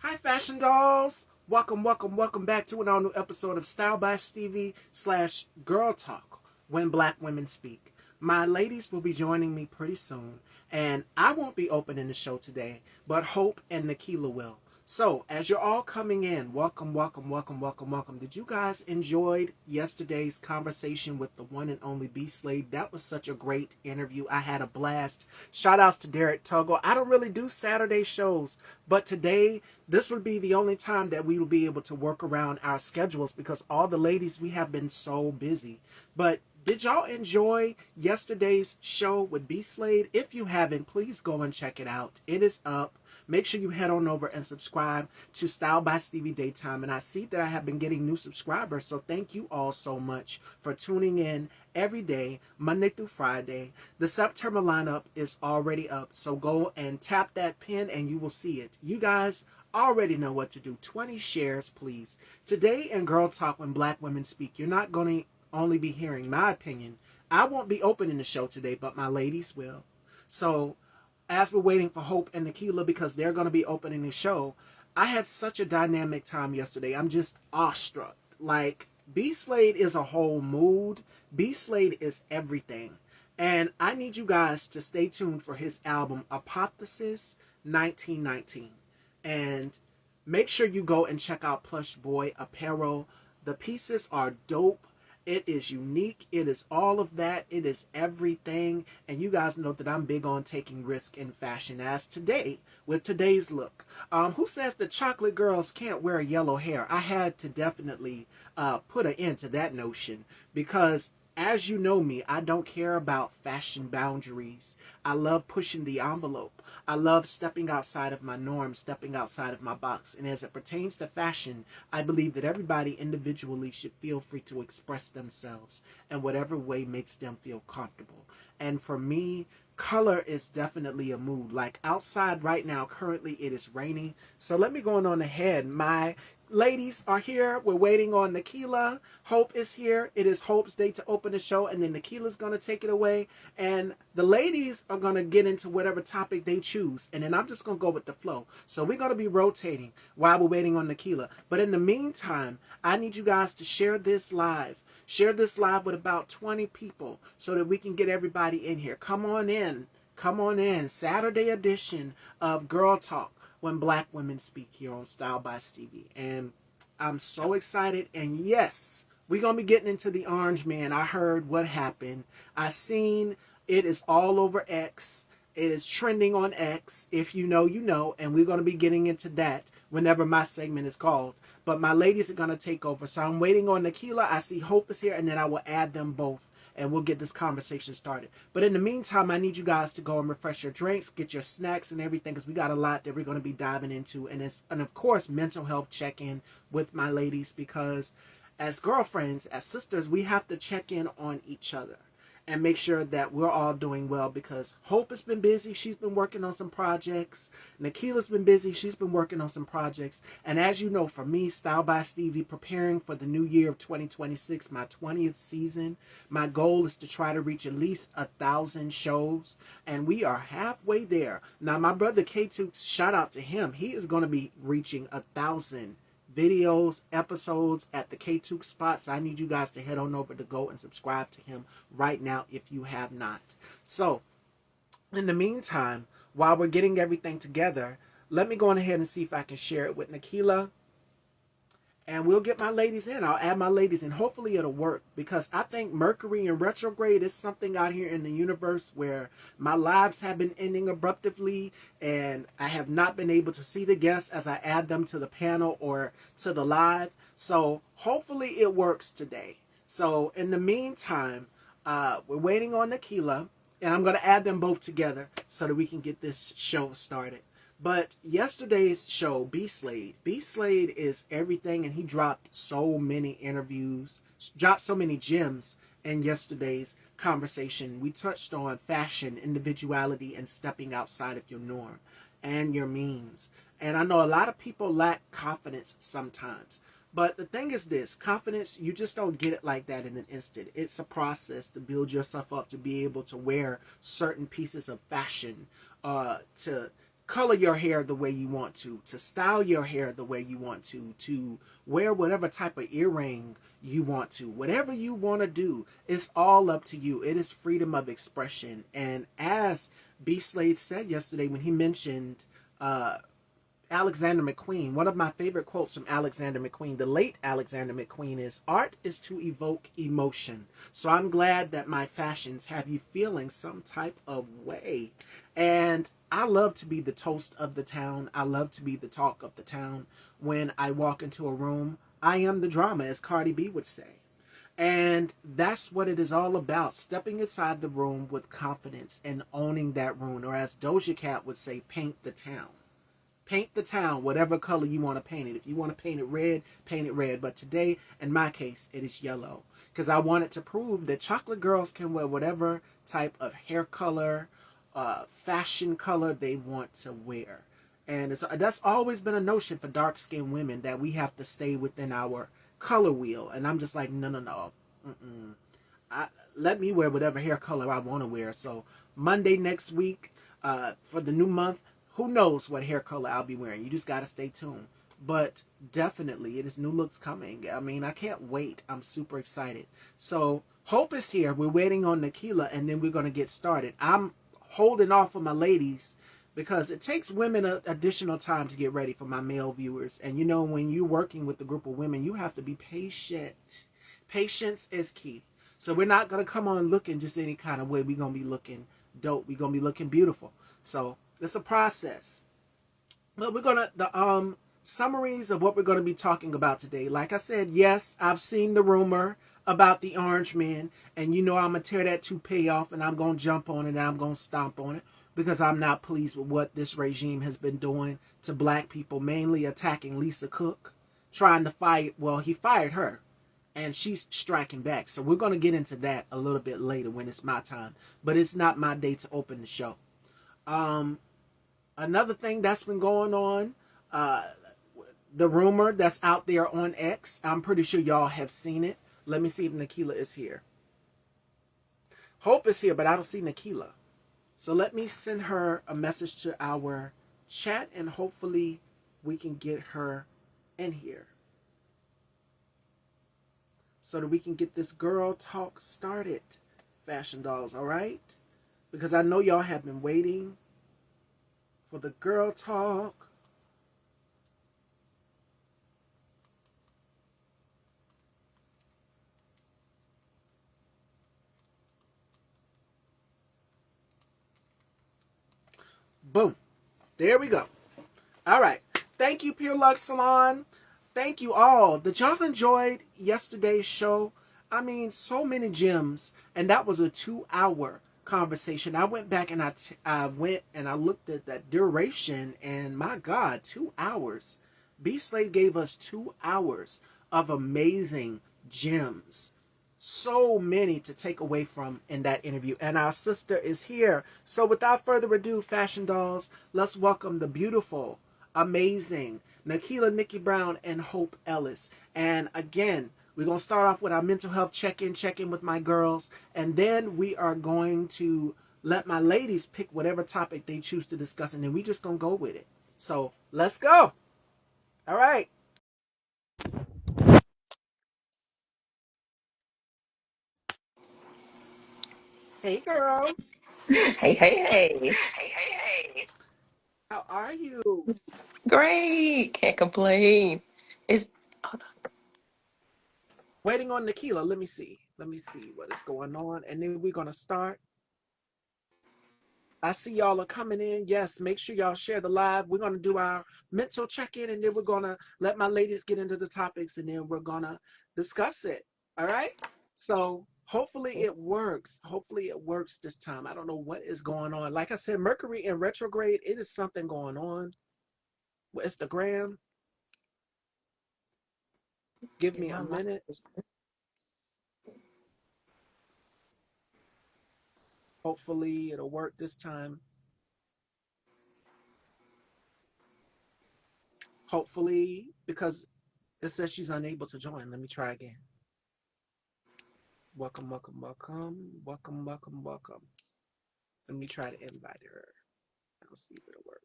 Hi, fashion dolls. Welcome back to an all new episode of Style by Stevie / Girl Talk when Black women speak. My ladies will be joining me pretty soon, and I won't be opening the show today, but Hope and Nekelia will. So, as you're all coming in, welcome. Did you guys enjoy yesterday's conversation with the one and only B Slade? That was such a great interview. I had a blast. Shout outs to Derek Tuggle. I don't really do Saturday shows, but today, this would be the only time that we will be able to work around our schedules because all the ladies, we have been so busy. But did y'all enjoy yesterday's show with B Slade? If you haven't, please go and check it out. It is up. Make sure you head on over and subscribe to Style by Stevie Daytime. And I see that I have been getting new subscribers, so thank you all so much for tuning in every day, Monday through Friday. The September lineup is already up, so go and tap that pin and you will see it. You guys already know what to do. 20 shares, please. Today in Girl Talk when Black women speak, you're not going to only be hearing my opinion. I won't be opening the show today, but my ladies will. So as we're waiting for Hope and Nekelia because they're going to be opening the show, I had such a dynamic time yesterday. I'm just awestruck. Like, B Slade is a whole mood. B Slade is everything. And I need you guys to stay tuned for his album, Apotheosis 1919. And make sure you go and check out Plush Boy Apparel. The pieces are dope. It is unique. It is all of that. It is everything. And you guys know that I'm big on taking risk in fashion, as today, with today's look. Who says the chocolate girls can't wear yellow hair? I had to definitely put an end to that notion because, as you know me, I don't care about fashion boundaries. I love pushing the envelope. I love stepping outside of my norm, stepping outside of my box. And as it pertains to fashion, I believe that everybody individually should feel free to express themselves in whatever way makes them feel comfortable. And for me, color is definitely a mood. Like outside right now, currently it is raining. So let me go on ahead. My ladies are here. We're waiting on Nekelia. Hope is here. It is Hope's day to open the show, and then Nekelia's going to take it away. And the ladies are going to get into whatever topic they choose, and then I'm just going to go with the flow. So we're going to be rotating while we're waiting on Nekelia. But in the meantime, I need you guys to share this live. Share this live with about 20 people so that we can get everybody in here. Come on in. Come on in. Saturday edition of Girl Talk when Black women speak here on Style by Stevie. And I'm so excited. And yes, we're going to be getting into the Orange Man. I heard what happened. I seen it is all over X. It is trending on X. If you know, you know. And we're going to be getting into that whenever my segment is called. But my ladies are going to take over. So I'm waiting on Nekelia. I see Hope is here. And then I will add them both. And we'll get this conversation started. But in the meantime, I need you guys to go and refresh your drinks, get your snacks and everything, because we got a lot that we're going to be diving into. And of course, mental health check-in with my ladies, because as girlfriends, as sisters, we have to check in on each other and make sure that we're all doing well, because Hope has been busy. She's been working on some projects. Nekelia's been busy. She's been working on some projects. And as you know, for me, Style by Stevie, preparing for the new year of 2026, my 20th season, my goal is to try to reach at least 1,000 shows. And we are halfway there. Now, my brother K2, shout out to him. He is going to be reaching 1,000 videos, episodes at the K2 spot. So I need you guys to head on over to go and subscribe to him right now if you have not. So in the meantime, while we're getting everything together, let me go on ahead and see if I can share it with Nekelia. And we'll get my ladies in. I'll add my ladies in. Hopefully it'll work, because I think Mercury in retrograde is something out here in the universe where my lives have been ending abruptly, and I have not been able to see the guests as I add them to the panel or to the live. So hopefully it works today. So in the meantime, we're waiting on Nekelia, and I'm going to add them both together so that we can get this show started. But yesterday's show, B Slade is everything, and he dropped so many interviews, dropped so many gems in yesterday's conversation. We touched on fashion, individuality, and stepping outside of your norm and your means. And I know a lot of people lack confidence sometimes. But the thing is this, confidence, you just don't get it like that in an instant. It's a process to build yourself up to be able to wear certain pieces of fashion, to color your hair the way you want to style your hair the way you want to wear whatever type of earring you want to. Whatever you want to do, it's all up to you. It is freedom of expression. And as B. Slade said yesterday when he mentioned Alexander McQueen, one of my favorite quotes from Alexander McQueen, the late Alexander McQueen, is art is to evoke emotion. So I'm glad that my fashions have you feeling some type of way. And I love to be the toast of the town. I love to be the talk of the town. When I walk into a room, I am the drama, as Cardi B would say. And that's what it is all about, stepping inside the room with confidence and owning that room, or as Doja Cat would say, paint the town. Paint the town whatever color you want to paint it. If you want to paint it red, paint it red. But today, in my case, it is yellow. Because I wanted to prove that chocolate girls can wear whatever type of hair color, fashion color they want to wear. And that's always been a notion for dark-skinned women, that we have to stay within our color wheel. And I'm just like, no, no, no. Let me wear whatever hair color I want to wear. So Monday next week, for the new month, who knows what hair color I'll be wearing. You just got to stay tuned. But definitely, it is new looks coming. I mean, I can't wait. I'm super excited. So Hope is here. We're waiting on Nekelia, and then we're going to get started. I'm holding off for my ladies because it takes women additional time to get ready for my male viewers. And you know, when you're working with a group of women, you have to be patient. Patience is key. So we're not going to come on looking just any kind of way. We're going to be looking dope. We're going to be looking beautiful. So it's a process. But we're going to, the summaries of what we're going to be talking about today. Like I said, yes, I've seen the rumor about the orange men. And you know I'm going to tear that toupee off and I'm going to jump on it and I'm going to stomp on it. Because I'm not pleased with what this regime has been doing to black people. Mainly attacking Lisa Cook. Trying to fight, well, he fired her. And she's striking back. So we're going to get into that a little bit later when it's my time. But it's not my day to open the show. Another thing that's been going on, the rumor that's out there on X, I'm pretty sure y'all have seen it. Let me see if Nekelia is here. Hope is here, but I don't see Nekelia. So let me send her a message to our chat, and hopefully we can get her in here so that we can get this girl talk started, fashion dolls, all right? Because I know y'all have been waiting for the girl talk. Boom. There we go. All right. Thank you, Pure Luck Salon. Thank you all. Did y'all enjoyed yesterday's show? I mean, so many gems. And that was a 2-hour conversation. I went back and I went and I looked at that duration, and my God, 2 hours. B Slade gave us 2 hours of amazing gems. So many to take away from in that interview. And our sister is here. So without further ado, fashion dolls, let's welcome the beautiful, amazing Nekelia Nikki Brown and Hope Ellis. And again, we're going to start off with our mental health check-in with my girls. And then we are going to let my ladies pick whatever topic they choose to discuss. And then we just going to go with it. So let's go. All right. Hey, girl. Hey, hey, hey. How are you? Great. Can't complain. It's hold Waiting on Nekelia. Let me see. Let me see what is going on. And then we're going to start. I see y'all are coming in. Yes, make sure y'all share the live. We're going to do our mental check-in, and then we're going to let my ladies get into the topics, and then we're going to discuss it. All right? So hopefully it works. Hopefully it works this time. I don't know what is going on. Like I said, Mercury in retrograde, it is something going on with Instagram. Give get me a my life. minute. Hopefully it'll work this time. Hopefully, because it says she's unable to join. Let me try again. Welcome, welcome, welcome, welcome, welcome, welcome. Let me try to invite her. I'll see if it'll work.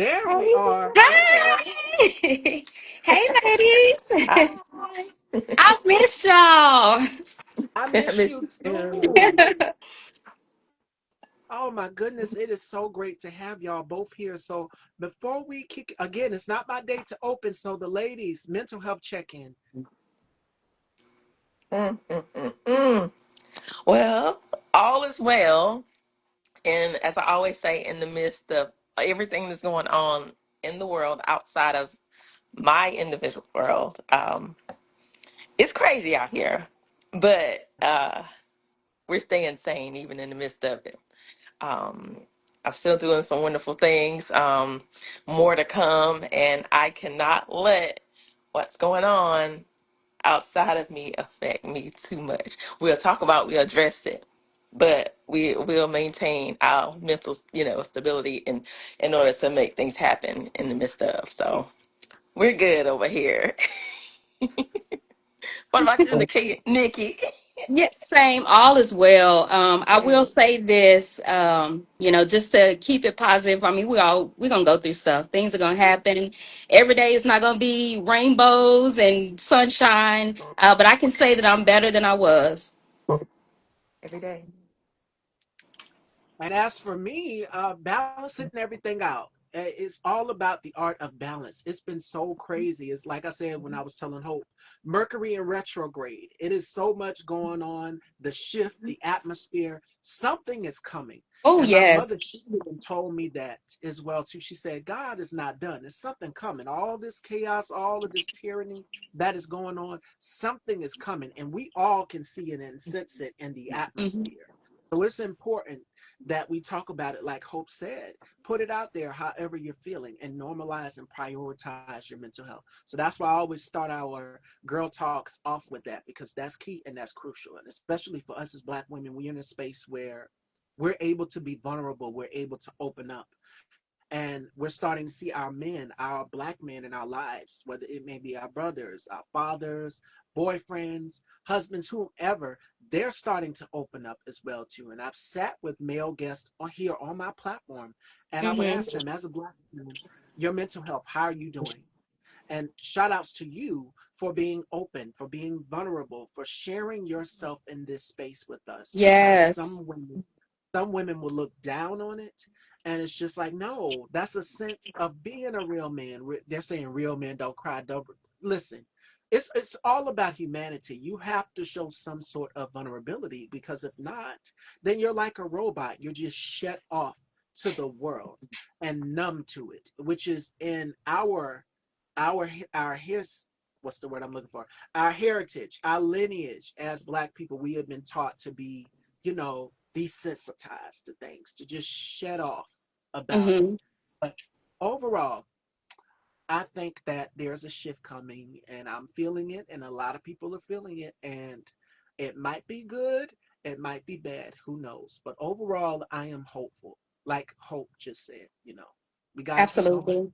There we Hey, are. Hey, girl. Hey! Hey, ladies! hi. I've missed y'all. I I miss miss you you too. too. Oh my goodness, it is so great to have y'all both here. So before we kick again, it's not my day to open. So the ladies, mental health check-in. Mm. Well, all is well. And as I always say, in the midst of everything that's going on in the world outside of my individual world, it's crazy out here. But we're staying sane even in the midst of it. Um, I'm still doing some wonderful things, more to come, and I cannot let what's going on outside of me affect me too much. We'll address it, but we will maintain our mental, stability in order to make things happen in the midst of. So we're good over here. What about you, Nikki? Yes, same. All is well. I will Mm. say this, just to keep it positive. I mean, we're gonna go through stuff. Things are gonna happen. Every day is not gonna be rainbows and sunshine. But I can say that I'm better than I was. Every day. And as for me, balancing everything out. It's all about the art of balance. It's been so crazy. It's like I said when I was telling Hope, Mercury in retrograde. It is so much going on. The shift, the atmosphere, something is coming. Oh And my mother, yes. she even told me that as well too. She said, God is not done. There's something coming. All this chaos, all of this tyranny that is going on, something is coming. And we all can see it and sense it in the Hmm. atmosphere. So it's important that we talk about it like Hope said. Put it out there however you're feeling and normalize and prioritize your mental health. So that's why I always start our girl talks off with that because that's key and that's crucial. And especially for us as Black women, we're in a space where we're able to be vulnerable, we're able to open up. And we're starting to see our men, our Black men in our lives, whether it may be our brothers, our fathers, boyfriends, husbands, whomever, they're starting to open up as well too. And I've sat with male guests on here on my platform, and I would Hmm. ask them, as a Black woman, your mental health, how are you doing? And shout outs to you for being open, for being vulnerable, for sharing yourself in this space with us because Yes. some women will look down on it, and it's just like, no, that's a sense of being a real man. They're saying real men don't cry, don't listen. It's all about humanity. You have to show some sort of vulnerability because if not, then you're like a robot. You're just shut off to the world and numb to it, which is in our his what's the word I'm looking for? Our heritage, our lineage as Black people, we have been taught to be, desensitized to things, to just shut off about it. Hmm. But overall, I think that there's a shift coming and I'm feeling it and a lot of people are feeling it and it might be good, it might be bad, who knows. But overall, I am hopeful. Like Hope just said, we got to keep going. Absolutely.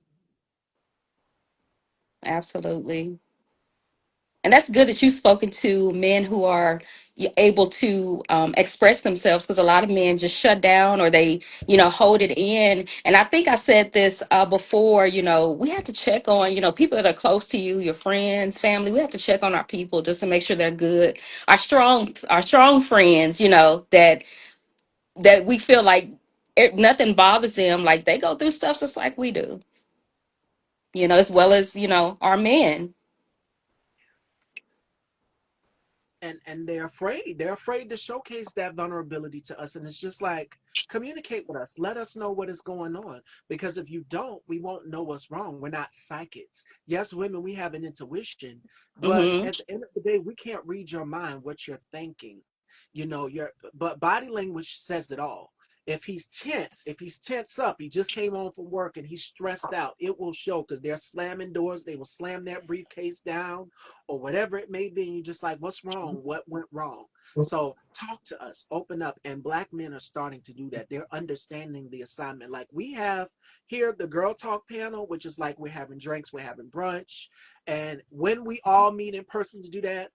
Absolutely. And that's good that you've spoken to men who are able to express themselves because a lot of men just shut down or they, hold it in. And I think I said this before, we have to check on, people that are close to you, your friends, family. We have to check on our people just to make sure they're good. Our strong friends, that we feel like nothing bothers them. Like they go through stuff just like we do, as well as, our men. And they're afraid to showcase that vulnerability to us, and it's just like, communicate with us, let us know what is going on, because if you don't, we won't know what's wrong. We're not psychics. Yes, women, we have an intuition, but Mm-hmm. at the end of the day, we can't read your mind, what you're thinking. But body language says it all. If he's tense up, he just came home from work and he's stressed out, it will show because they're slamming doors, they will slam that briefcase down or whatever it may be. And you're just like, what's wrong? What went wrong? So talk to us, open up. And Black men are starting to do that. They're understanding the assignment. Like we have here, the Girl Talk panel, which is like we're having drinks, we're having brunch. And when we all meet in person to do that,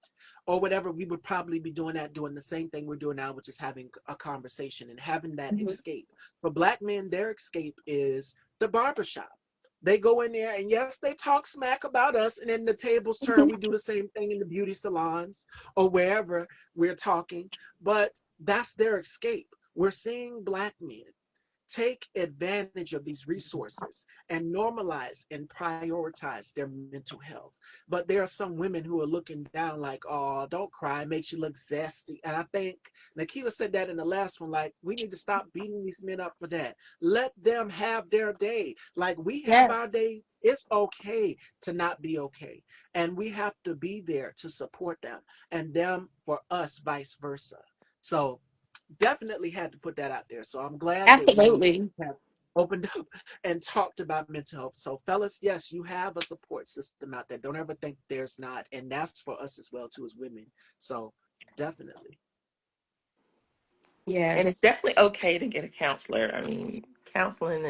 or whatever, we would probably be doing the same thing we're doing now, which is having a conversation and having that escape. For Black men, their escape is the barbershop. They go in there and yes, they talk smack about us, and then the tables turn. We do the same thing in the beauty salons or wherever we're talking, but that's their escape. We're seeing Black men take advantage of these resources and normalize and prioritize their mental health. But there are some women who are looking down like, oh, don't cry, it makes you look zesty. And I think Nekelia said that in the last one, like, we need to stop beating these men up for that. Let them have their day. Like, we have our Yes, days. It's okay to not be okay. And we have to be there to support them and them for us, vice versa. So definitely had to put that out there. So I'm glad that we absolutely. have opened up and talked about mental health. So fellas, yes, you have a support system out there. Don't ever think there's not. And that's for us as well too as women. So definitely. And it's Yes. definitely okay to get a counselor. I mean, counseling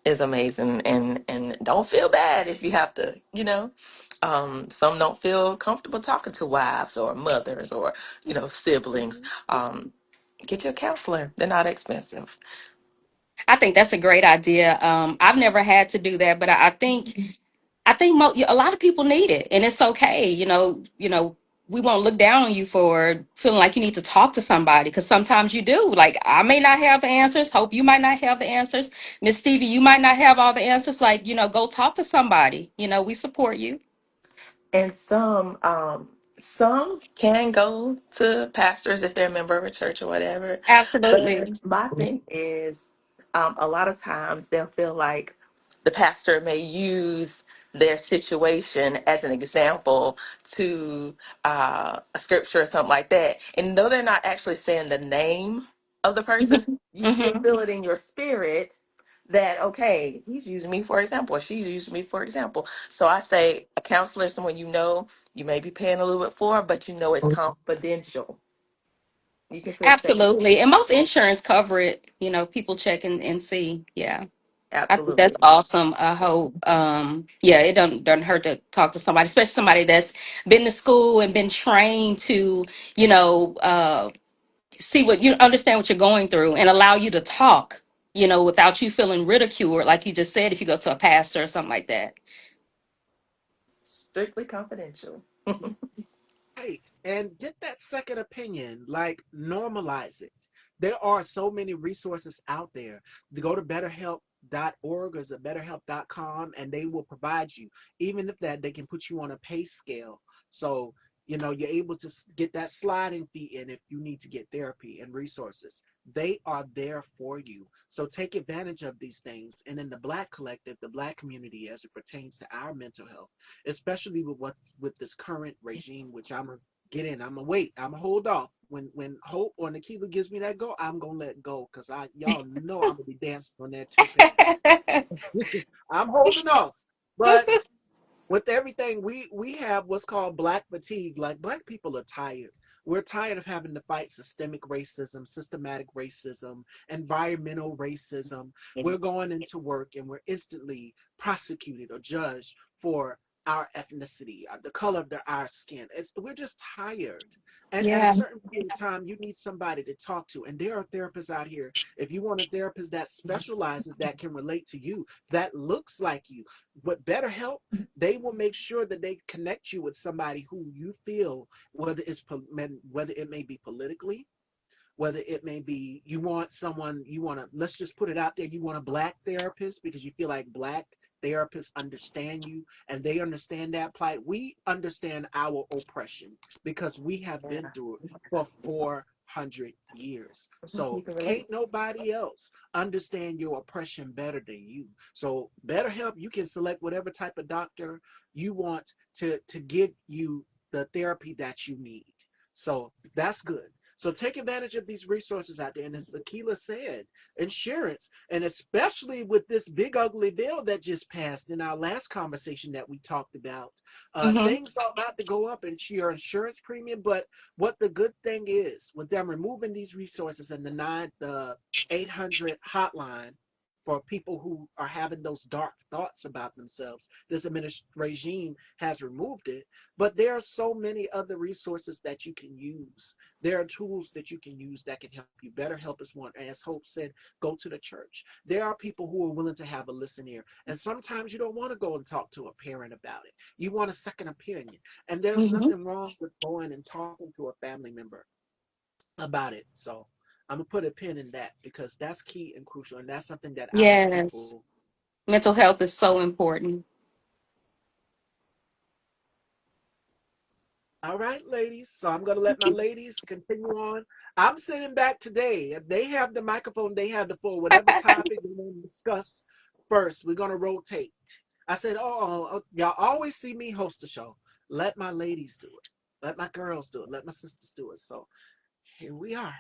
is amazing, and don't feel bad if you have to, you know. Some don't feel comfortable talking to wives or mothers or, you know, siblings. Mhm. Get your counselor. They're not expensive. I think that's a great idea. I've never had to do that, but I think a lot of people need it, and it's okay. We won't look down on you for feeling like you need to talk to somebody because sometimes you do. Like I may not have the answers. Hope you might not have the answers. Miss Stevie, you might not have all the answers. Like go talk to somebody. We support you. And some can go to pastors if they're a member of a church or whatever. But Absolutely. my thing is, a lot of times they'll feel like the pastor may use their situation as an example to a scripture or something like that. And though they're not actually saying the name of the person, Hmm. you still Hmm. feel it in your spirit that, okay, he's using me for example, or she's using me for example. So I say a counselor is someone you know you may be paying a little bit for, but you know it's confidential. You can feel safe. Absolutely. And most insurance cover it. People check and see. Yeah. I think that's Absolutely. awesome. I hope. Yeah, it doesn't hurt to talk to somebody, especially somebody that's been to school and been trained to, you know, uh, see what you understand what you're going through and allow you to talk, without you feeling ridiculed, like you just said, if you go to a pastor or something like that. Strictly confidential. Right. And get that second opinion, like normalize it. There are so many resources out there. To go to betterhelp.org or betterhelp.com and they will provide you. Even if that they can put you on a pay scale. So, you're able to get that sliding fee in if you need to get therapy and resources. They are there for you. So take advantage of these things. And in the Black collective, the Black community as it pertains to our mental health, especially with this current regime, which I'm gonna get in. I'm gonna wait. I'm gonna hold off. When Hope or Nikita gives me that go, I'm gonna let go because I y'all know I'm gonna be dancing on that two pennies. I'm holding off, but with everything we have what's called black fatigue. Like Black people are tired. We're tired of having to fight systemic racism, systematic racism, environmental racism. We're going into work and we're instantly prosecuted or judged for our ethnicity, the color of our skin. We're just tired. And at a Yeah, certain point in time, you need somebody to talk to. And there are therapists out here. If you want a therapist that specializes, that can relate to you, that looks like you, with BetterHelp, they will make sure that they connect you with somebody who you feel, whether it may be politically, whether it may be you want to, let's just put it out there, you want a Black therapist because you feel like Black therapists understand you and they understand that plight. We understand our oppression because we have been Yeah. through it for 400 years. You So can relate. can't nobody else understand your oppression better than you. So BetterHelp, you can select whatever type of doctor you want to give you the therapy that you need. So that's good. So take advantage of these resources out there. And as Akila said, insurance, and especially with this big ugly bill that just passed in our last conversation that we talked about, hmm, things are about to go up in your insurance premium. But what the good thing is, with them removing these resources and the 800 hotline, for people who are having those dark thoughts about themselves. This regime has removed it, but there are so many other resources that you can use. There are tools that you can use that can help you. Better help is one. As Hope said, go to the church. There are people who are willing to have a listen ear. And sometimes you don't want to go and talk to a parent about it. You want a second opinion. And there's Hmm. nothing wrong with going and talking to a family member about it. So I'm gonna put a pin in that because that's key and crucial, and that's something that I hope Yes. people. Mental health is so important. All right, ladies. So I'm gonna let my ladies continue on. I'm sitting back today. If they have the microphone, they have the floor. Whatever topic we want to discuss first, we're gonna rotate. I said, y'all always see me host the show. Let my ladies do it. Let my girls do it. Let my sisters do it. So here we are.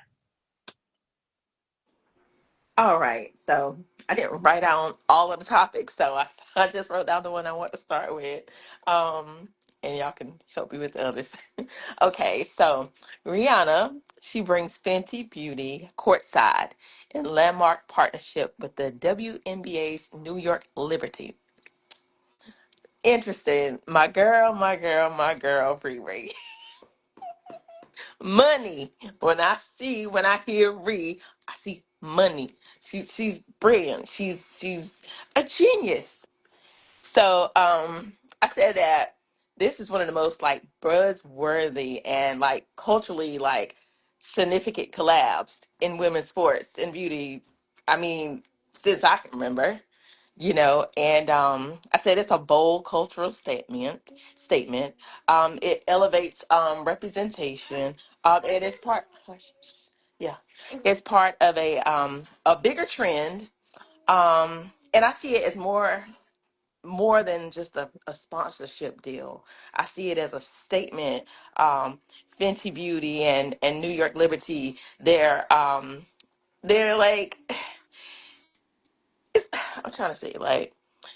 All right. So I didn't write down all of the topics, so I just wrote down the one I want to start with. Um, and y'all can help me with the others. Okay, so Rihanna, she brings Fenty Beauty courtside in landmark partnership with the WNBA's New York Liberty. Interesting. My girl, Riri. Money. When I hear Ree, I see money. She's brilliant. She's a genius. So I said that this is one of the most like buzzworthy and like culturally like significant collabs in women's sports and beauty. I mean, since I can remember, and I said it's a bold cultural statement. It elevates representation. It is part, yeah, it's part of a bigger trend. And I see it as more than just a sponsorship deal. I see it as a statement. Fenty Beauty and New York Liberty, they're like, it's, I'm trying to say, like,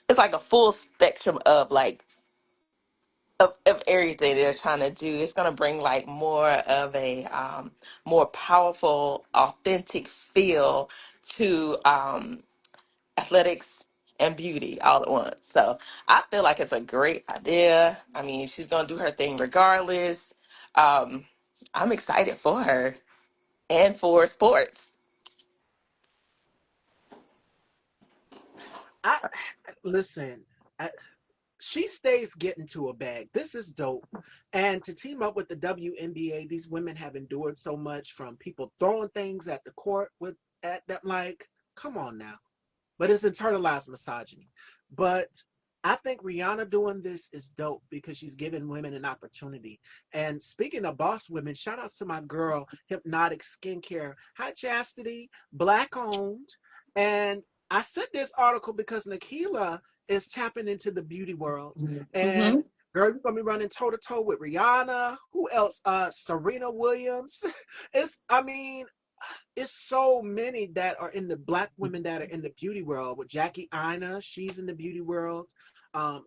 it's like a full spectrum of like of everything they're trying to do. It's gonna bring like more of a more powerful, authentic feel to athletics and beauty all at once. So I feel like it's a great idea. I mean, she's gonna do her thing regardless. Um, I'm excited for her and for sports. I listen. I, she stays getting to a bag. This is dope. And to team up with the WNBA, these women have endured so much from people throwing things at the court with at them. Like, come on now. But it's internalized misogyny. But I think Rihanna doing this is dope because she's giving women an opportunity. And speaking of boss women, shout outs to my girl, Hypnotic Skincare. Hi, Chastity, black owned. And I sent this article because Nekelia is tapping into the beauty world. And Hmm. girl, you're gonna be running toe to toe with Rihanna. Who else? Serena Williams. I mean, it's so many that are in the black women that are in the beauty world. With Jackie Ina, she's in the beauty world.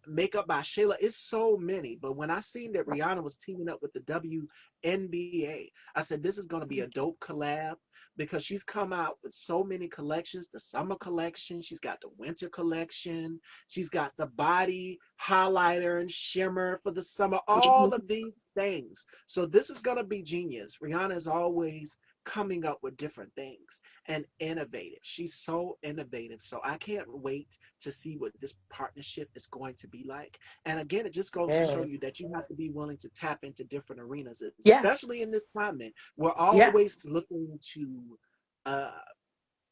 Makeup by Shayla, it's so many. But when I seen that Rihanna was teaming up with the WNBA, I said this is going to be a dope collab because she's come out with so many collections. The summer collection, she's got the winter collection, she's got the body highlighter and shimmer for the summer. All of these things. So this is going to be genius. Rihanna is always coming up with different things and innovative. She's so innovative. So I can't wait to see what this partnership is going to be like. And again, it just goes to show Yeah. you that you have to be willing to tap into different arenas, Yeah. especially in this climate. We're Yeah. always looking to uh,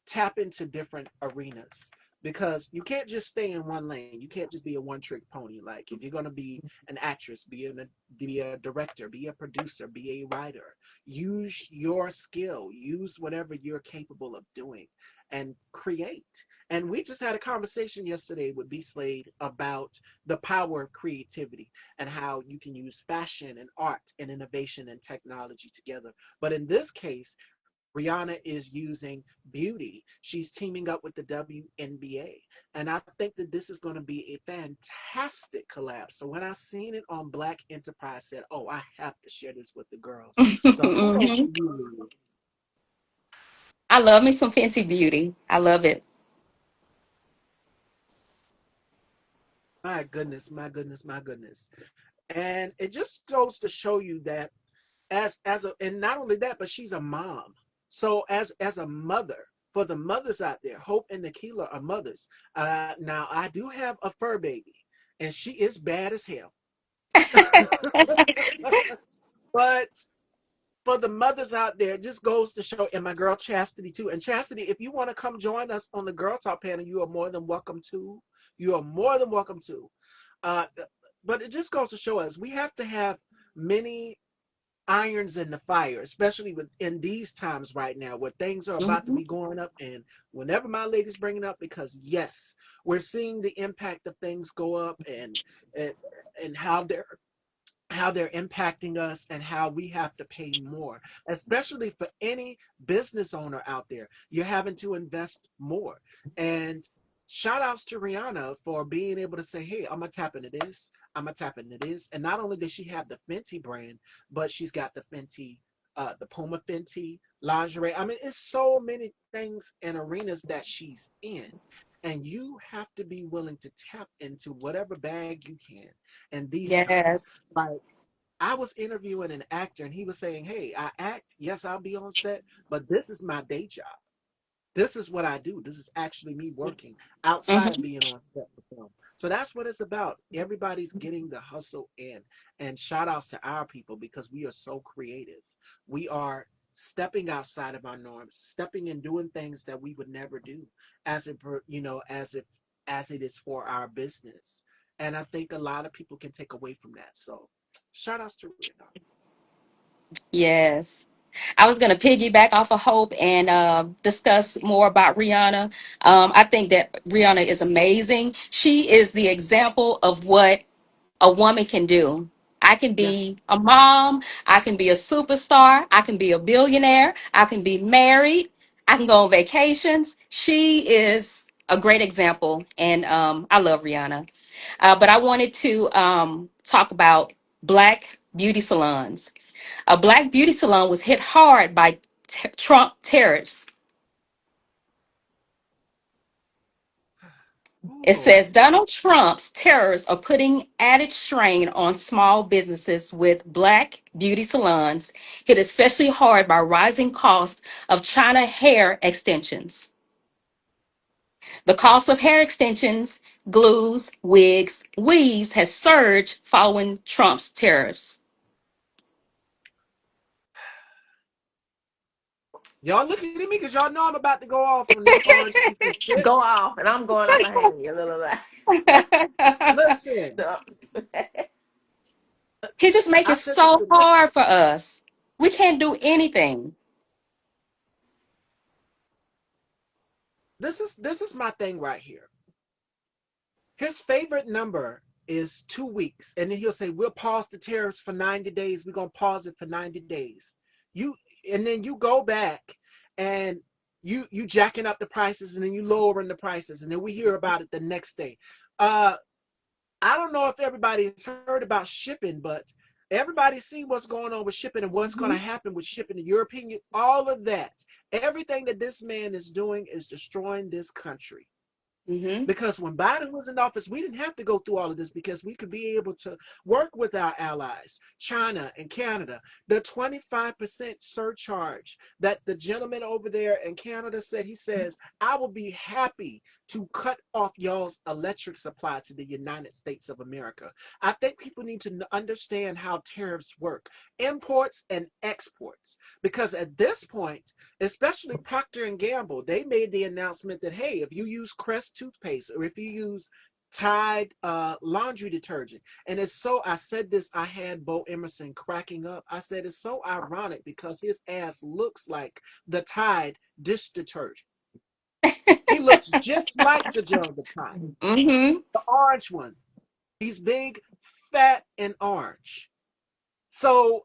tap into different arenas because you can't just stay in one lane. You can't just be a one trick pony. Like if you're going to be an actress, be a director, be a producer, be a writer, use your skill, use whatever you're capable of doing and create. And we just had a conversation yesterday with B Slade about the power of creativity and how you can use fashion and art and innovation and technology together. But in this case, Rihanna is using beauty. She's teaming up with the WNBA. And I think that this is going to be a fantastic collab. So when I seen it on Black Enterprise, I said, oh, I have to share this with the girls. So kudos Hmm. to you. I love me some fancy beauty. I love it. My goodness, my goodness, my goodness. And it just goes to show you that as a, and not only that, but she's a mom. So as a mother, for the mothers out there, Hope and Nekelia are mothers. Now I do have a fur baby, and she is bad as hell. But for the mothers out there, it just goes to show, and my girl Chastity too. And Chastity, if you want to come join us on the Girl Talk panel, you are more than welcome to. You are more than welcome to. Uh, but it just goes to show us we have to have many irons in the fire, especially with in these times right now where things are about to Hmm. be going up. And whenever my ladies bring it up, because yes, we're seeing the impact of things go up, and and how they're impacting us and how we have to pay more, especially for any business owner out there. You're having to invest more. And shout outs to Rihanna for being able to say, hey, I'm going to tap into this. I'm going to tap into this. And not only does she have the Fenty brand, but she's got the Fenty, the Puma Fenty lingerie. I mean, it's so many things and arenas that she's in. And you have to be willing to tap into whatever bag you can in these times. Yes. Like, I was interviewing an actor and he was saying, hey, I act, yes, I'll be on set, but this is my day job. This is what I do. This is actually me working outside of Hmm. being on set for film. So that's what it's about. Everybody's getting the hustle in. And shout outs to our people because we are so creative. We are stepping outside of our norms, stepping and doing things that we would never do as it, as it is for our business. And I think a lot of people can take away from that. So shout outs to Rihanna. Yes. I was going to piggyback off of Hope and discuss more about Rihanna. I think that Rihanna is amazing. She is the example of what a woman can do. I can Yes. be a mom. I can be a superstar. I can be a billionaire. I can be married. I can go on vacations. She is a great example. And I love Rihanna. But I wanted to talk about Black beauty salons. A Black beauty salon was hit hard by Trump tariffs. Oh, It Lord. says Donald Trump's tariffs are putting added strain on small businesses with Black beauty salons, hit especially hard by rising costs of China hair extensions. The cost of hair extensions, glues, wigs, weaves has surged following Trump's tariffs. Y'all looking at me because y'all know I'm about to go off on this orange piece of shit. Go off, and I'm going up behind you. La, la, la. Listen, No. He just make I it said this so to hard for us. We can't do anything. this is my thing right here. His favorite number is 2 weeks, and then he'll say, "We'll pause the tariffs for 90 days. We're gonna pause it for 90 days." You and then you go back and you jacking up the prices, and then you lowering the prices, and then we hear about it the next day. Uh, I don't know if everybody has heard about shipping, but everybody's seen what's going on with shipping and what's going to Hmm. happen with shipping. The European, all of that, everything that this man is doing is destroying this country. Hmm. Because when Biden was in office, we didn't have to go through all of this because we could be able to work with our allies, China and Canada. The 25% surcharge that the gentleman over there in Canada said, he says, I will be happy to cut off y'all's electric supply to the United States of America. I think people need to understand how tariffs work, imports and exports. Because at this point, especially Procter and Gamble, they made the announcement that hey, if you use Crest toothpaste or if you use Tide laundry detergent, and it's so I said this, I had Bo Emerson cracking up. I said it's so ironic because his ass looks like the Tide dish detergent. He looks just like the jug of Tide, Hmm. the orange one. He's big, fat, and orange. So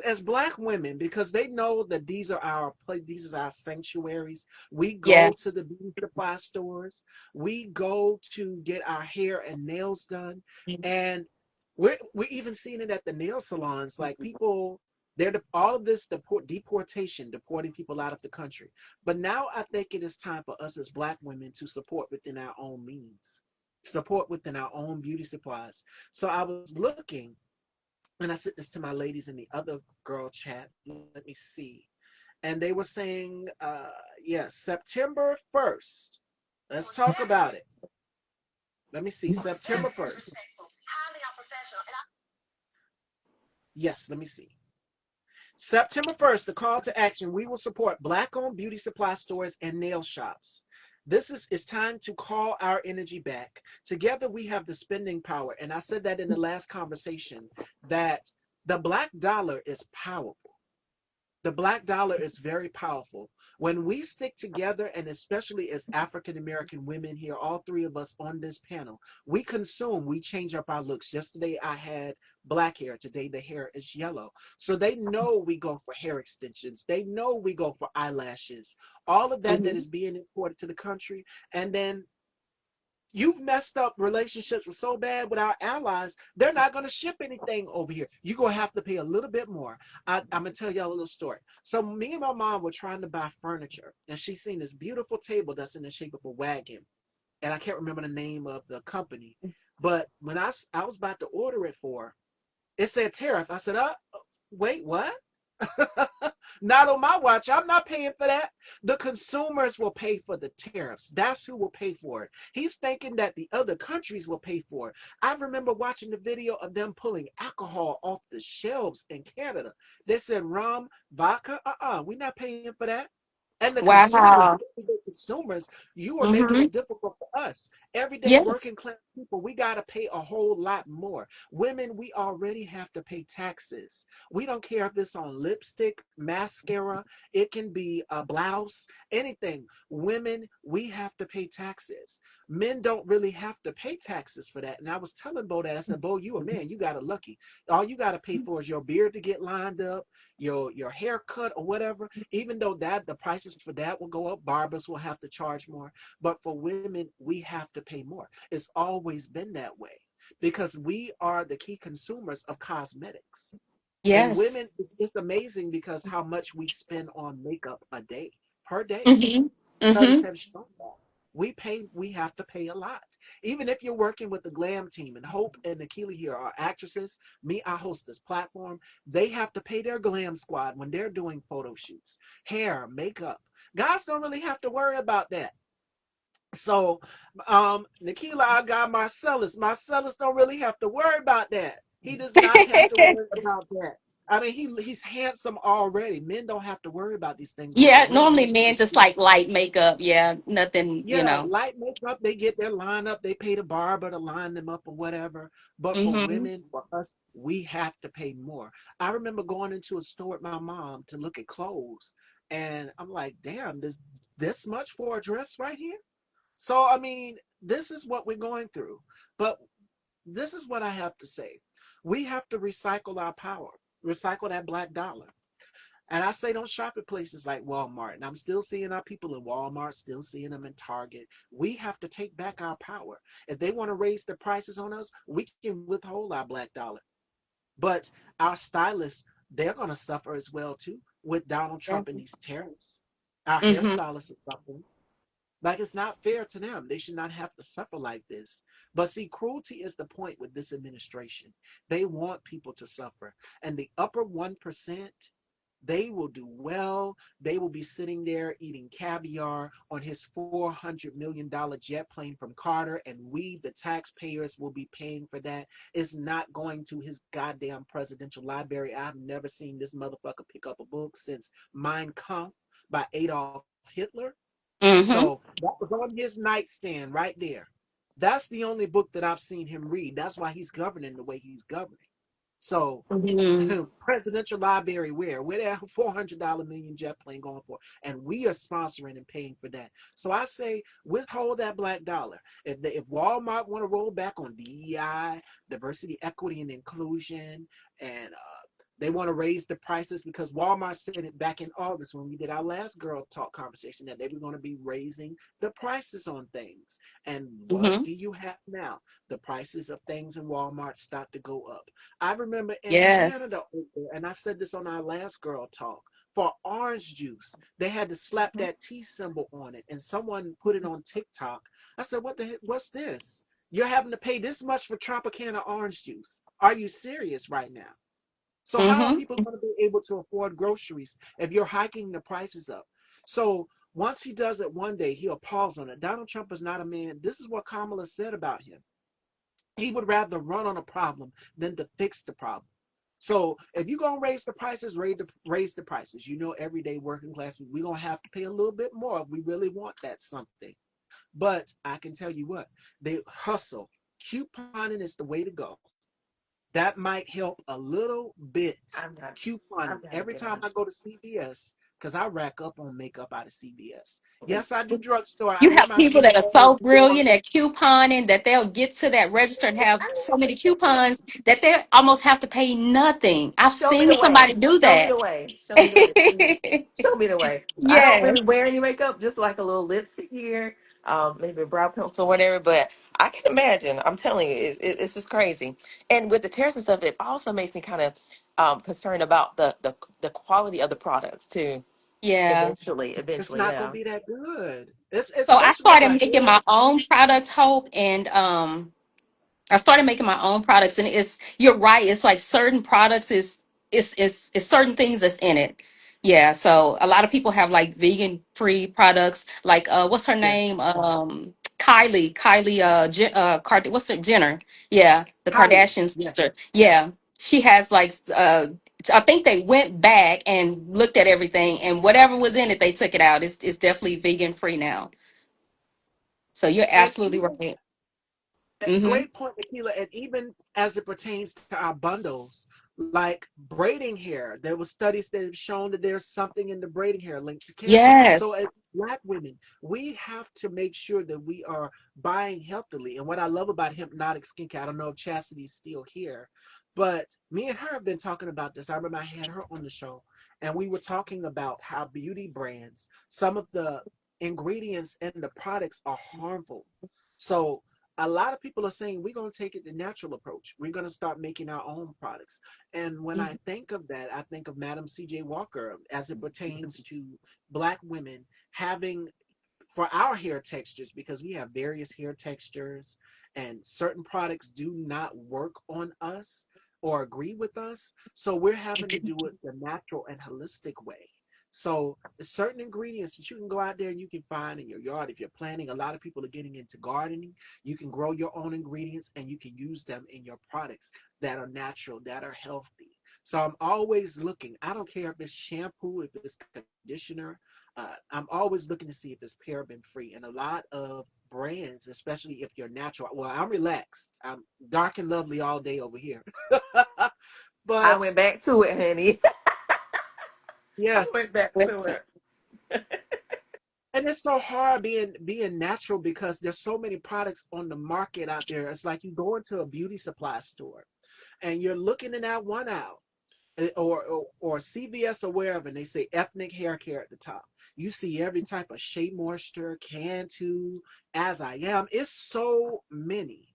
as black women, because they know that these are our place, these are our sanctuaries, we go to Yes. the beauty supply stores, we go to get our hair and nails done, and we're even seeing it at the nail salons. Like people, All of this deportation, deporting people out of the country. But now I think it is time for us as Black women to support within our own means, support within our own beauty supplies. So I was looking, and I sent this to my ladies in the other girl chat. Let me see. And they were saying, yes, September 1st. Let's talk about it. Let me see, September 1st. Yes, let me see. September 1st, the call to action. We will support Black-owned beauty supply stores and nail shops. This is it's time to call our energy back. Together we have the spending power. And I said that in the last conversation that the Black dollar is powerful. The Black dollar is very powerful. When we stick together, and especially as African American women here, all three of us on this panel, we consume, we change up our looks. Yesterday I had black hair. Today the hair is yellow. So they know we go for hair extensions. They know we go for eyelashes. All of that that Mhm. is being imported to the country. And then you've messed up relationships with so bad with our allies, they're not going to ship anything over here. You're going to have to pay a little bit more. I'm going to tell y'all a little story. So me and my mom were trying to buy furniture, and she seen this beautiful table that's in the shape of a wagon. And I can't remember the name of the company. But when I was about to order it for her, it said tariff. I said, wait, what? Not on my watch. I'm not paying for that. The consumers will pay for the tariffs. That's who will pay for it. He's thinking that the other countries will pay for it. I remember watching the video of them pulling alcohol off the shelves in Canada. They said rum, vodka. We're not paying for that. And the consumers, Wow. the consumers, you are making Hmm. it difficult for us. Everyday Yes. working class people, we got to pay a whole lot more. Women, we already have to pay taxes. We don't care if it's on lipstick, mascara, it can be a blouse, anything. Women, we have to pay taxes. Men don't really have to pay taxes for that. And I was telling Bo that. I said, Bo, you a man, you got it lucky. All you got to pay for is your beard to get lined up, your haircut or whatever. Even though that the prices for that will go up, barbers will have to charge more. But for women, we have to pay more. It's always been that way because we are the key consumers of cosmetics. And Yes. women, it's amazing because how much we spend on makeup a day, per day. Hmm. Studies Hmm. have shown that. We have to pay a lot. Even if you're working with the glam team, and Hope and Nekelia here are actresses, me, I host this platform, they have to pay their glam squad when they're doing photo shoots, hair, makeup. Guys don't really have to worry about that. So, Nikila, I got Marcellus. Marcellus don't really have to worry about that. He does not have to worry about that. I mean, he's handsome already. Men don't have to worry about these things, but for Yeah. women, Normally, we have men just to. like light makeup. Yeah. Nothing. Yeah, light makeup, they get their line up, they pay the barber to line them up or whatever. But for Hmm. women, for us, we have to pay more. I remember going into a store with my mom to look at clothes, and I'm like, damn, this much for a dress right here? So I mean, this is what we're going through. But this is what I have to say. We have to recycle our power, recycle that black dollar. And I say don't shop at places like Walmart. And I'm still seeing our people in Walmart, still seeing them in Target. We have to take back our power. If they want to raise the prices on us, we can withhold our black dollar. But our stylists, they're going to suffer as well too with Donald Trump and these tariffs. Our Hmm. hairstylists are suffering. Like it's not fair to them. They should not have to suffer like this. But see, cruelty is the point with this administration. They want people to suffer. And the upper 1%, they will do well. They will be sitting there eating caviar on his $400 million jet plane from Carter, and we, the taxpayers, will be paying for that. It's not going to his goddamn presidential library. I've never seen this motherfucker pick up a book since Mein Kampf by Adolf Hitler. So Hmm. that was on his nightstand right there. That's the only book that I've seen him read. That's why he's governing the way he's governing. So, Hmm. presidential library, where that $400 million jet plane going for, and we are sponsoring and paying for that. So I say withhold that black dollar. If Walmart want to roll back on DEI, diversity, equity, and inclusion, and They want to raise the prices because Walmart said it back in August when we did our last girl talk conversation that they were going to be raising the prices on things. And what Hmm. do you have now? The prices of things in Walmart start to go up. I remember in Yes. Canada, and I said this on our last girl talk, for orange juice, they had to slap that T symbol on it, and someone put it on TikTok. I said, "What the heck? What's this? You're having to pay this much for Tropicana orange juice? Are you serious right now?" So how are Hmm. people going to be able to afford groceries if you're hiking the prices up? So once he does it one day, he'll pause on it. Donald Trump is not a man. This is what Kamala said about him. He would rather run on a problem than to fix the problem. So if you're gonna raise the prices, raise the prices. You know, everyday working class, we're gonna have to pay a little bit more if we really want that something. But I can tell you what, they hustle. Couponing is the way to go. That might help a little bit. I'm not. Couponing. I'm not to Every get time on. I go to CVS, because I rack up on makeup out of CVS. Yes, I do drugstore. I You wear have my people suit that are every so day. brilliant at couponing that they'll get to that register and have so many coupons that they almost have to pay nothing. I've Show me seen the way. somebody do Show me that. the way. Show me the way, please. Show me the way. I don't really Yes. wear any makeup, just like a little lipstick here, maybe a brow pencil, whatever. But I can imagine. I'm telling you, it's just crazy. And with the tariffs and stuff, it also makes me kind of concerned about the quality of the products too. Yeah. It's Eventually, not gonna yeah. be that good. It's So I especially started for making hair. my own products, Hope, and I started making my own products, and it's you're right. It's like certain products is certain things that's in it. Yeah. So a lot of people have like vegan free products. Like what's her Yes, name? Kylie what's her Jenner? Yeah, the Kylie. Kardashian Yes, sister. Yeah, she has like I think they went back and looked at everything, and whatever was in it, they took it out. It's definitely vegan free now. So you're and absolutely even right. a Mm-hmm. great point, Nikila. And even as it pertains to our bundles, like braiding hair, there were studies that have shown that there's something in the braiding hair linked to cancer. So Yes. as Black women, we have to make sure that we are buying healthily. And what I love about hypnotic skincare, I don't know if Chastity's still here, but me and her have been talking about this. I remember I had her on the show, and we were talking about how beauty brands, some of the ingredients in the products are harmful. So a lot of people are saying we're going to take it the natural approach. We're going to start making our own products. And when I think of that, I think of Madam C.J. Walker as it pertains to Black women having for our hair textures, because we have various hair textures and certain products do not work on us or agree with us. So we're having to do it the natural and holistic way. So certain ingredients that you can go out there and you can find in your yard. If you're planting, a lot of people are getting into gardening. You can grow your own ingredients and you can use them in your products that are natural, that are healthy. So I'm always looking. I don't care if it's shampoo, if it's conditioner, I'm always looking to see if it's paraben free. And a lot of brands, especially if you're natural. Well, I'm relaxed. I'm dark and lovely all day over here. I But went back to it, honey. I went yes, back to Listen. it. and it's so hard being natural because there's so many products on the market out there. It's like you go into a beauty supply store and you're looking in that one aisle or CVS or wherever, and they say ethnic hair care at the top. You see every type of shea moisture, Cantu, as I am. It's so many.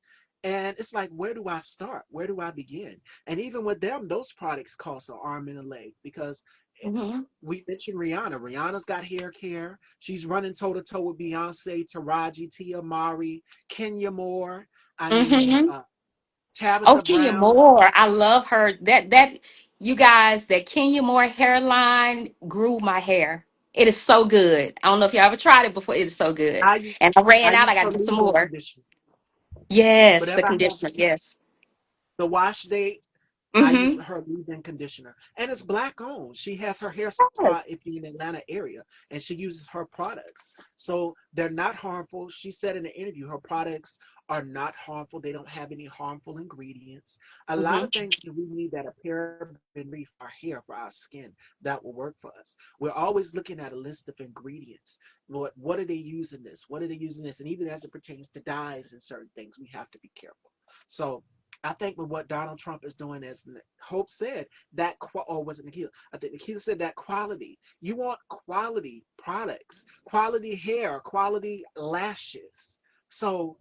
And it's like, where do I start? Where do I begin? And even with them, those products cost an arm and a leg because Mm-hmm. we mentioned Rihanna. Rihanna's got hair care. She's running toe to toe with Beyonce, Taraji, Tia Mari, Kenya Moore. I mean, Mm-hmm. Oh, Tabitha Kenya Brown. Moore. I love her. That you guys, that Kenya Moore hairline grew my hair. It is so good. I don't know if you ever tried it before. It is so good. I And I I ran out. I use got her to get some leave-in more. conditioner. Yes, the Whenever I have conditioner. Yes. the wash day, I use Mm-hmm. her leave-in conditioner, and it's Black owned. She has her hair supply if Yes. you're in the Atlanta area, and she uses her products, so they're not harmful. She said in the interview, her products are not harmful. They don't have any harmful ingredients. A lot of Mm-hmm. things that we need that are paraben-free for our hair, for our skin, that will work for us. We're always looking at a list of ingredients. What are they using this? What are they using this? And even as it pertains to dyes and certain things, we have to be careful. So I think with what Donald Trump is doing, as Hope said, or was it Nikki? I think Nikki said that quality. You want quality products, quality hair, quality lashes. So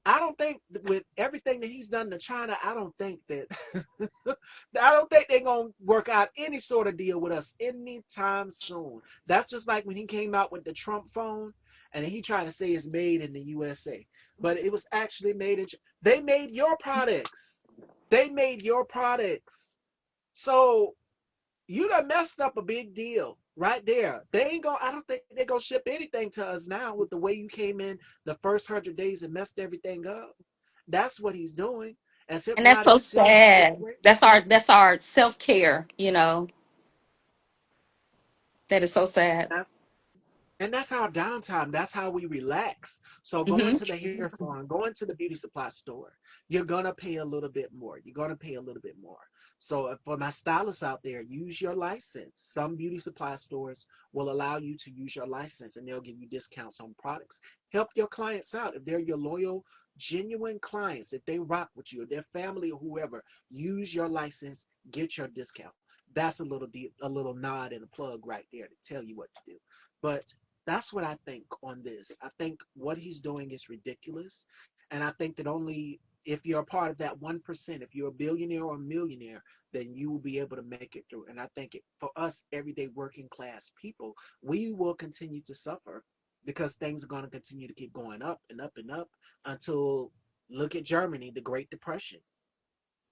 I don't think with everything that he's done to China, I don't think that I don't think they're gonna work out any sort of deal with us anytime soon. That's just like when he came out with the Trump phone and he tried to say it's made in the USA, but it was actually made in. They made your products. They made your products. So you done messed up a big deal right there. They ain't gonna. I don't think they're gonna ship anything to us now with the way you came in the first 100 days and messed everything up. That's what he's doing. As And that's so hypnotic self. sad. That's our self-care, That is so sad. And that's our downtime. That's how we relax. So going Hmm. to the hair salon, going to the beauty supply store, you're gonna pay a little bit more. You're gonna pay a little bit more. So for my stylists out there, use your license. Some beauty supply stores will allow you to use your license and they'll give you discounts on products. Help your clients out. If they're your loyal, genuine clients, if they rock with you, if their family or whoever, use your license, get your discount. That's a little nod and a plug right there to tell you what to do. But that's what I think on this. I think what he's doing is ridiculous. And I think that only if you're a part of that 1%, if you're a billionaire or a millionaire, then you will be able to make it through. And I think for us, everyday working class people, we will continue to suffer because things are going to continue to keep going up and up and up until look at Germany, the Great Depression.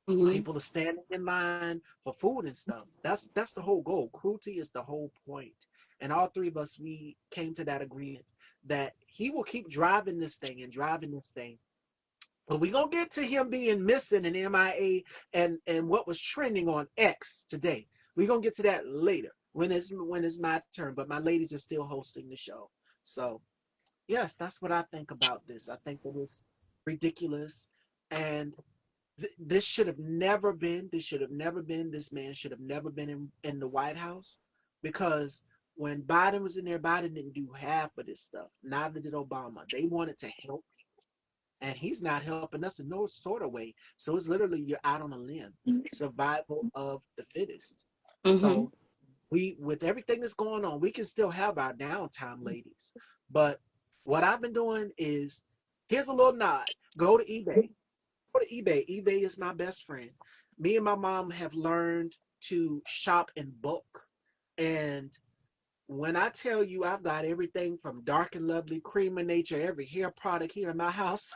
Hmm. People are standing in line for food and stuff. That's the whole goal. Cruelty is the whole point. And all three of us, we came to that agreement that he will keep driving this thing and driving this thing. But we're gonna get to him being missing and MIA and what was trending on X today. We're gonna get to that later when it's my turn. But my ladies are still hosting the show. So yes, that's what I think about this. I think it was ridiculous. And this should have never been. This should have never been. This man should have never been in the White House because when Biden was in there, Biden didn't do half of this stuff. Neither did Obama. They wanted to help, and he's not helping us in no sort of way. So it's literally you're out on a limb. Survival of the fittest. Hmm. So with everything that's going on, we can still have our downtime, ladies. But what I've been doing is here's a little nod. Go to eBay. Go to eBay. eBay is my best friend. Me and my mom have learned to shop in bulk. And when I tell you I've got everything from Dark and Lovely, Cream of Nature, every hair product here in my house,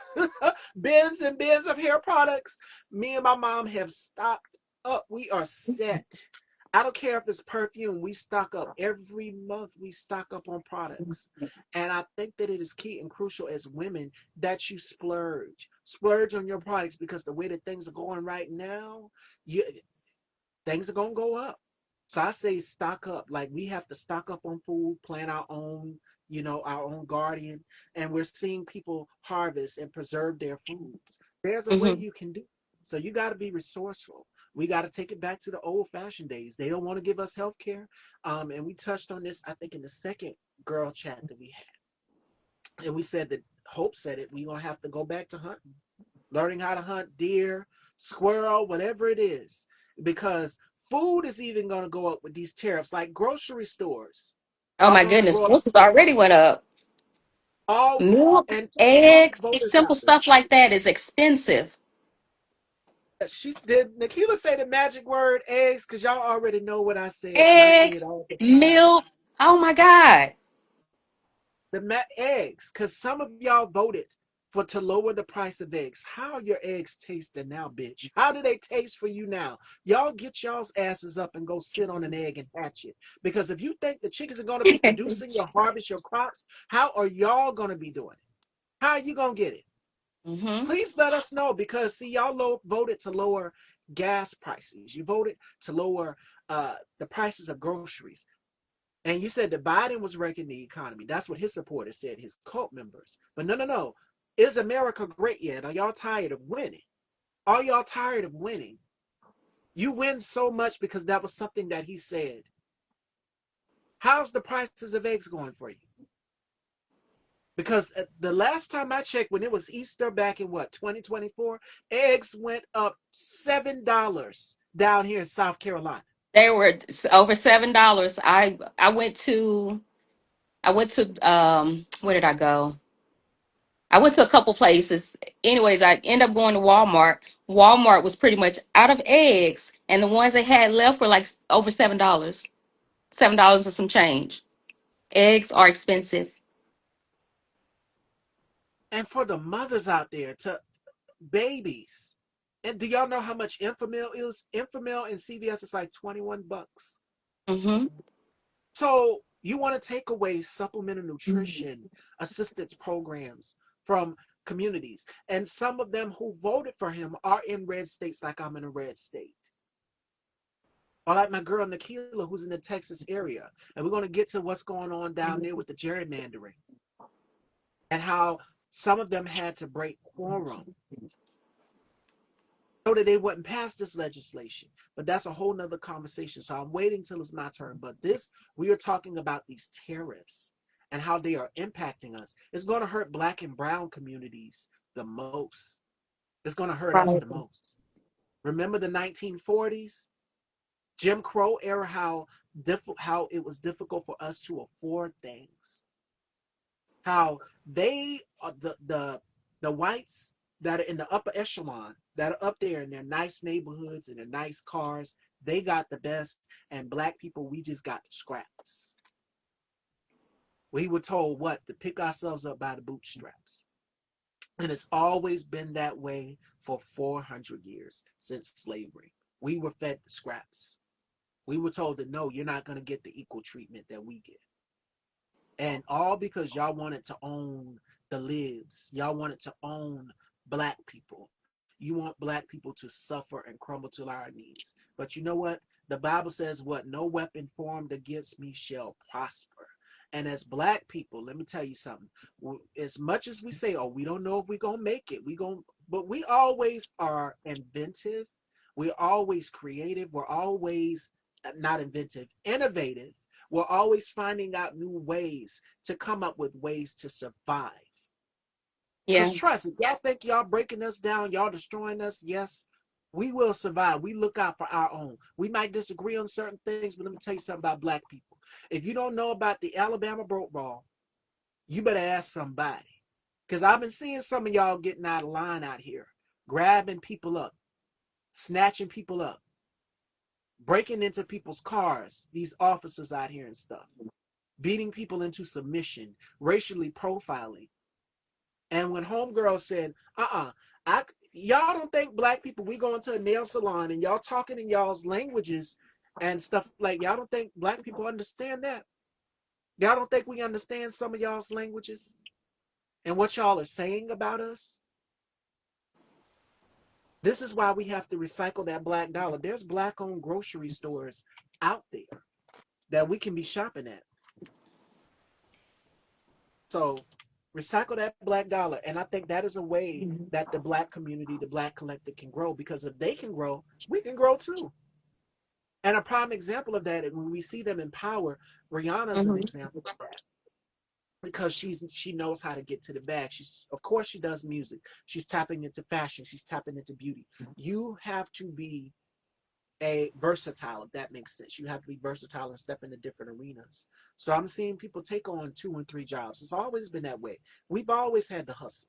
bins and bins of hair products, me and my mom have stocked up. We are set. I don't care if it's perfume, we stock up every month. We stock up on products. And I think that it is key and crucial as women that you splurge on your products because the way that things are going right now, you things are gonna go up. So I say stock up. Like we have to stock up on food, plant our own, our own garden, and we're seeing people harvest and preserve their foods. There's a way Hmm. you can do it. So you got to be resourceful. We got to take it back to the old-fashioned days. They don't want to give us health care. And we touched on this, I think, in the second girl chat that we had. And we said that Hope said it. We're gonna have to go back to hunting, learning how to hunt deer, squirrel, whatever it is, because food is even going to go up with these tariffs. Like grocery stores Oh are my going to goodness, go up. prices already went up. All Milk, and to the Trump eggs, voters simple out there, stuff like that is expensive. she did. Nikila say the magic word eggs because y'all already know what I said, and I say it Eggs, all the time. milk. Oh my God. The eggs, because some of y'all voted for to lower the price of eggs. How are your eggs tasting now, bitch? How do they taste for you now? Y'all get y'all's asses up and go sit on an egg and hatch it. Because if you think the chickens are going to be producing your harvest, your crops, how are y'all going to be doing it? How are you going to get it? Hmm. Please let us know because see, y'all voted to lower gas prices. You voted to lower the prices of groceries. And you said that Biden was wrecking the economy. That's what his supporters said, his cult members. But no, no, no. Is America great yet? Are y'all tired of winning? Are y'all tired of winning? You win so much because that was something that he said. How's the prices of eggs going for you? Because the last time I checked, when it was Easter back in what, 2024, eggs went up $7 down here in South Carolina. They were over $7. I went to where did I go? I went to a couple places. Anyways, I ended up going to Walmart. Walmart was pretty much out of eggs, and the ones they had left were like over $7. $7 and some change. Eggs are expensive. And for the mothers out there, to babies. And do y'all know how much Infamil is? Infamil in CVS is like 21 bucks. Mm-hmm. So you want to take away supplemental nutrition assistance programs from communities. And some of them who voted for him are in red states, like I'm in a red state. Or like my girl Nekelia, who's in the Texas area. And we're going to get to what's going on down there with the gerrymandering and how some of them had to break quorum so that they wouldn't pass this legislation. But that's a whole nother conversation. So I'm waiting till it's my turn. But this, we are talking about these tariffs and how they are impacting us. It's going to hurt black and brown communities the most. It's going to hurt us the Right. most. Remember the 1940s? Jim Crow era, how it was difficult for us to afford things. How they the whites that are in the upper echelon, that are up there in their nice neighborhoods and their nice cars, they got the best, and black people, we just got the scraps. We were told what, to pick ourselves up by the bootstraps. And it's always been that way for 400 years since slavery. We were fed the scraps. We were told that no, you're not going to get the equal treatment that we get. And all because y'all wanted to own the lives. Y'all wanted to own black people. You want black people to suffer and crumble to our knees. But you know what? The Bible says what? No weapon formed against me shall prosper. And as black people, let me tell you something. As much as we say, oh, we don't know if we're going to make it, but we always are inventive. We're always creative. We're always not inventive, innovative. We're always finding out new ways to come up with ways to survive. Because Yeah. trust, if y'all think y'all breaking us down, y'all destroying us, yes, we will survive. We look out for our own. We might disagree on certain things, but let me tell you something about black people. If you don't know about the Alabama Broke Ball, you better ask somebody. Because I've been seeing some of y'all getting out of line out here, grabbing people up, snatching people up, breaking into people's cars, these officers out here and stuff, beating people into submission, racially profiling. And when Homegirl said, I y'all don't think black people, we go into a nail salon and y'all talking in y'all's languages and stuff like, y'all don't think black people understand that? Y'all don't think we understand some of y'all's languages and what y'all are saying about us? This is why we have to recycle that black dollar. There's black owned grocery stores out there that we can be shopping at. So recycle that black dollar. And I think that is a way that the black community, the black collective can grow, because if they can grow, we can grow too. And a prime example of that, when we see them in power, Rihanna's an Mm-hmm. example of that, because she knows how to get to the bag. She's, of course she does music. She's tapping into fashion. She's tapping into beauty. You have to be a versatile, if that makes sense. You have to be versatile and step into different arenas. So I'm seeing people take on 2 and 3 jobs. It's always been that way. We've always had to hustle.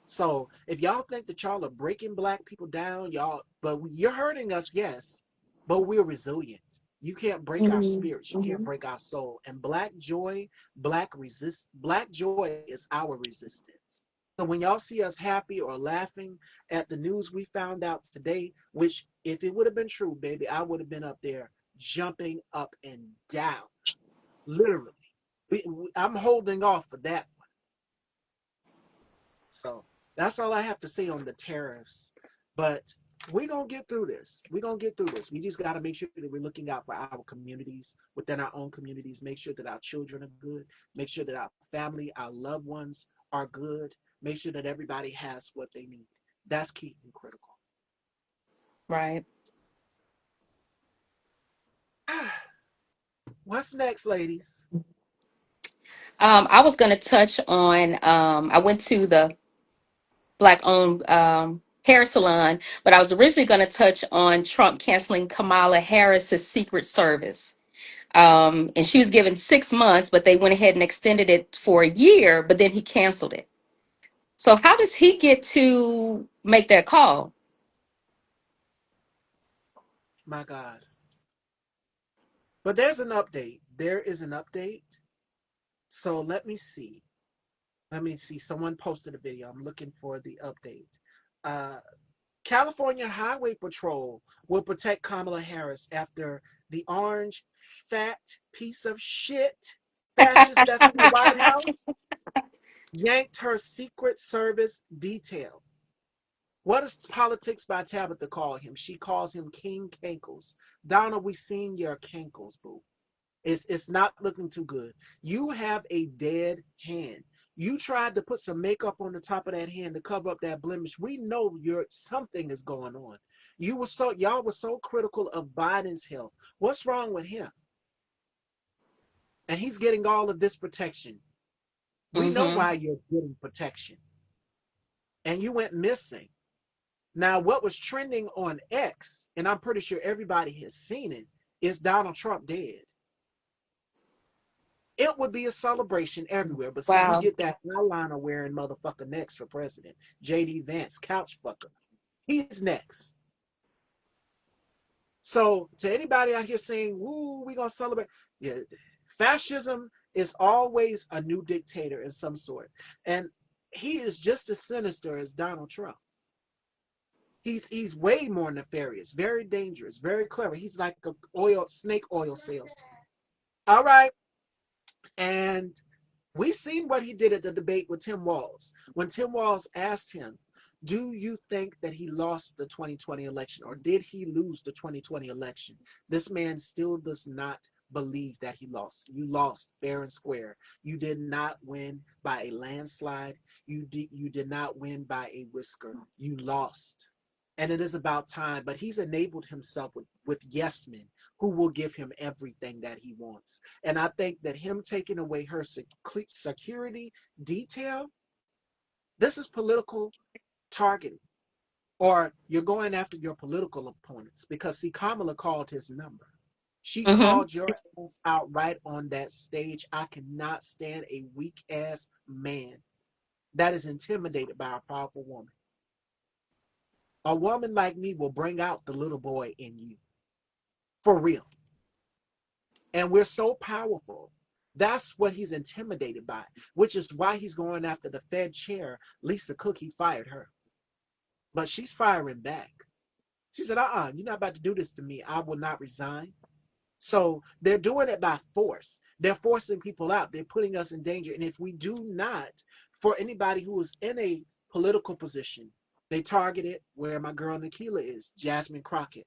So if y'all think that y'all are breaking black people down, y'all, but you're hurting us, yes, but we're resilient. You can't break our spirits. You can't break our soul. And black joy is our resistance. So when y'all see us happy or laughing at the news we found out today, which if it would have been true, baby, I would have been up there jumping up and down, literally. I'm holding off for that. So that's all I have to say on the tariffs. But we're going to get through this. We're going to get through this. We just got to make sure that we're looking out for our communities, within our own communities, make sure that our children are good, make sure that our family, our loved ones are good, make sure that everybody has what they need. That's key and critical. Right. What's next, ladies? I was going to touch on, I went to the Black owned hair salon, but I was originally going to touch on Trump canceling Kamala Harris's Secret Service. And she was given 6 months, but they went ahead and extended it for a year, but then he canceled it. So how does he get to make that call? My God. But there's an update. There is an update. So let me see. Let me see. Someone posted a video. I'm looking for the update. Uh, California Highway Patrol will protect Kamala Harris after the orange fat piece of shit fascist that's in the White House yanked her Secret Service detail. What does Politics by Tabitha call him? She calls him King Cankles. Donna, we seen your cankles, boo. It's not looking too good. You have a dead hand. You tried to put some makeup on the top of that hand to cover up that blemish. We know something is going on. Y'all were so critical of Biden's health. What's wrong with him? And he's getting all of this protection. We know Mm-hmm. why you're getting protection. And you went missing. Now, what was trending on X, and I'm pretty sure everybody has seen it, is Donald Trump dead. It would be a celebration everywhere. But see, you Wow. get that eyeliner wearing motherfucker next for president. JD Vance, couch fucker. He's next. So to anybody out here saying, woo, we gonna celebrate. Yeah, fascism is always a new dictator in some sort. And he is just as sinister as Donald Trump. He's way more nefarious, very dangerous, very clever. He's like a snake oil salesman. All right. And we seen what he did at the debate with Tim Walz. When Tim Walz asked him, do you think that he lost the 2020 election or did he lose the 2020 election? This man still does not believe that he lost. You lost fair and square. You did not win by a landslide. You did not win by a whisker. You lost. And it is about time. But he's enabled himself with yes men who will give him everything that he wants. And I think that him taking away her security detail, this is political targeting. Or you're going after your political opponents. Because see, Kamala called his number. She Mm-hmm. called your ass out right on that stage. I cannot stand a weak ass man that is intimidated by a powerful woman. A woman like me will bring out the little boy in you. For real. And we're so powerful. That's what he's intimidated by, which is why he's going after the Fed chair, Lisa Cook. He fired her. But she's firing back. She said, you're not about to do this to me. I will not resign. So they're doing it by force. They're forcing people out. They're putting us in danger. And if we do not, for anybody who is in a political position, they target it where my girl Nekelia is, Jasmine Crockett.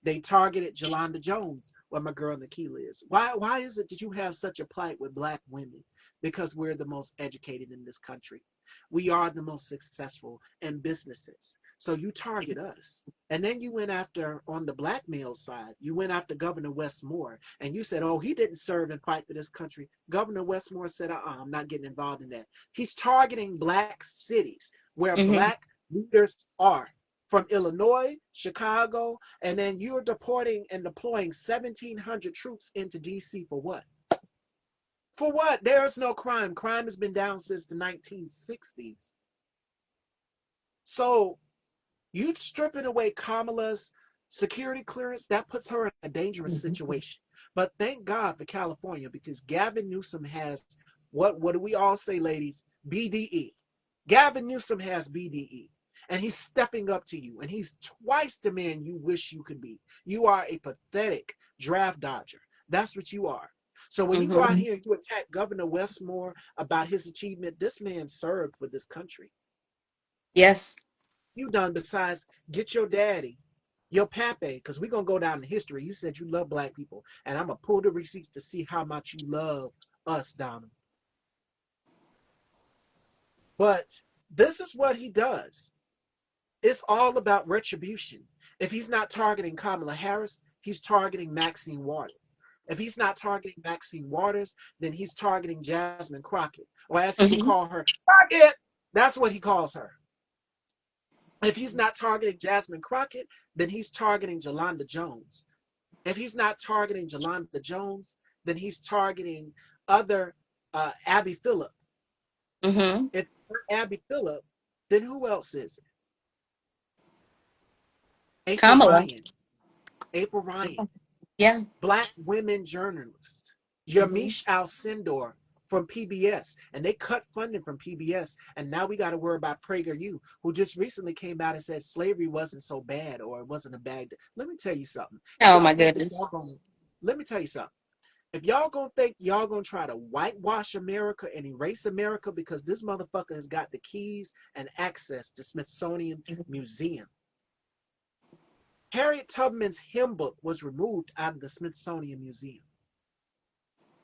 They targeted Jolanda Jones, where my girl Nikki is. Why is it that you have such a plight with black women? Because we're the most educated in this country. We are the most successful in businesses. So you target us. And then you went after, on the black male side, you went after Governor Westmore. And you said, oh, he didn't serve and fight for this country. Governor Westmore said, I'm not getting involved in that. He's targeting black cities where Mm-hmm. black leaders are from Illinois, Chicago, and then you're deporting and deploying 1,700 troops into D.C. for what? For what? There is no crime. Crime has been down since the 1960s. So you stripping away Kamala's security clearance, that puts her in a dangerous situation. But thank God for California because Gavin Newsom has what do we all say, ladies? BDE. Gavin Newsom has BDE. And he's stepping up to you. And he's twice the man you wish you could be. You are a pathetic draft dodger. That's what you are. So when you go out Mm-hmm. here and you attack Governor Westmore about his achievement, this man served for this country. Yes. You done besides get your daddy, your pappy, because we're going to go down in history. You said you love black people. And I'm going to pull the receipts to see how much you love us, Donald. But this is what he does. It's all about retribution. If he's not targeting Kamala Harris, he's targeting Maxine Waters. If he's not targeting Maxine Waters, then he's targeting Jasmine Crockett, or as he would Hmm. call her, Crockett. That's what he calls her. If he's not targeting Jasmine Crockett, then he's targeting Jolanda Jones. If he's not targeting Jolanda Jones, then he's targeting other Abby Phillip. Hmm. If it's not Abby Phillip, then who else is it? April Kamala. Ryan. April Ryan. Yeah. Black women journalist. Hmm. Yamiche Alcindor from PBS. And they cut funding from PBS. And now we got to worry about PragerU, who just recently came out and said slavery wasn't so bad, or it wasn't a bad. Let me tell you something. If Oh y'all my think that goodness. y'all going to, let me tell you something. If y'all gonna think y'all gonna try to whitewash America and erase America because this motherfucker has got the keys and access to Smithsonian Museum. Harriet Tubman's hymn book was removed out of the Smithsonian Museum.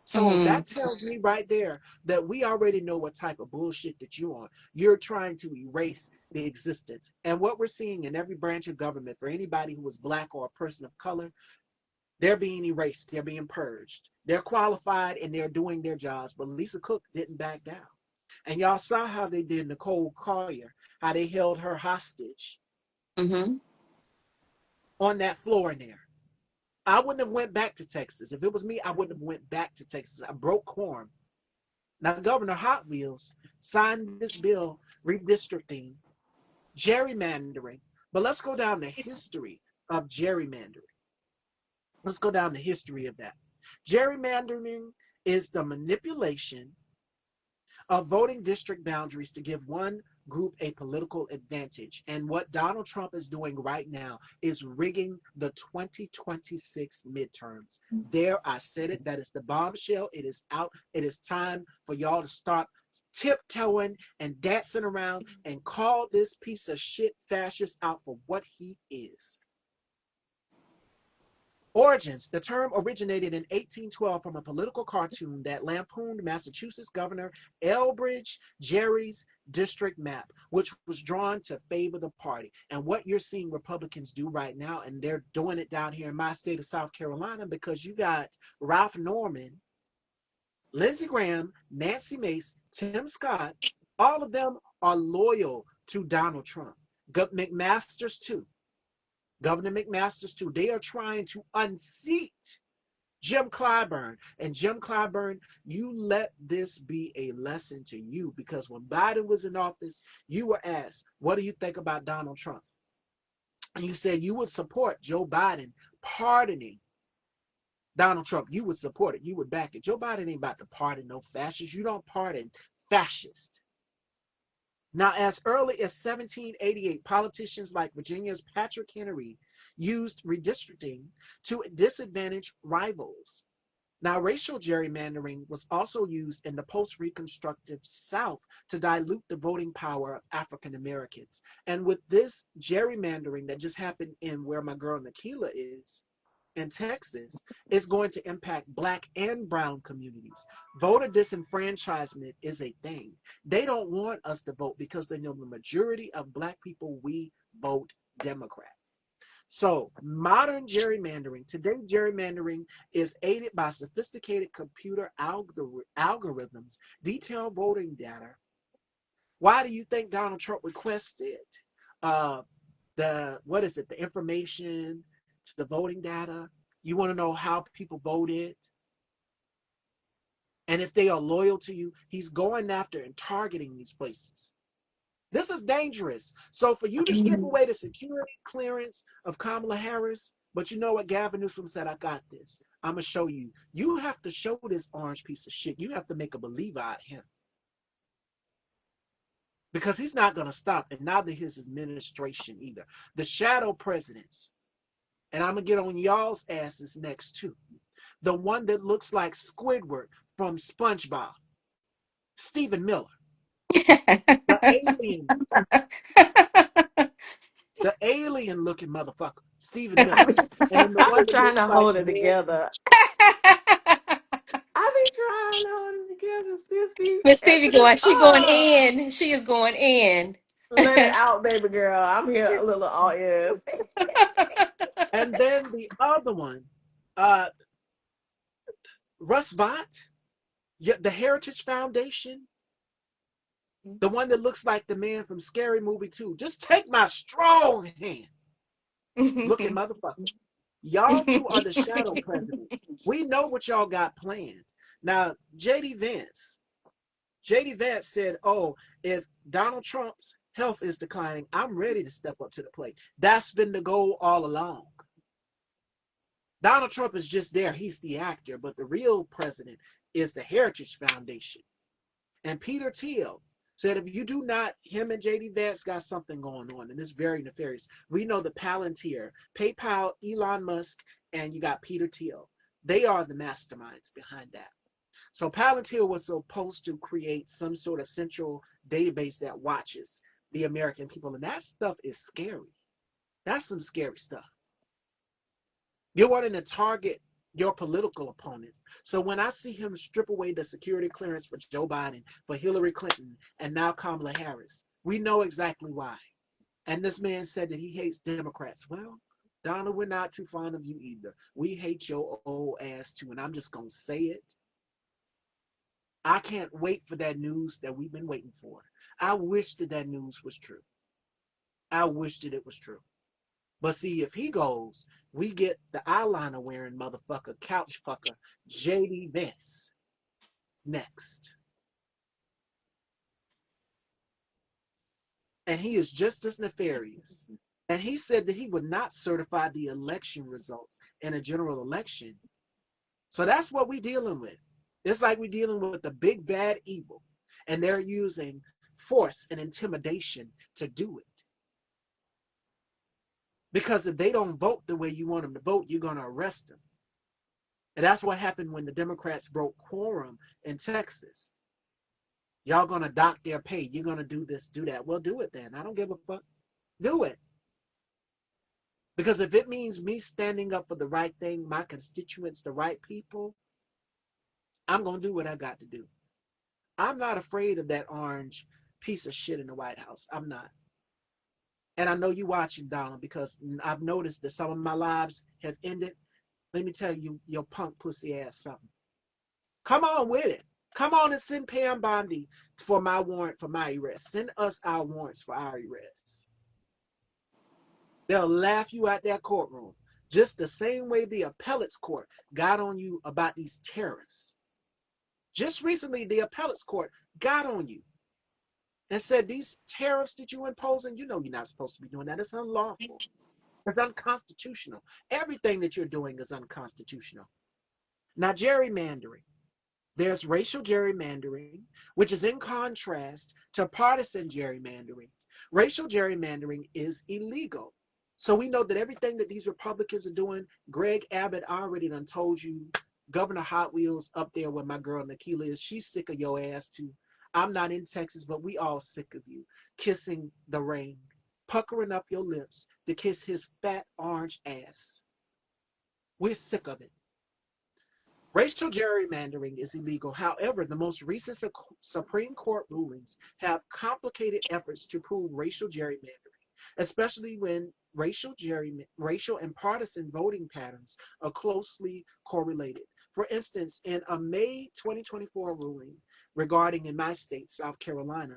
So Hmm. that tells me right there that we already know what type of bullshit that you're on. You're trying to erase the existence. And what we're seeing in every branch of government for anybody who was black or a person of color, they're being erased. They're being purged. They're qualified and they're doing their jobs. But Lisa Cook didn't back down. And y'all saw how they did Nicole Collier, how they held her hostage Hmm. on that floor in there. I wouldn't have went back to Texas. If it was me, I wouldn't have went back to Texas. I broke quorum. Now, Governor Hot Wheels signed this bill redistricting, gerrymandering. But let's go down the history of gerrymandering. Let's go down the history of that. Gerrymandering is the manipulation of voting district boundaries to give one group a political advantage. And what Donald Trump is doing right now is rigging the 2026 midterms. There, I said it. That is the bombshell. It is out. It is time for y'all to start tiptoeing and dancing around and call this piece of shit fascist out for what he is. Origins. The term originated in 1812 from a political cartoon that lampooned Massachusetts Governor Elbridge Gerry's district map, which was drawn to favor the party. And what you're seeing Republicans do right now, and they're doing it down here in my state of South Carolina, because you got Ralph Norman, Lindsey Graham, Nancy Mace, Tim Scott, all of them are loyal to Donald Trump. McMaster's too. Governor McMaster's too. They are trying to unseat Jim Clyburn. And Jim Clyburn, you let this be a lesson to you, because when Biden was in office, you were asked, what do you think about Donald Trump? And you said you would support Joe Biden pardoning Donald Trump. You would support it. You would back it. Joe Biden ain't about to pardon no fascists. You don't pardon fascists. Now, as early as 1788, politicians like Virginia's Patrick Henry used redistricting to disadvantage rivals. Now, racial gerrymandering was also used in the post Reconstructive South to dilute the voting power of African Americans. And with this gerrymandering that just happened in where my girl Nekelia is, in Texas, is going to impact black and brown communities. Voter disenfranchisement is a thing. They don't want us to vote because they know the majority of black people, we vote Democrat. So, modern gerrymandering, today gerrymandering is aided by sophisticated computer algorithms, detailed voting data. Why do you think Donald Trump requested uh, what is it, the information to the voting data? You want to know how people voted and if they are loyal to you. He's going after and targeting these places. This is dangerous. So for you to strip away the security clearance of Kamala Harris, but you know what? Gavin Newsom said, I got this. I'm going to show you. You have to show this orange piece of shit. You have to make a believer out of him, because he's not going to stop, and neither his administration either. The shadow presidents, and I'm going to get on y'all's asses next too. The one that looks like Squidward from SpongeBob, Stephen Miller, the alien, the alien looking motherfucker, Stephen Miller. And then the I one be that trying looks to like hold it Ned, together. I be trying to hold it together, sis. Be Miss Stevie effing this going, she going up. in. She is going in. Let it out, baby girl. I'm here a little all ears. and then the other one, uh, Russ Bott, the Heritage Foundation, the one that looks like the man from Scary Movie 2. Just take my strong hand. Looking motherfucker. Y'all two are the shadow presidents. We know what y'all got planned. Now, JD Vance said, oh, if Donald Trump's health is declining, I'm ready to step up to the plate. That's been the goal all along. Donald Trump is just there. He's the actor, but the real president is the Heritage Foundation. And Peter Thiel said, if you do not, him and JD Vance got something going on, and it's very nefarious. We know the Palantir, PayPal, Elon Musk, and you got Peter Thiel. They are the masterminds behind that. So Palantir was supposed to create some sort of central database that watches the American people, and that stuff is scary. That's some scary stuff. You're wanting to target your political opponents. So when I see him strip away the security clearance for Joe Biden, for Hillary Clinton, and now Kamala Harris, we know exactly why. And this man said that he hates Democrats. Well, Donald, we're not too fond of you either. We hate your old ass too, and I'm just going to say it. I can't wait for that news that we've been waiting for. I wish that news was true. I wish that it was true. But see, if he goes, we get the eyeliner wearing motherfucker, couch fucker, JD Vance next. And he is just as nefarious. And he said that he would not certify the election results in a general election. So that's what we're dealing with. It's like we're dealing with the big bad evil. And they're using force and intimidation to do it. Because if they don't vote the way you want them to vote, you're going to arrest them. And that's what happened when the Democrats broke quorum in Texas. Y'all going to dock their pay. You're going to do this, do that. Well, do it then. I don't give a fuck. Do it. Because if it means me standing up for the right thing, my constituents, the right people, I'm going to do what I got to do. I'm not afraid of that orange piece of shit in the White House. I'm not. And I know you're watching, Donald, because I've noticed that some of my lives have ended. Let me tell you, your punk pussy ass something. Come on with it. Come on and send Pam Bondi for my warrant for my arrest. Send us our warrants for our arrests. They'll laugh you out that courtroom. Just the same way the appellate's court got on you about these terrorists. Just recently, the appellate's court got on you and said these tariffs that you're imposing, you know you're not supposed to be doing that. It's unlawful. It's unconstitutional. Everything that you're doing is unconstitutional. Now, gerrymandering. There's racial gerrymandering, which is in contrast to partisan gerrymandering. Racial gerrymandering is illegal. So we know that everything that these Republicans are doing, Greg Abbott already done told you, Governor Hot Wheels up there with my girl Nekelia is, she's sick of your ass too. I'm not in Texas, but we all sick of you kissing the rain, puckering up your lips to kiss his fat orange ass. We're sick of it. Racial gerrymandering is illegal. However, the most recent Supreme Court rulings have complicated efforts to prove racial gerrymandering, especially when racial and partisan voting patterns are closely correlated. For instance, in a May 2024 ruling regarding in my state, South Carolina,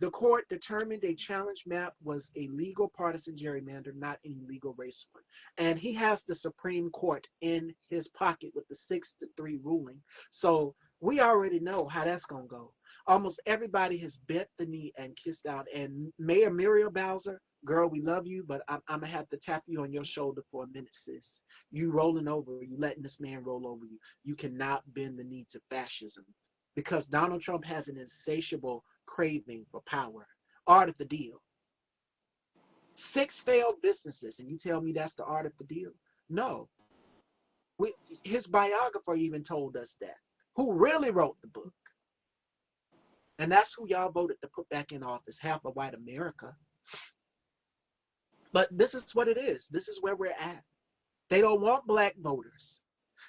the court determined a challenge map was a legal partisan gerrymander, not an illegal race one. And he has the Supreme Court in his pocket with the 6-3 ruling. So we already know how that's going to go. Almost everybody has bent the knee and kissed out. And Mayor Muriel Bowser, girl, we love you, but I'm going to have to tap you on your shoulder for a minute, sis. You rolling over, you letting this man roll over you. You cannot bend the knee to fascism because Donald Trump has an insatiable craving for power. Art of the deal. 6 failed businesses, and you tell me that's the art of the deal? No. His biographer even told us that. Who really wrote the book? And that's who y'all voted to put back in office, half of white America. But this is what it is. This is where we're at. They don't want black voters.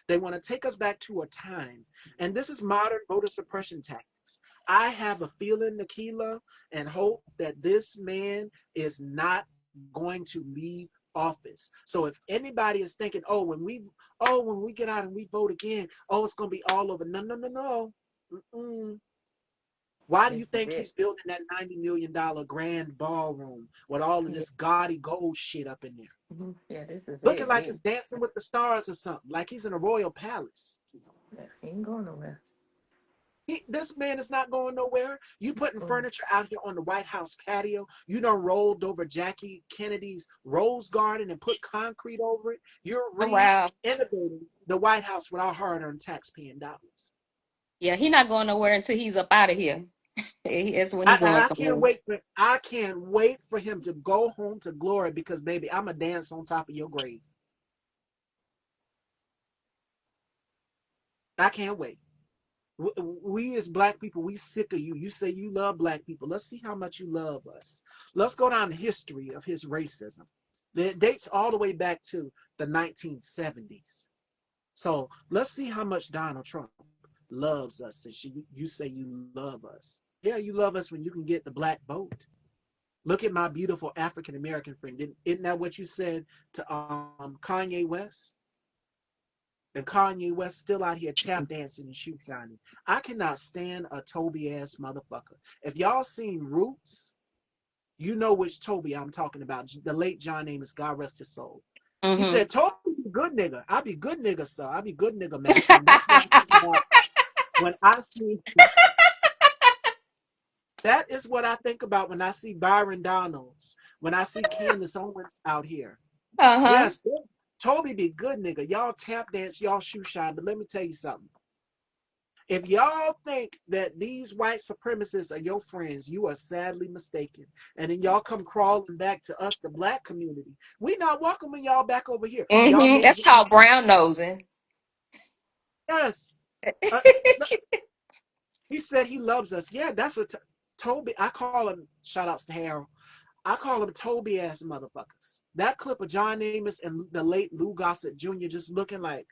They want to take us back to a time. And this is modern voter suppression tactics. I have a feeling, Nekelia, and hope that this man is not going to leave office. So if anybody is thinking, when we get out and we vote again, it's gonna be all over. No, no, no, no. Mm-mm. Why do you This is think it. he's building that $90 million grand ballroom with all of Yeah. this gaudy gold shit up in there? Yeah, this is Looking it. like it's Dancing with the Stars or something, like he's in a royal palace. He ain't going nowhere. This man is not going nowhere. You putting Mm. furniture out here on the White House patio. You done rolled over Jackie Kennedy's rose garden and put concrete over it. You're Oh, wow. re-innovating the White House with our hard-earned tax-paying dollars. Yeah, he not going nowhere until he's up out of here. That's when he And going I can't somewhere. wait for him to go home to glory because baby, I'm a dance on top of your grave. I can't wait. We as black people, we sick of you. You say you love black people. Let's see how much you love us. Let's go down the history of his racism. It dates all the way back to the 1970s. So let's see how much Donald Trump loves us since you say you love us. Yeah, you love us when you can get the black vote. Look at my beautiful African American friend. Isn't that what you said to Kanye West? And Kanye West still out here tap dancing and shoe shining. I cannot stand a Toby ass motherfucker. If y'all seen Roots, you know which Toby I'm talking about. The late John Amos, God rest his soul. He Mm-hmm. said, Toby be good nigga. I be good nigga, sir. I be good nigga, master. And that's what I think about when I see that is what I think about when I see Byron Donalds, when I see Candace Owens out here. Uh-huh. Yes, Toby be good nigga. Y'all tap dance, y'all shoe shine. But let me tell you something. If y'all think that these white supremacists are your friends, you are sadly mistaken. And then y'all come crawling back to us, the black community. We not welcoming y'all back over here. Y'all Mm-hmm. niggas, That's called brown nosing. yes. Uh, he said he loves us. Yeah, that's a Toby. I call him. Shout outs to Harold. I call them Toby ass motherfuckers. That clip of John Amos and the late Lou Gossett Jr. just looking like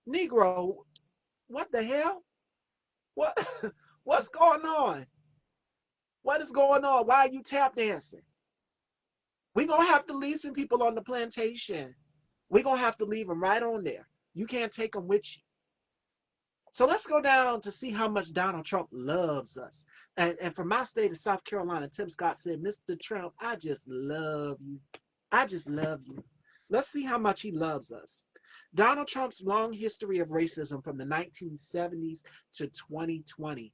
Negro. What the hell? What? What's going on? What is going on? Why are you tap dancing? We're going to have to leave some people on the plantation. We're going to have to leave them right on there. You can't take them with you. So let's go down to see how much Donald Trump loves us. And from my state of South Carolina, Tim Scott said, Mr. Trump, I just love you. I just love you. Let's see how much he loves us. Donald Trump's long history of racism from the 1970s to 2020.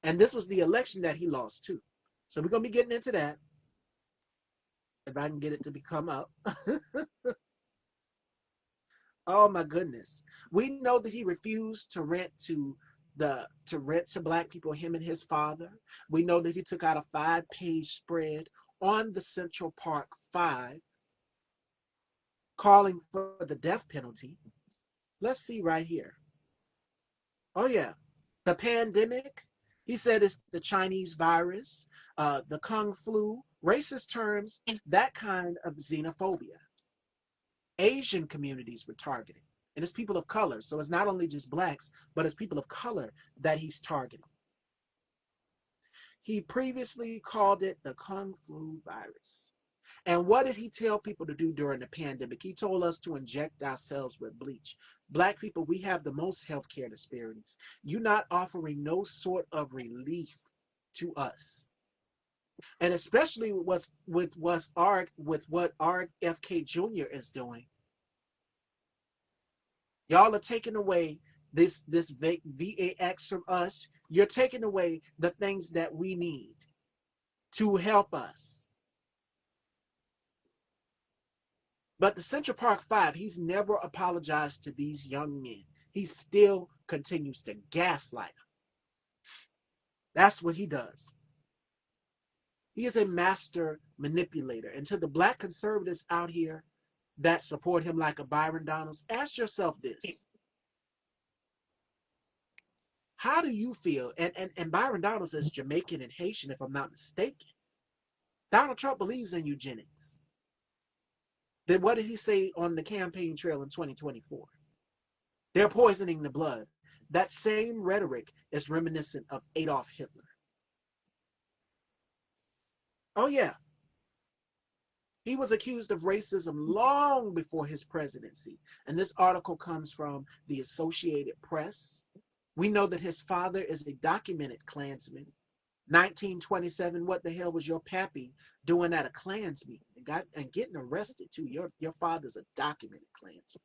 And this was the election that he lost too. So we're going to be getting into that. If I can get it to become up. Oh my goodness. We know that he refused to rent to black people, him and his father. We know that he took out a 5-page spread on the Central Park Five calling for the death penalty. Let's see right here. Oh yeah. The pandemic. He said it's the Chinese virus, the Kung flu, racist terms, that kind of xenophobia. Asian communities were targeted. And it's people of color. So it's not only just blacks, but it's people of color that he's targeting. He previously called it the Kung flu virus. And what did he tell people to do during the pandemic? He told us to inject ourselves with bleach. Black people, we have the most healthcare disparities. You're not offering no sort of relief to us. And especially with what RFK Jr. is doing. Y'all are taking away this VAX from us. You're taking away the things that we need to help us. But the Central Park Five, he's never apologized to these young men. He still continues to gaslight them. That's what he does. He is a master manipulator. And to the black conservatives out here that support him like a Byron Donalds, ask yourself this. How do you feel? And Byron Donalds is Jamaican and Haitian, if I'm not mistaken. Donald Trump believes in eugenics. Then what did he say on the campaign trail in 2024? They're poisoning the blood. That same rhetoric is reminiscent of Adolf Hitler. Oh, yeah. He was accused of racism long before his presidency. And this article comes from the Associated Press. We know that his father is a documented Klansman. 1927, what the hell was your pappy doing at a Klans meeting and getting arrested too? Your father's a documented Klansman.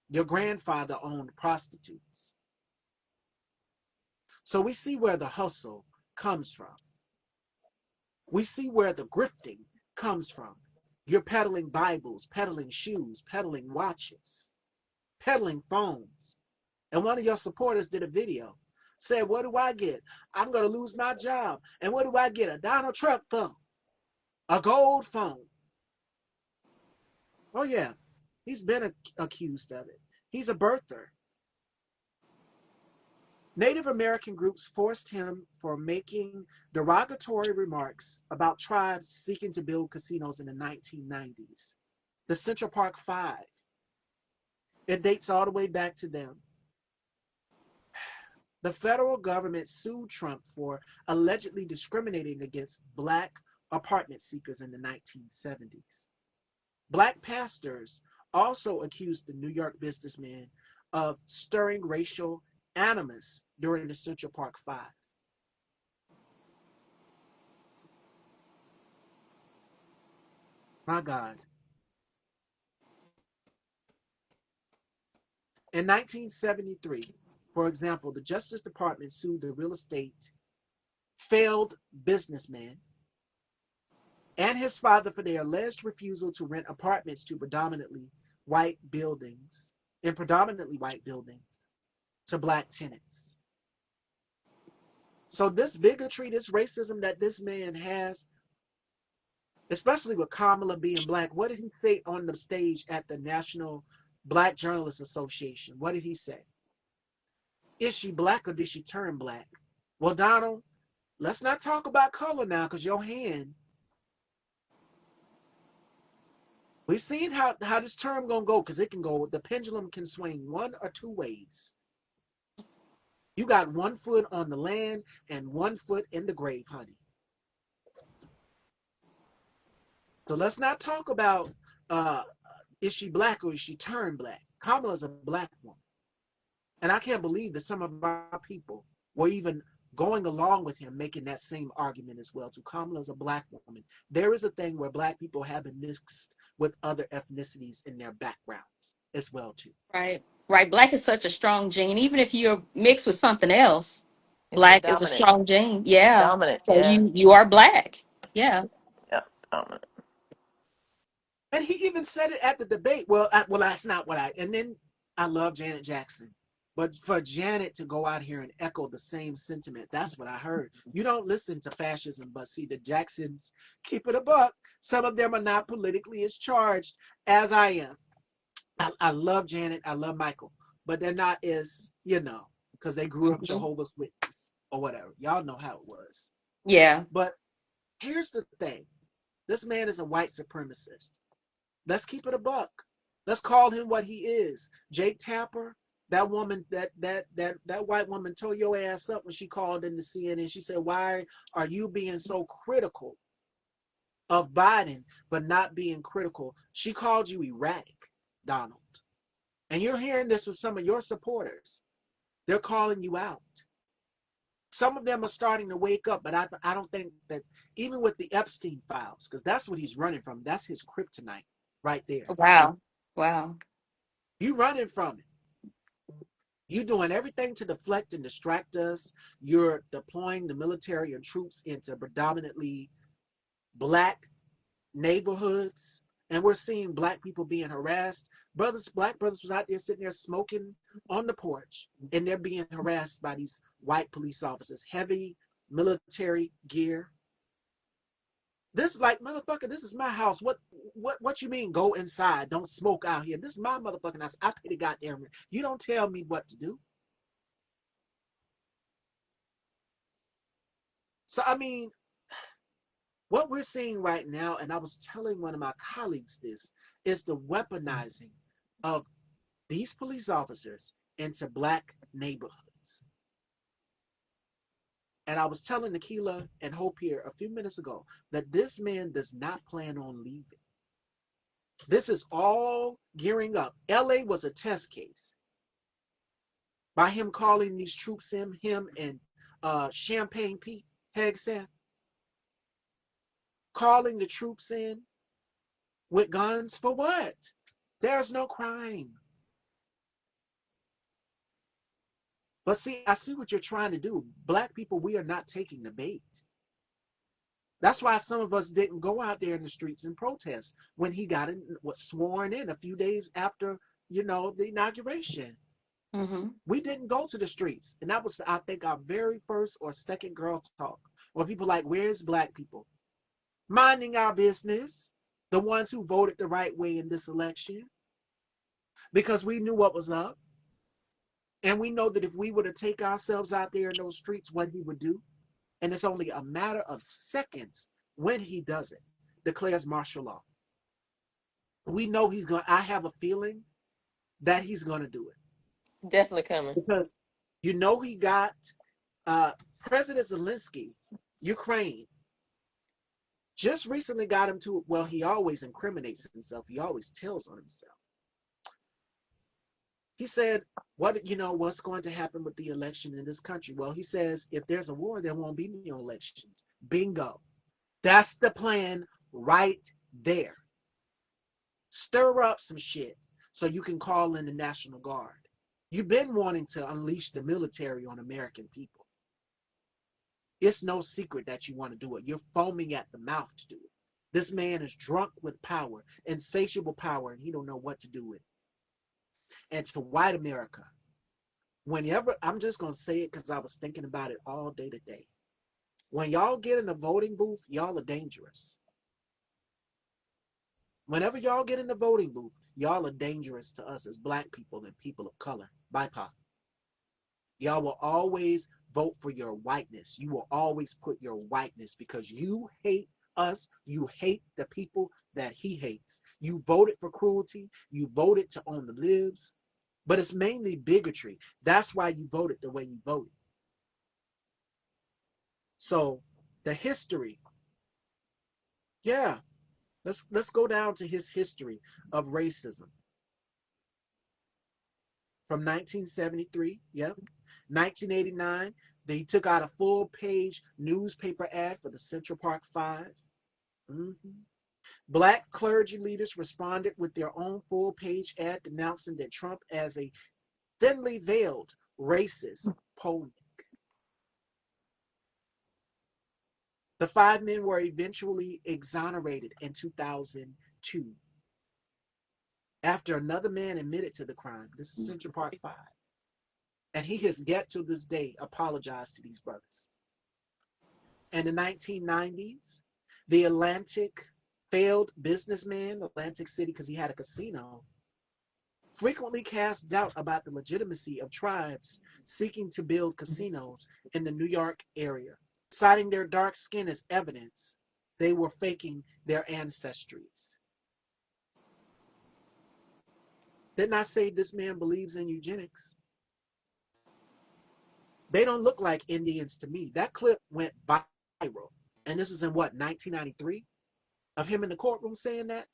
Your grandfather owned prostitutes. So we see where the hustle comes from. We see where the grifting comes from. You're peddling Bibles, peddling shoes, peddling watches, peddling phones. And one of your supporters did a video, said, what do I get? I'm going to lose my job. And what do I get? A Donald Trump phone, a gold phone. Oh, yeah, he's been accused of it. He's a birther. Native American groups forced him for making derogatory remarks about tribes seeking to build casinos in the 1990s. The Central Park Five. It dates all the way back to them. The federal government sued Trump for allegedly discriminating against Black apartment seekers in the 1970s. Black pastors also accused the New York businessman of stirring racial animus during the Central Park Five. My God. In 1973, for example, the Justice Department sued the real estate failed businessman and his father for their alleged refusal to rent apartments to predominantly white buildings to Black tenants. So this bigotry, this racism that this man has, especially with Kamala being Black, what did he say on the stage at the National Black Journalists Association? What did he say? Is she Black or did she turn Black? Well, Donald, let's not talk about color now, because your hand, we've seen how this term gonna go, because it can go, the pendulum can swing one or two ways. You got 1 foot on the land and 1 foot in the grave, honey. So let's not talk about is she Black or is she turned Black? Kamala's a Black woman. And I can't believe that some of our people were even going along with him, making that same argument as well. To Kamala's a Black woman. There is a thing where Black people have been mixed with other ethnicities in their backgrounds as well too. Right. Right. Black is such a strong gene. Even if you're mixed with something else, It's a black is a dominant, strong gene. Yeah. dominant, So yeah, you are black. Yeah. yeah, dominant. And he even said it at the debate. Well, that's not what and then I love Janet Jackson. But for Janet to go out here and echo the same sentiment, that's what I heard. You don't listen to fascism, but see, the Jacksons keep it a buck. Some of them are not politically as charged as I am. I love Janet. I love Michael. But they're not as, because they grew up Mhm. Jehovah's Witness or whatever. Y'all know how it was. Yeah. But here's the thing. This man is a white supremacist. Let's keep it a buck. Let's call him what he is. Jake Tapper, that woman, that white woman tore your ass up when she called in the CNN. She said, "Why are you being so critical of Biden, but not being critical?" She called you erratic, Donald. And you're hearing this with some of your supporters. They're calling you out. Some of them are starting to wake up, but I don't think that even with the Epstein files, because that's what he's running from. That's his kryptonite right there. Wow. Wow. You running from it. You doing everything to deflect and distract us. You're deploying the military and troops into predominantly Black neighborhoods, and we're seeing Black people being harassed. Black brothers was out there sitting there smoking on the porch, and they're being harassed by these white police officers, heavy military gear. This is like, motherfucker, this is my house. What you mean go inside? Don't smoke out here. This is my motherfucking house. I pay the goddamn rent. You don't tell me what to do. So I mean, what we're seeing right now, and I was telling one of my colleagues this, is the weaponizing of these police officers into Black neighborhoods. And I was telling Nekelia and Hope here a few minutes ago that this man does not plan on leaving. This is all gearing up. LA was a test case by him calling these troops in, him and Champagne Pete Hegseth, calling the troops in with guns for what? There's no crime. But see, I see what you're trying to do. Black people, we are not taking the bait. That's why some of us didn't go out there in the streets and protest when he got was sworn in a few days after, the inauguration. Mm-hmm. We didn't go to the streets. And that was, I think, our very first or second girl talk. Where people like, where's black people? Minding our business. The ones who voted the right way in this election. Because we knew what was up. And we know that if we were to take ourselves out there in those streets, what he would do. And it's only a matter of seconds when he does it, declares martial law. We know he's going to, I have a feeling that he's going to do it. Definitely coming. Because he got President Zelensky, Ukraine, just recently got him to, well, he always incriminates himself. He always tells on himself. He said, what's going to happen with the election in this country? Well, he says, if there's a war, there won't be no elections. Bingo. That's the plan right there. Stir up some shit so you can call in the National Guard. You've been wanting to unleash the military on American people. It's no secret that you want to do it. You're foaming at the mouth to do it. This man is drunk with power, insatiable power, and he don't know what to do with it. And to white America, whenever, I'm just going to say it because I was thinking about it all day today. When y'all get in the voting booth, y'all are dangerous. Whenever y'all get in the voting booth, y'all are dangerous to us as black people and people of color, BIPOC. Y'all will always vote for your whiteness. You will always put your whiteness because you hate us. You hate the people that he hates. You voted for cruelty. You voted to own the libs. But it's mainly bigotry. That's why you voted the way you voted. So the history, yeah, let's go down to his history of racism. From 1973, yep. 1989, they took out a full-page newspaper ad for the Central Park Five. Mm-hmm. Black clergy leaders responded with their own full-page ad denouncing that Trump as a thinly veiled racist Poland. The five men were eventually exonerated in 2002 after another man admitted to the crime. This is Central Park Five. And he has yet to this day apologized to these brothers. In the 1990s, the Atlantic failed businessman, Atlantic City, because he had a casino, frequently cast doubt about the legitimacy of tribes seeking to build casinos in the New York area, citing their dark skin as evidence they were faking their ancestries. Didn't I say this man believes in eugenics? They don't look like Indians to me. That clip went viral. And this is in what, 1993? Of him in the courtroom saying that?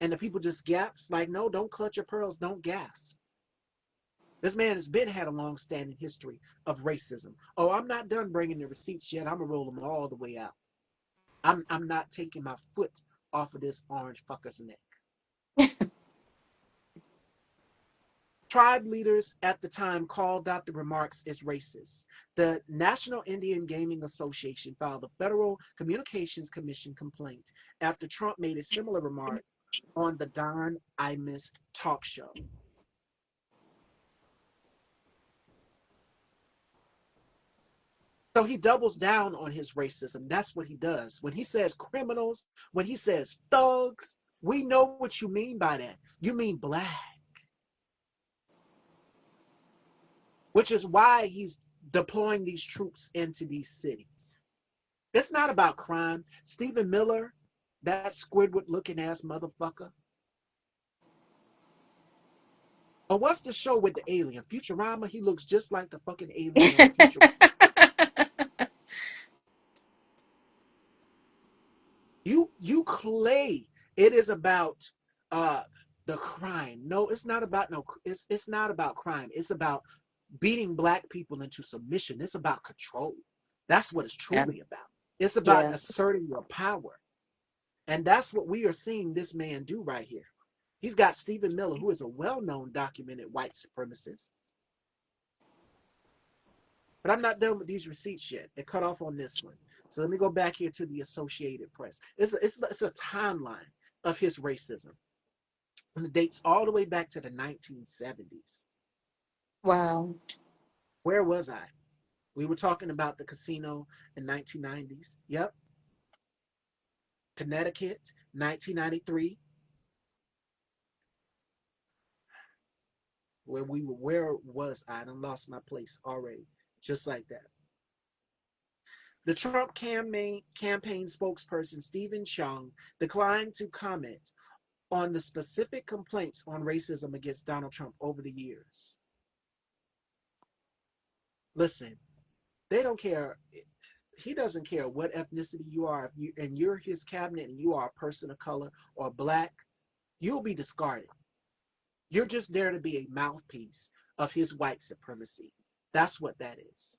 And the people just gasp, like, no, don't clutch your pearls, don't gasp. This man has had a long-standing history of racism. Oh, I'm not done bringing the receipts yet. I'm going to roll them all the way out. I'm not taking my foot off of this orange fucker's neck. Tribe leaders at the time called out the remarks as racist. The National Indian Gaming Association filed a Federal Communications Commission complaint after Trump made a similar remark on the Don Imus talk show. So he doubles down on his racism. That's what he does. When he says criminals, when he says thugs, we know what you mean by that. You mean black. Which is why he's deploying these troops into these cities. It's not about crime. Stephen Miller, that Squidward-looking ass motherfucker. Or what's the show with the alien? Futurama, he looks just like the fucking alien on Futurama. clay. It is about uh the crime. No, it's not about it's not about crime. It's about beating black people into submission. It's about control. That's what it's Yeah. truly about. It's about Yeah. asserting your power. And that's what we are seeing this man do right here. He's got Stephen Miller, who is a well-known documented white supremacist. But I'm not done with these receipts yet. They cut off on this one. So let me go back here to the Associated Press. It's a timeline of his racism. And it dates all the way back to the 1970s. Wow. Where was I? We were talking about the casino in 1990s. Yep. Connecticut, 1993. Where was I? I lost my place already. Just like that. The Trump campaign spokesperson Stephen Chung declined to comment on the specific complaints on racism against Donald Trump over the years. Listen, they don't care. He doesn't care what ethnicity you are. If you and you're his cabinet and you are a person of color or black, you'll be discarded. You're just there to be a mouthpiece of his white supremacy. That's what that is.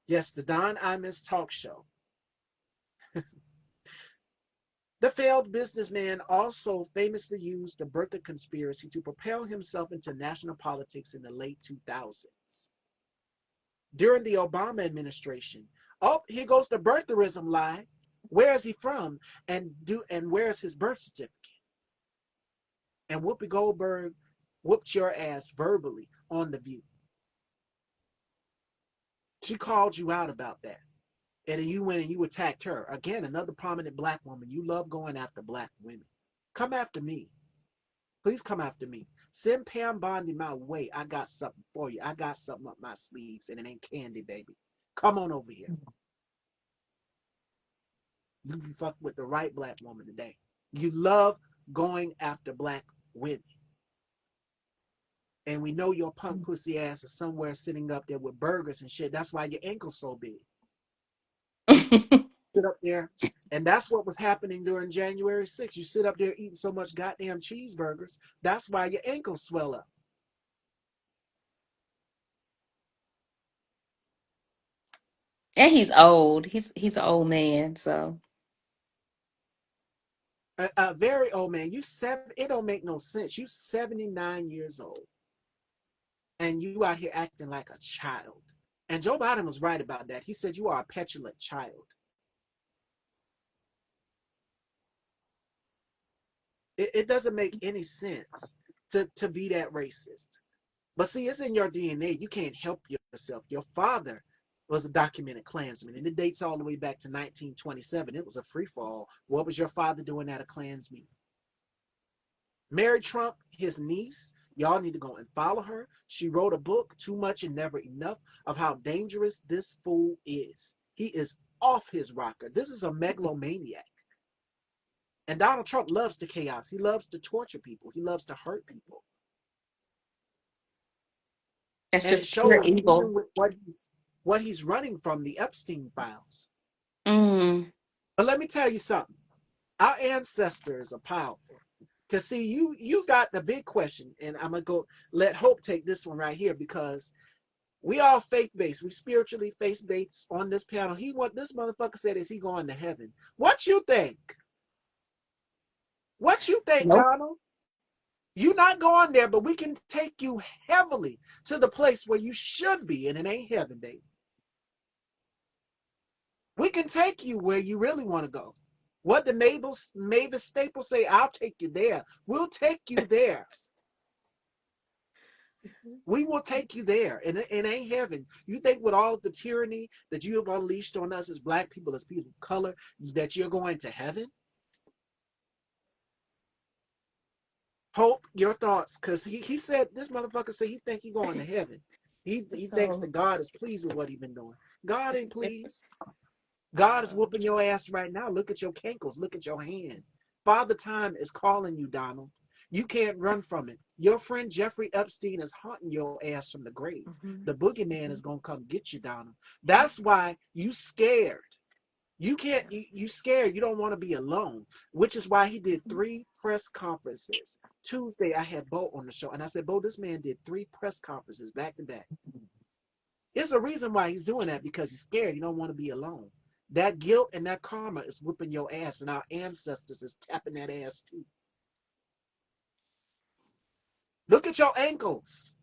Yes, the Don Imus talk show. The failed businessman also famously used the birther conspiracy to propel himself into national politics in the late 2000s. During the Obama administration, oh, here goes the birtherism lie. Where is he from? And where's his birth certificate? And Whoopi Goldberg whooped your ass verbally on The View. She called you out about that. And then you went and you attacked her. Again, another prominent black woman. You love going after black women. Come after me. Please come after me. Send Pam Bondi my way. I got something for you. I got something up my sleeves, and it ain't candy, baby. Come on over here. You can fuck with the right black woman today. You love going after black women. And we know your punk pussy ass is somewhere sitting up there with burgers and shit. That's why your ankle's so big. Sit up there. And that's what was happening during January 6th. You sit up there eating so much goddamn cheeseburgers. That's why your ankles swell up. And he's old. He's an old man, so A very old man. It don't make no sense. You 79 years old. And you out here acting like a child. And Joe Biden was right about that. He said you are a petulant child. It doesn't make any sense to be that racist. But see, it's in your DNA. You can't help yourself. Your father was a documented Klansman, and it dates all the way back to 1927. It was a free-for-all. What was your father doing at a Klansman? Mary Trump, his niece, y'all need to go and follow her. She wrote a book, Too Much and Never Enough, of how dangerous this fool is. He is off his rocker. This is a megalomaniac. And Donald Trump loves the chaos. He loves to torture people. He loves to hurt people. that's And it just pure shows even evil. with what he's running from, the Epstein files. Mm. But let me tell you something. Our ancestors are powerful. Because see, you got the big question, and I'm gonna go let Hope take this one right here because we all faith-based. We spiritually faith-based on this panel. What this motherfucker said is he going to heaven. What you think? What you think, Nope. Donald? You're not going there, but we can take you heavily to the place where you should be, and it ain't heaven, baby. We can take you where you really want to go. What did Mavis Staples say? I'll take you there. We'll take you there. We will take you there. And it ain't heaven. You think with all of the tyranny that you have unleashed on us as black people, as people of color, that you're going to heaven? Hope, your thoughts. Because he said, this motherfucker said he think he going to heaven. He thinks So that God is pleased with what he been doing. God ain't pleased. God is whooping your ass right now. Look at your cankles. Look at your hand. Father Time is calling you, Donald. You can't run from it. Your friend Jeffrey Epstein is haunting your ass from the grave. Hmm. The boogeyman is Hmm. gonna come get you, Donna. That's why you scared. You can't. You scared. You don't want to be alone. Which is why he did Hmm. 3 press conferences. Tuesday, I had Bo on the show, and I said, Bo, this man did 3 press conferences back to back. There's a reason why he's doing that because he's scared. He don't want to be alone. That guilt and that karma is whipping your ass, and our ancestors is tapping that ass too. Look at your ankles.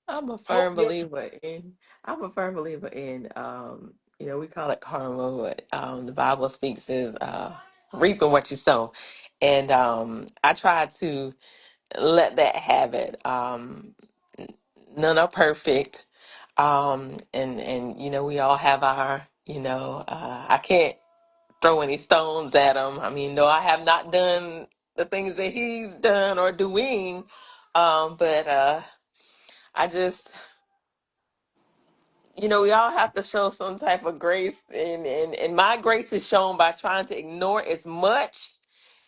I'm a Hope firm your believer in. I'm a firm believer in. We call it karma. But the Bible speaks is reaping what you sow, and I try to let that have it. None are perfect, and we all have our. I can't throw any stones at him. I mean, no, I have not done the things that he's done or doing, but I just we all have to show some type of grace, and my grace is shown by trying to ignore as much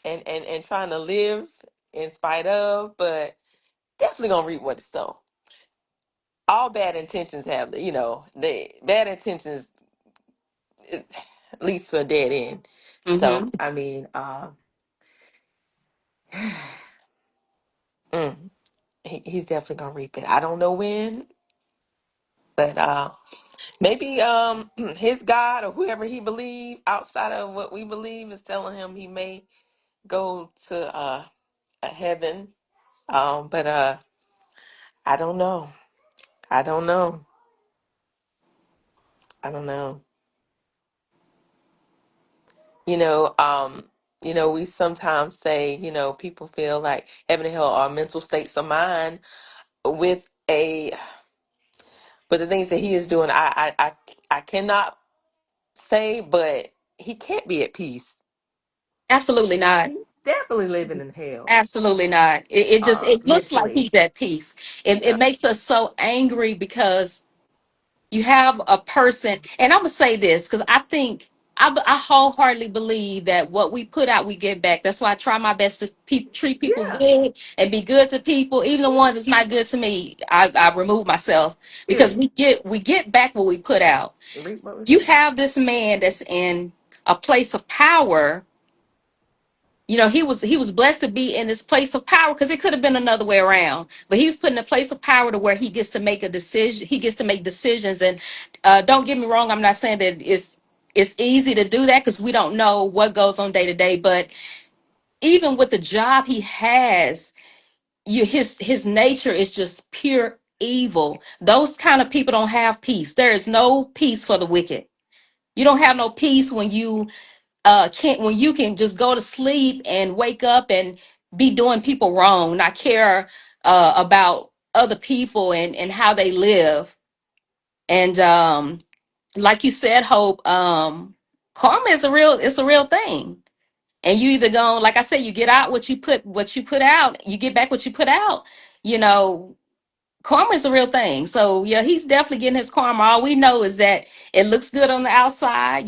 and trying to live in spite of, but definitely gonna reap what it's sow. All bad intentions have, the bad intentions it leads to a dead end. So Mm-hmm. I mean, mm, he's definitely gonna reap it. I don't know when, but maybe his God or whoever he believe outside of what we believe is telling him he may go to a heaven. But I don't know. I don't know. I don't know. You know, um, we sometimes say, people feel like heaven and hell are mental states of mind with a but the things that he is doing, I cannot say, but he can't be at peace. Absolutely not. He's definitely living in hell. Absolutely not. It looks like Mentally. he's at peace. It Yeah. makes us so angry because you have a person, and I'm gonna say this because I think I wholeheartedly believe that what we put out, we get back. That's why I try my best to treat people Yeah. good and be good to people, even the ones that's not good to me. I remove myself because Period. we get back what we put out. Reap what we You sow. have this man that's in a place of power. He was blessed to be in this place of power because it could have been another way around, but he was put in a place of power to where he gets to make a decision. He gets to make decisions. And don't get me wrong, I'm not saying that it's easy to do that because we don't know what goes on day to day. But even with the job he has, his nature is just pure evil. Those kind of people don't have peace. There is no peace for the wicked. You don't have no peace when you can just go to sleep and wake up and be doing people wrong, not care about other people and how they live. And like you said, Hope, karma is a real thing. And you either go, like I said, you get out what you put out, you get back what you put out. You know, karma is a real thing. So yeah, he's definitely getting his karma. All we know is that it looks good on the outside.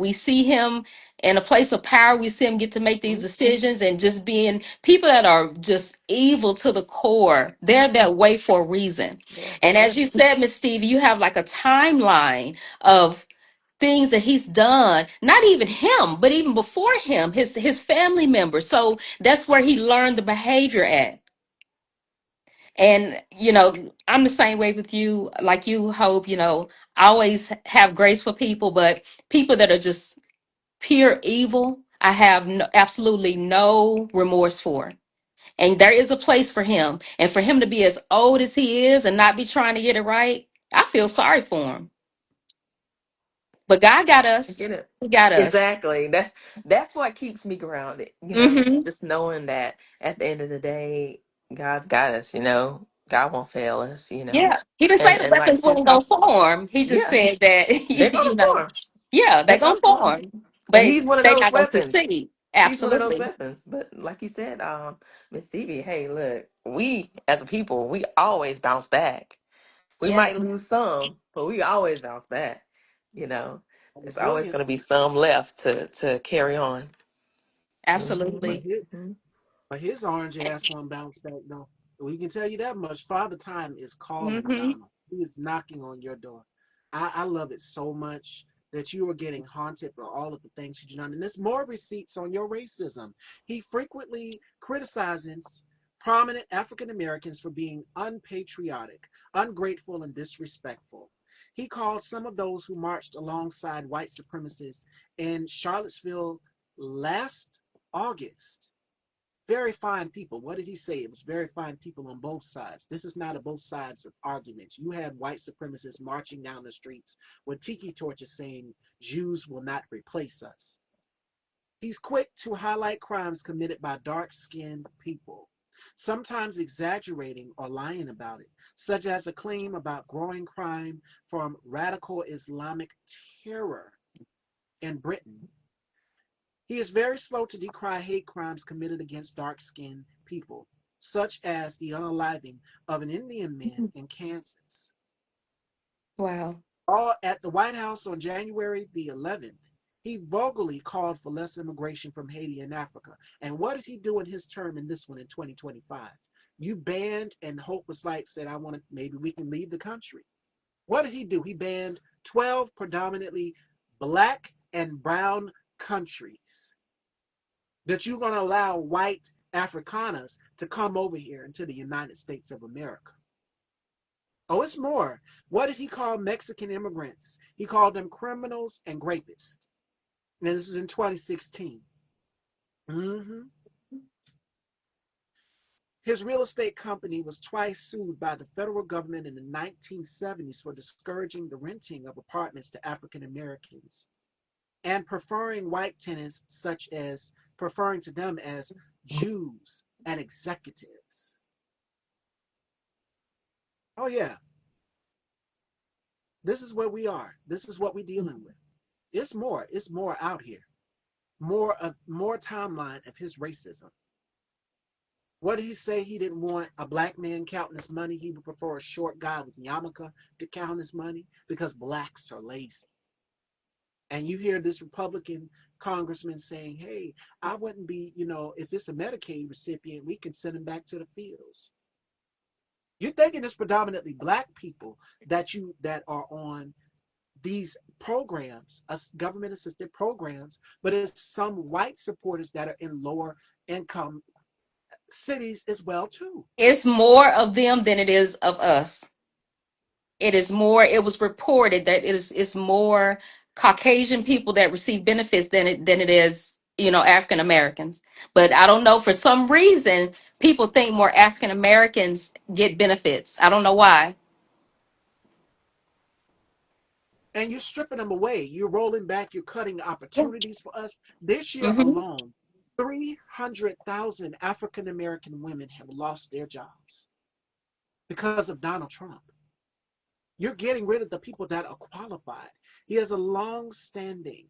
We see him in a place of power. We see him get to make these Mhm. decisions and just being people that are just evil to the core. They're that way for a reason. Yeah. And as you said, Miss Stevie, you have like a timeline of things that he's done, not even him, but even before him, his family members. So that's where he learned the behavior at. And, I'm the same way with you, like you, Hope, I always have grace for people, but people that are just pure evil, I have absolutely no remorse for. And there is a place for him. And for him to be as old as he is and not be trying to get it right, I feel sorry for him. But God got I us. get it. He got us. Exactly. That's what keeps me grounded. Hmm. Just knowing that at the end of the day, God's got us. God won't fail us. Yeah. He didn't say And the and like weapons she weren't going talked, to form. He just yeah, said that, they're gonna form. yeah, they're They're going gonna to form. form, And but he's one of they're those not going to weapons. succeed. He's one of those Absolutely. weapons. But like you said, Miss Stevie, hey, look, we as a people, we always bounce back. We Yeah. might lose some, but we always bounce back. You know, there's always going to resilience. be some left to carry on. Absolutely. Mm-hmm. But his orange ass won't bounce back though. We can tell you that much. Father Time is calling Mm-hmm. Donald. He is knocking on your door. I love it so much that you are getting haunted for all of the things you've done. And there's more receipts on your racism. He frequently criticizes prominent African Americans for being unpatriotic, ungrateful, and disrespectful. He called some of those who marched alongside white supremacists in Charlottesville last August very fine people. What did he say? It was very fine people on both sides. This is not a both sides of arguments. You have white supremacists marching down the streets with tiki torches saying Jews will not replace us. He's quick to highlight crimes committed by dark-skinned people, sometimes exaggerating or lying about it, such as a claim about growing crime from radical Islamic terror in Britain. He is very slow to decry hate crimes committed against dark-skinned people, such as the unaliving of an Indian man in Kansas. Wow. All at the White House on January the 11th, he vocally called for less immigration from Haiti and Africa. And what did he do in his term in this one in 2025? You banned, and Hope was like, said, I want to, maybe we can leave the country. What did he do? He banned 12 predominantly black and brown countries that you're going to allow white Afrikaners to come over here into the United States of America. Oh, it's more. What did he call Mexican immigrants? He called them criminals and rapists. And this is in 2016. Mm-hmm. His real estate company was twice sued by the federal government in the 1970s for discouraging the renting of apartments to African Americans and preferring white tenants, such as preferring to them as Jews and executives. Oh yeah, this is where we are. This is what we're dealing with. It's more. It's more out here. More timeline of his racism. What did he say? He didn't want a black man counting his money. He would prefer a short guy with yarmulke to count his money because blacks are lazy. And you hear this Republican congressman saying, hey, I wouldn't be, if it's a Medicaid recipient, we can send him back to the fields. You're thinking it's predominantly black people that are on these programs, government assisted programs, but it's some white supporters that are in lower income cities as well too. It's more of them than it is of us. It is more, it was reported that it's more Caucasian people that receive benefits than it is, African Americans. But I don't know, for some reason, people think more African Americans get benefits. I don't know why. And you're stripping them away. You're rolling back, you're cutting Yeah. opportunities for us. This year Hmm. alone, 300,000 African American women have lost their jobs because of Donald Trump. You're getting rid of the people that are qualified. He has a long standing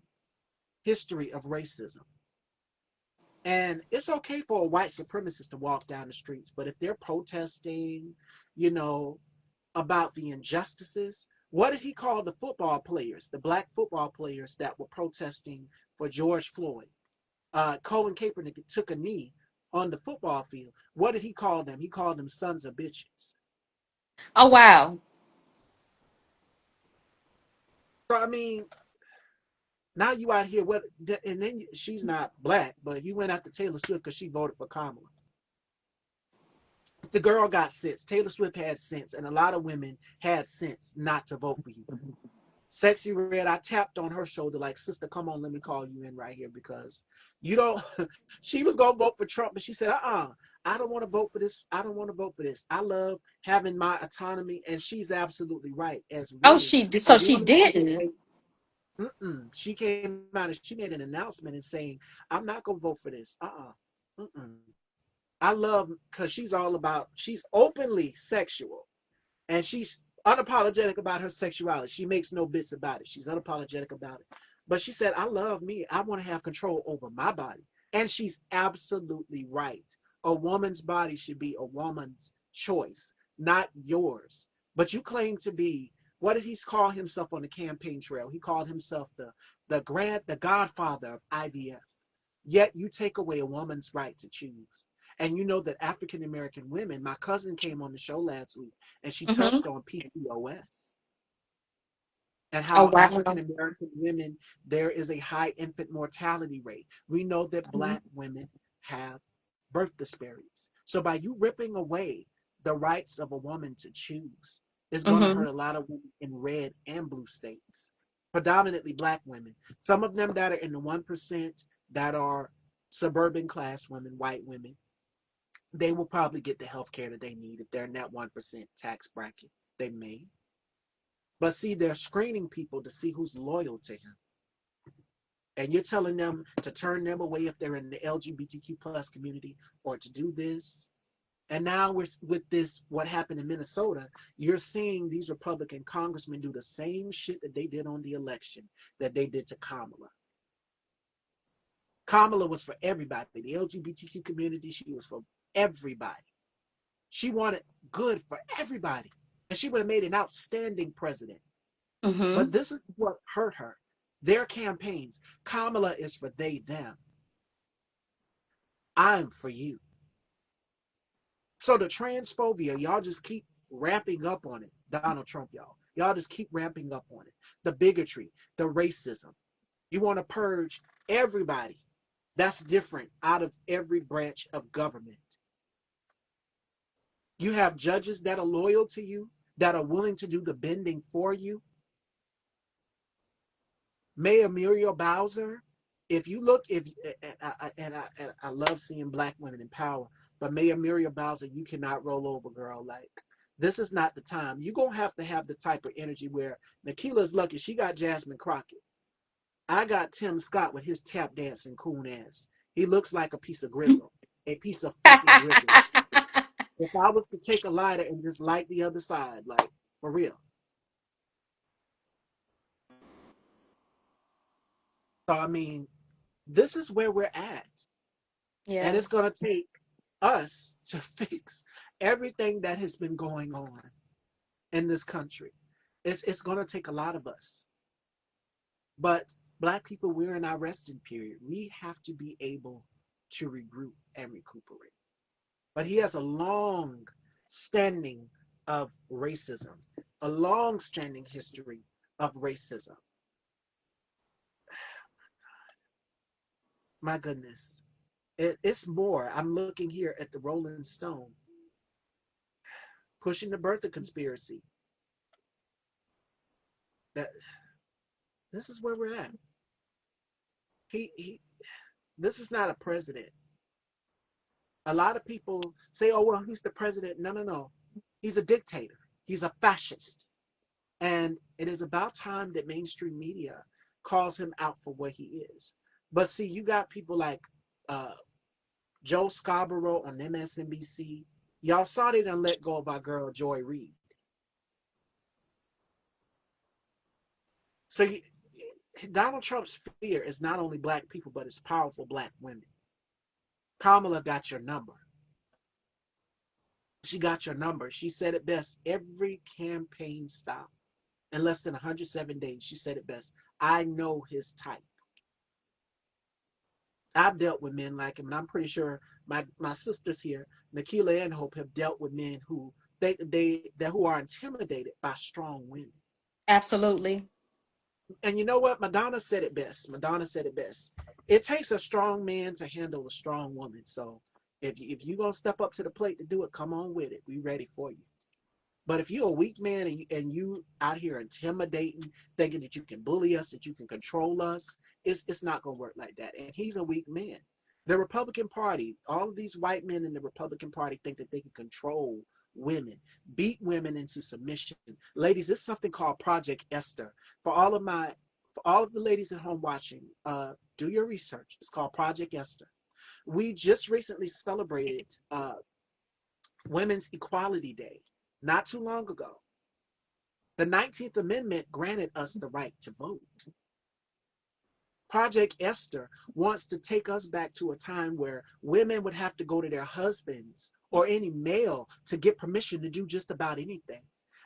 history of racism. And it's okay for a white supremacist to walk down the streets, but if they're protesting, you know, about the injustices, what did he call the football players, the black football players that were protesting for George Floyd? Colin Kaepernick took a knee on the football field. What did he call them? He called them sons of bitches. Oh wow. So I mean, now you out here, what? And then she's not black, but you went after Taylor Swift because she voted for Kamala. The girl got sense. Taylor Swift had sense, and a lot of women had sense not to vote for you. Sexy Red, I tapped on her shoulder like, sister, come on, let me call you in right here because you don't. She was gonna vote for Trump, but she said, I don't want to vote for this. I don't want to vote for this. I love having my autonomy, and she's absolutely right. As Oh, women, she a so she woman in this didn't. state, she came out and she made an announcement and saying, I'm not gonna vote for this. Mm-mm. I love because she's openly sexual and she's unapologetic about her sexuality. She makes no bits about it. She's unapologetic about it. But she said, I love me. I want to have control over my body. And she's absolutely right. A woman's body should be a woman's choice, not yours. But you claim to be, what did he call himself on the campaign trail? He called himself the godfather of IVF. Yet you take away a woman's right to choose. And you know that African American women, my cousin came on the show last week and she Mm-hmm. touched on PCOS and Oh how African wow. American women, there is a high infant mortality rate. We know that Mm-hmm. Black women have birth disparities. So by you ripping away the rights of a woman to choose, it's going to Mm-hmm. hurt a lot of women in red and blue states, predominantly Black women. Some of them that are in the 1% that are suburban class women, white women, they will probably get the health care that they need if they're in that 1% tax bracket. They may. But see, they're screening people to see who's loyal to him. And you're telling them to turn them away if they're in the LGBTQ plus community or to do this. And now we're with this, what happened in Minnesota, you're seeing these Republican congressmen do the same shit that they did on the election that they did to Kamala. Kamala was for everybody, the LGBTQ community, she was for everybody. She wanted good for everybody. And she would have made an outstanding president. But Mm-hmm. this is what hurt her. Their campaigns. Kamala is for they, them. I'm for you. So the transphobia, y'all just keep ramping up on it. Donald Trump, y'all. Y'all just keep ramping up on it. The bigotry, the racism. You want to purge everybody that's different out of every branch of government. You have judges that are loyal to you, that are willing to do the bending for you. Mayor Muriel Bowser, if you look, if and I love seeing Black women in power, but Mayor Muriel Bowser, you cannot roll over, girl. Like this is not the time. You're gonna have the type of energy where Nekelia's lucky she got Jasmine Crockett. I got Tim Scott with his tap dancing coon ass. He looks like a piece of grizzle, a piece of fucking grizzle. If I was to take a lighter and just light the other side, like for real. So I mean, this is where we're at. And Yeah. it's going to take us to fix everything that has been going on in this country. It's going to take a lot of us. But Black people, we're in our resting period. We have to be able to regroup and recuperate. But he has a long standing of racism, a long standing history of racism. My goodness. It's more. I'm looking here at the Rolling Stone pushing the birther conspiracy. That this is where we're at. He this is not a president. A lot of people say, oh well, he's the president. No, no, no. He's a dictator. He's a fascist. And it is about time that mainstream media calls him out for what he is. But see, you got people like uh, Joe Scarborough on MSNBC. Y'all saw they done let go of our girl Joy Reid. So Donald Trump's fear is not only Black people, but it's powerful Black women. Kamala got your number. She got your number. She said it best. Every campaign stop in less than 107 days, she said it best. I know his type. I've dealt with men like him, and I'm pretty sure my sisters here, Nekelia and Hope, have dealt with men who who are intimidated by strong women. Absolutely. And you know what? Madonna said it best. Madonna said it best. It takes a strong man to handle a strong woman. So if you're gonna step up to the plate to do it, come on with it. We ready for you. But if you're a weak man and you out here intimidating, thinking that you can bully us, that you can control us, it's not gonna work like that. And he's a weak man. The Republican Party, all of these white men in the Republican Party think that they can control women, beat women into submission. Ladies, there's something called Project Esther. For all of the ladies at home watching, do your research. It's called Project Esther. We just recently celebrated Women's Equality Day not too long ago. The 19th Amendment granted us the right to vote. Project Esther wants to take us back to a time where women would have to go to their husbands or any male to get permission to do just about anything.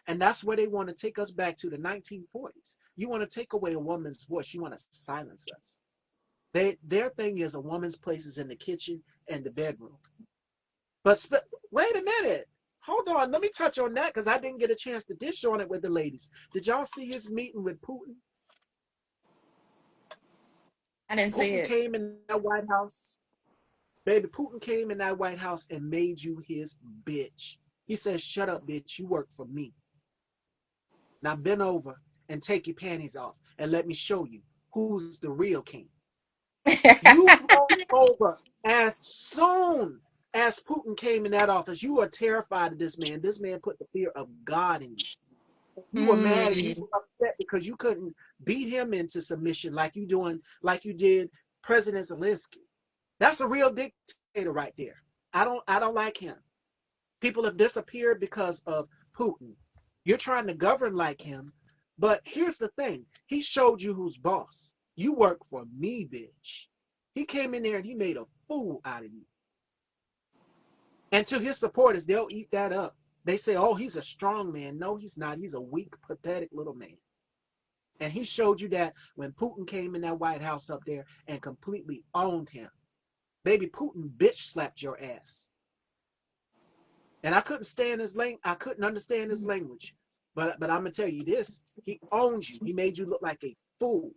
And that's where they want to take us back to the 1940s. You want to take away a woman's voice. You want to silence us. Their thing is a woman's place is in the kitchen and the bedroom. But wait a minute. Hold on. Let me touch on that because I didn't get a chance to dish on it with the ladies. Did y'all see his meeting with Putin? I didn't see Putin it. came in that White House. Baby, Putin came in that White House and made you his bitch. He says, shut up, bitch. You work for me. Now bend over and take your panties off and let me show you who's the real king. You rolled over as soon as Putin came in that office. You are terrified of this man. This man put the fear of God in you. You were mad and you Mm. were upset because you couldn't beat him into submission like you did President Zelensky. That's a real dictator right there. I don't like him. People have disappeared because of Putin. You're trying to govern like him, but here's the thing. He showed you who's boss. You work for me, bitch. He came in there and he made a fool out of you. And to his supporters, they'll eat that up. They say, oh, he's a strong man. No, he's not. He's a weak, pathetic little man. And he showed you that when Putin came in that White House up there and completely owned him. Baby, Putin bitch slapped your ass. And I couldn't stand his language. I couldn't understand his language. But I'm gonna tell you this: he owned you. He made you look like a fool.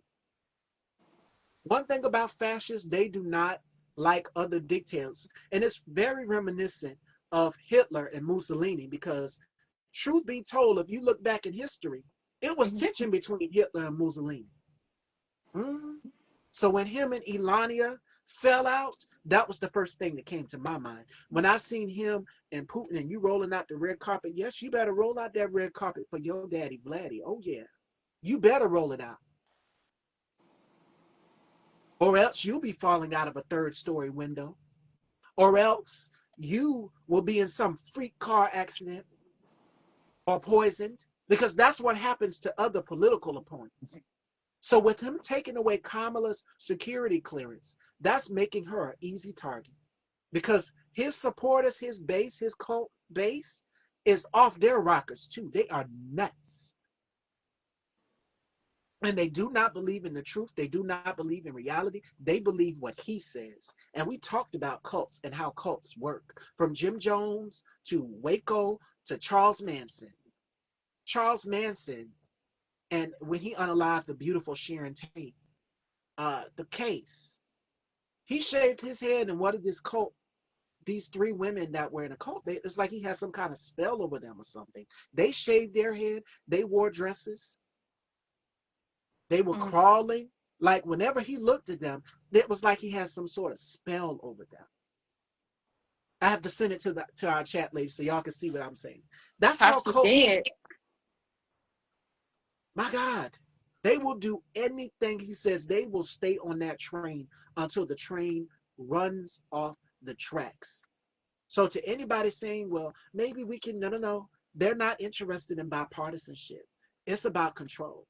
One thing about fascists, they do not like other dictators, and it's very reminiscent of Hitler and Mussolini. Because, truth be told, if you look back in history, it was tension between Hitler and Mussolini. Mm. So when him and Elania fell out, that was the first thing that came to my mind. When I seen him and Putin and you rolling out the red carpet, yes, you better roll out that red carpet for your daddy Vladdy. Oh yeah, you better roll it out, or else you'll be falling out of a third story window, or else you will be in some freak car accident or poisoned, because that's what happens to other political opponents. So with him taking away Kamala's security clearance, that's making her an easy target because his supporters, his base, his cult base is off their rockers too. They are nuts. And they do not believe in the truth. They do not believe in reality. They believe what he says. And we talked about cults and how cults work, from Jim Jones to Waco to Charles Manson. Charles Manson, and when he unalived the beautiful Sharon Tate, the case, he shaved his head, and what did this cult, these three women that were in a cult, it's like he had some kind of spell over them or something. They shaved their head, they wore dresses, they were Mm. crawling. Like whenever he looked at them, it was like he had some sort of spell over them. I have to send it to our chat lady so y'all can see what I'm saying. That's how Possibly cults, dead. my God, they will do anything he says. They will stay on that train until the train runs off the tracks. So to anybody saying, well, maybe we can, no, no, no, they're not interested in bipartisanship. It's about control.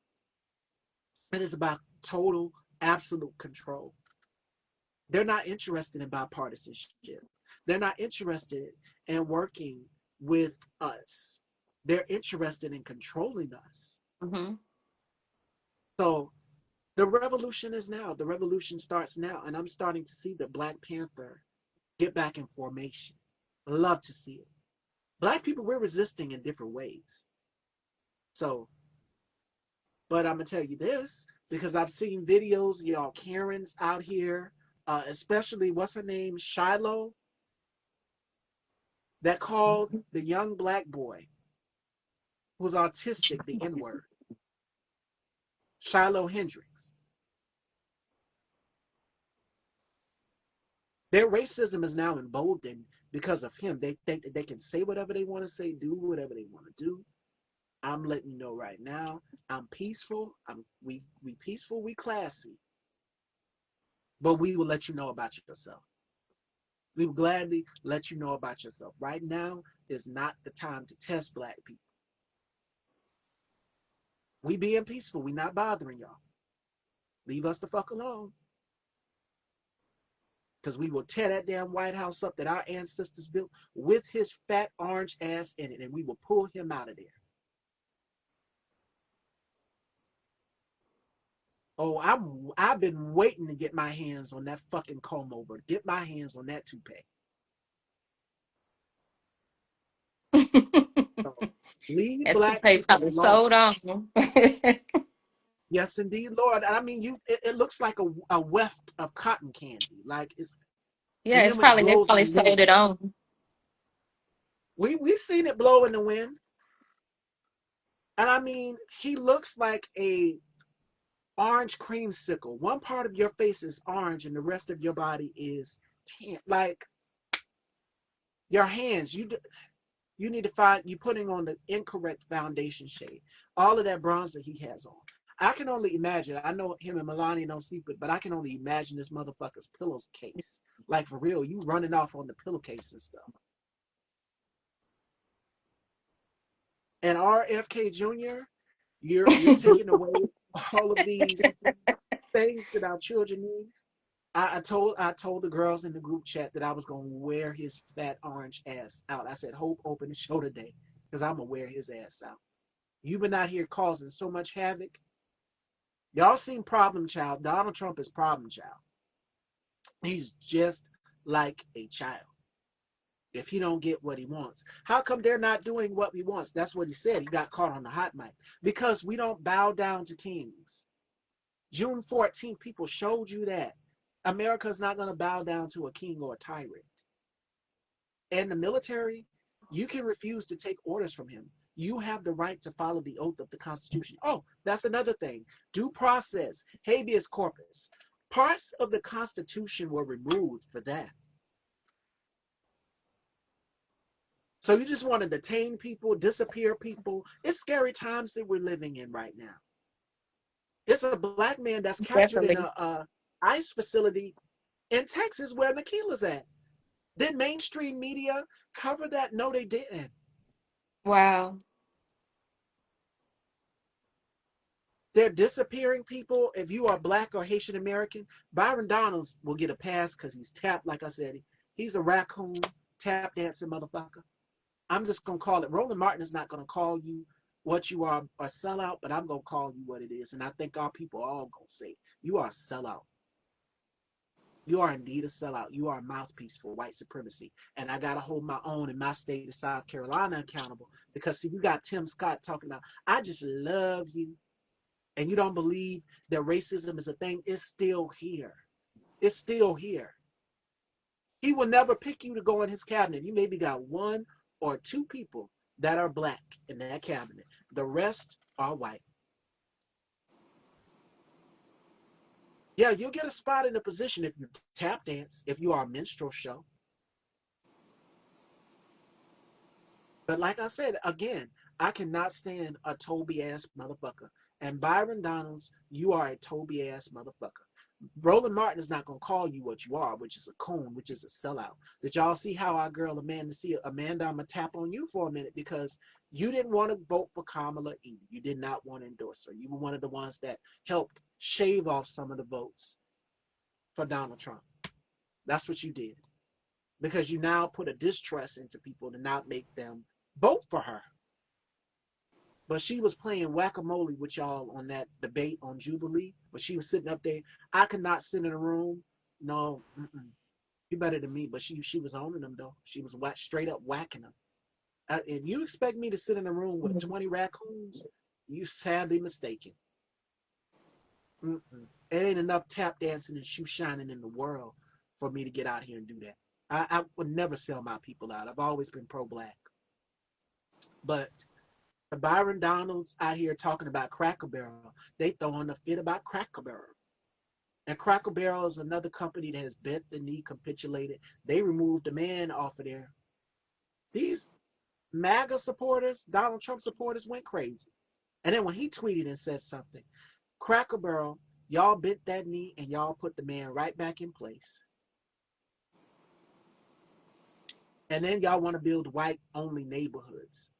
It is about total, absolute control. They're not interested in bipartisanship. They're not interested in working with us. They're interested in controlling us. Mm-hmm. So the revolution is now. The revolution starts now. And I'm starting to see the Black Panther get back in formation. Love to see it. Black people, we're resisting in different ways. So, but I'm gonna tell you this because I've seen videos, y'all, Karens out here, especially what's her name, Shiloh, that called the young black boy who's autistic the N word, Shiloh Hendricks. Their racism is now emboldened because of him. They think that they can say whatever they want to say, do whatever they want to do. I'm letting you know right now. I'm peaceful. We peaceful. We classy. But we will let you know about yourself. We will gladly let you know about yourself. Right now is not the time to test black people. We being peaceful. We not bothering y'all. Leave us the fuck alone. Because we will tear that damn White House up that our ancestors built with his fat orange ass in it, and we will pull him out of there. Oh, I've been waiting to get my hands on that fucking comb over. Get my hands on that toupee. So, leave That black toupee people probably alone. sold on. Yes, indeed, Lord. I mean, it looks like a weft of cotton candy. Like it's, Yeah, and it's then when it probably they blows in probably the sold wind, it on. we've seen it blow in the wind. And I mean, he looks like a orange creamsicle. One part of your face is orange, and the rest of your body is tan. Like your hands, you need to find you putting on the incorrect foundation shade. All of that bronzer he has on. I can only imagine. I know him and Melania don't sleep with, but I can only imagine this motherfucker's pillowcase. Like for real, you running off on the pillowcase and stuff. And RFK Jr., you're taking away all of these things that our children need. I told the girls in the group chat that I was gonna wear his fat orange ass out. I said, Hope, open the show today, because I'm gonna wear his ass out. You've been out here causing so much havoc. Y'all seen Problem Child. Donald Trump is Problem Child. He's just like a child. If he don't get what he wants, how come they're not doing what he wants? That's what he said. He got caught on the hot mic. Because we don't bow down to kings. June 14th, people showed you that America's not going to bow down to a king or a tyrant. And the military, you can refuse to take orders from him. You have the right to follow the oath of the Constitution. Oh, that's another thing. Due process, habeas corpus. Parts of the Constitution were removed for that. So you just want to detain people, disappear people. It's scary times that we're living in right now. It's a black man that's captured in Definitely. a ICE facility in Texas where Nekelia's at. Did mainstream media cover that? No, they didn't. Wow. They're disappearing people. If you are black or Haitian American, Byron Donalds will get a pass because he's tapped. Like I said, he's a raccoon tap dancing motherfucker. I'm just gonna call it. Roland Martin is not gonna call you what you are a sellout, but I'm gonna call you what it is. And I think our people are all gonna say you are a sellout. You are indeed a sellout. You are a mouthpiece for white supremacy. And I gotta hold my own in my state of South Carolina accountable because see, you got Tim Scott talking about I just love you, and you don't believe that racism is a thing. It's still here. It's still here. He will never pick you to go in his cabinet. You maybe got one or two people that are black in that cabinet. The rest are white. Yeah, you'll get a spot in a position if you tap dance, if you are a minstrel show. But like I said, again, I cannot stand a Toby ass motherfucker. And Byron Donalds, you are a Toby ass motherfucker. Roland Martin is not going to call you what you are, which is a coon, which is a sellout. Did y'all see how our girl Amanda, I'm going to tap on you for a minute because you didn't want to vote for Kamala either. You did not want to endorse her. You were one of the ones that helped shave off some of the votes for Donald Trump. That's what you did because you now put a distrust into people to not make them vote for her. But she was playing whack-a-mole with y'all on that debate on Jubilee. But she was sitting up there. I could not sit in a room. No, you better than me. But she was owning them though. She was straight up whacking them. If you expect me to sit in a room with 20 raccoons, you sadly mistaken. It ain't enough tap dancing and shoe shining in the world for me to get out here and do that. I would never sell my people out. I've always been pro-black. But the Byron Donalds out here talking about Cracker Barrel, they throwing a fit about Cracker Barrel. And Cracker Barrel is another company that has bent the knee, capitulated. They removed the man off of there. These MAGA supporters, Donald Trump supporters, went crazy. And then when he tweeted and said something, Cracker Barrel, y'all bent that knee and y'all put the man right back in place. And then y'all want to build white-only neighborhoods.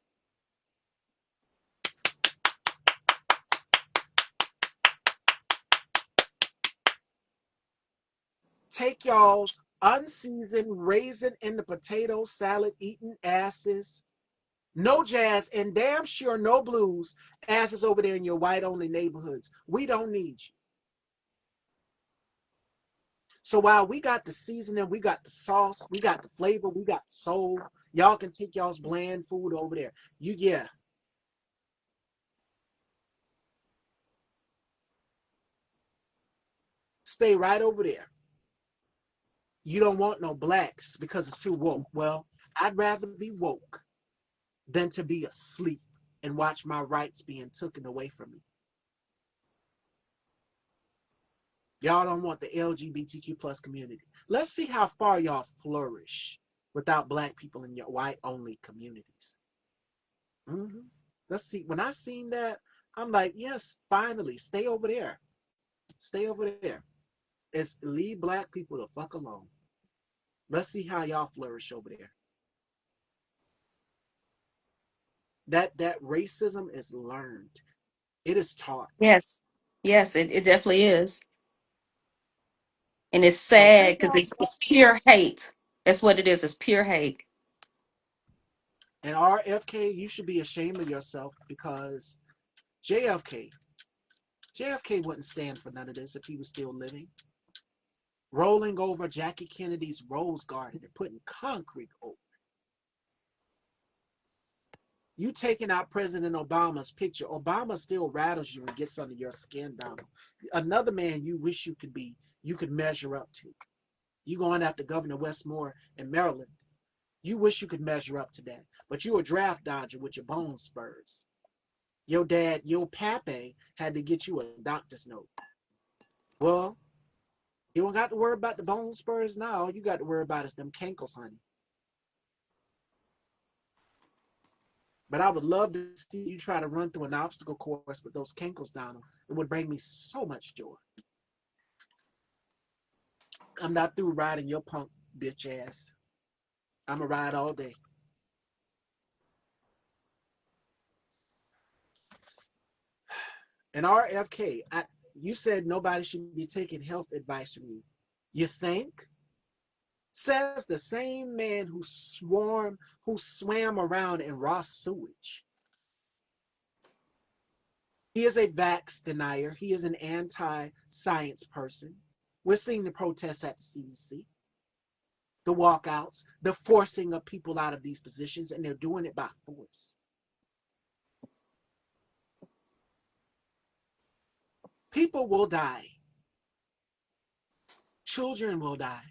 Take y'all's unseasoned raisin in the potato salad eating asses, no jazz, and damn sure no blues asses over there in your white only neighborhoods. We don't need you. So while we got the seasoning, we got the sauce, we got the flavor, we got the soul, y'all can take y'all's bland food over there. Yeah, stay right over there. You don't want no blacks because it's too woke. Well, I'd rather be woke than to be asleep and watch my rights being taken away from me. Y'all don't want the LGBTQ plus community. Let's see how far y'all flourish without black people in your white only communities. Mm-hmm. Let's see. When I seen that, I'm like, yes, finally, stay over there. Stay over there. It's leave black people the fuck alone. Let's see how y'all flourish over there. That racism is learned. It is taught. Yes. Yes, it definitely is. And it's So sad take because y'all it's pure hate. That's what it is. It's pure hate. and RFK, you should be ashamed of yourself because JFK, JFK wouldn't stand for none of this if he was still living. Rolling over Jackie Kennedy's rose garden and putting concrete over. You taking out President Obama's picture. Obama still rattles you and gets under your skin, Donald. Another man you wish you could measure up to. You going after Governor Westmore in Maryland. You wish you could measure up to that. But you a draft dodger with your bone spurs. Your dad, your pappy, had to get you a doctor's note. Well, you don't got to worry about the bone spurs now. All you got to worry about is them cankles, honey. But I would love to see you try to run through an obstacle course with those cankles down. It would bring me so much joy. I'm not through riding your punk bitch ass. I'm going to ride all day. And RFK, you said nobody should be taking health advice from you. You think? Says the same man who swam around in raw sewage. He is a vax denier. He is an anti-science person. We're seeing the protests at the CDC, the walkouts, the forcing of people out of these positions, and they're doing it by force. People will die. Children will die.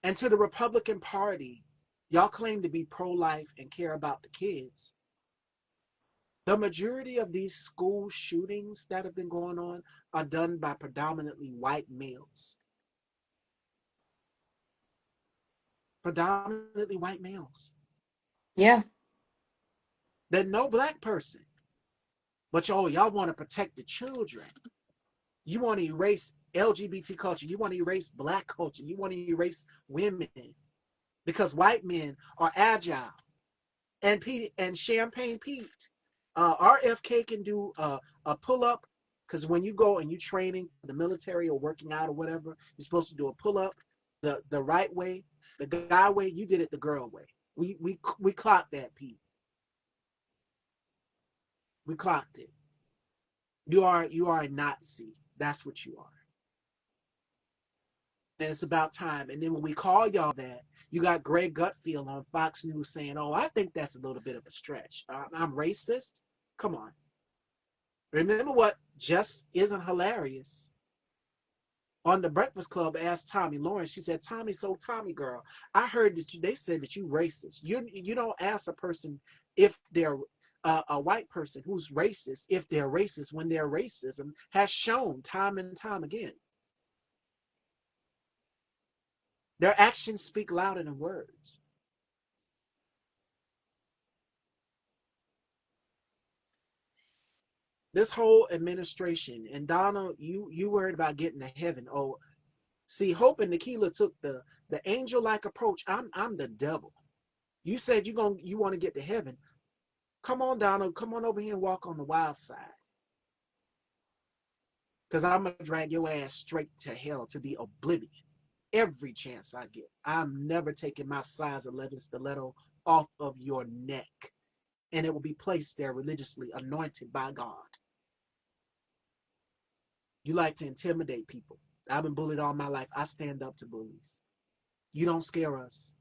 And to the Republican Party, y'all claim to be pro-life and care about the kids. The majority of these school shootings that have been going on are done by predominantly white males. Predominantly white males. Yeah. There's no black person. But y'all want to protect the children. You want to erase LGBT culture. You want to erase black culture. You want to erase women because white men are agile. And Champagne Pete, RFK can do a pull up because when you go and you training for the military or working out or whatever, you're supposed to do a pull up the right way, the guy way. You did it the girl way. We clocked that, Pete. We clocked it. You are a Nazi. That's what you are. And it's about time. And then when we call y'all that, you got Greg Gutfield on Fox News saying, "Oh, I think that's a little bit of a stretch. I'm racist." Come on. Remember what just isn't hilarious? On the Breakfast Club, asked Tommy Lawrence. She said, "Tommy, so Tommy girl, I heard that they said that you racist. You don't ask a person if they're a white person who's racist if they're racist when their racism has shown time and time again. Their actions speak louder than words." This whole administration and Donald, you worried about getting to heaven. Oh, see, Hope and Nekelia took the angel like approach. I'm the devil. You said you want to get to heaven. Come on, Donald. Come on over here and walk on the wild side. Because I'm gonna drag your ass straight to hell, to the oblivion. Every chance I get. I'm never taking my size 11 stiletto off of your neck. And it will be placed there religiously, anointed by God. You like to intimidate people. I've been bullied all my life. I stand up to bullies. You don't scare us.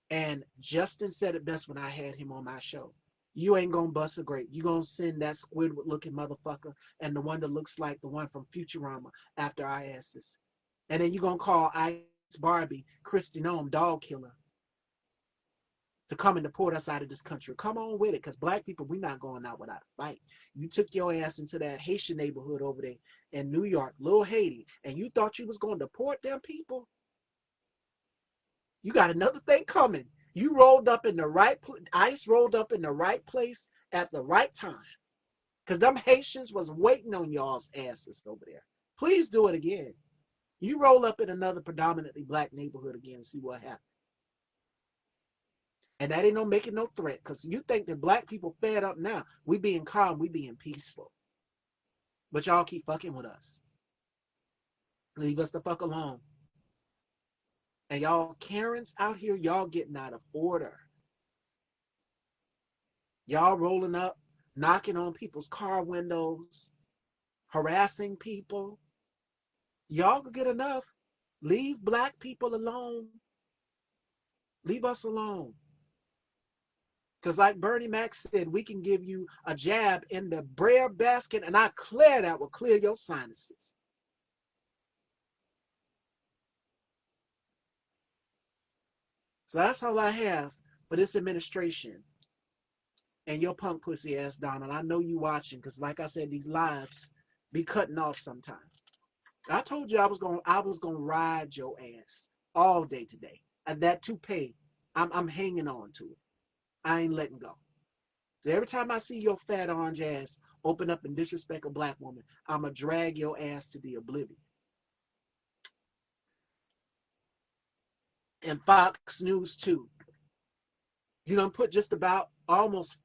And Justin said it best when I had him on my show. You ain't gonna bust a grape. You gonna send that Squidward looking motherfucker and the one that looks like the one from Futurama after our asses. And then you gonna call Ice Barbie Christy Nome dog killer to come and deport us out of this country. Come on with it, because black people, we not going out without a fight. You took your ass into that Haitian neighborhood over there in New York, Little Haiti, and you thought you was going to deport them people? You got another thing coming. You rolled up in the right place. ICE rolled up in the right place at the right time. Because them Haitians was waiting on y'all's asses over there. Please do it again. You roll up in another predominantly black neighborhood again and see what happens. And that ain't no making no threat, because you think that black people fed up now. We being calm, we being peaceful. But y'all keep fucking with us. Leave us the fuck alone. And y'all Karens out here, y'all getting out of order. Y'all rolling up, knocking on people's car windows, harassing people. Y'all could get enough. Leave black people alone. Leave us alone. Because like Bernie Mac said, we can give you a jab in the bread basket, and I clear that will clear your sinuses. So that's all I have for this administration and your punk pussy ass, Donald. I know you watching, because like I said, these lives be cutting off sometimes. I told you I was gonna ride your ass all day today. And that toupee, I'm hanging on to it. I ain't letting go. So every time I see your fat orange ass open up and disrespect a black woman, I'ma drag your ass to the oblivion. And Fox News too. You done put just about almost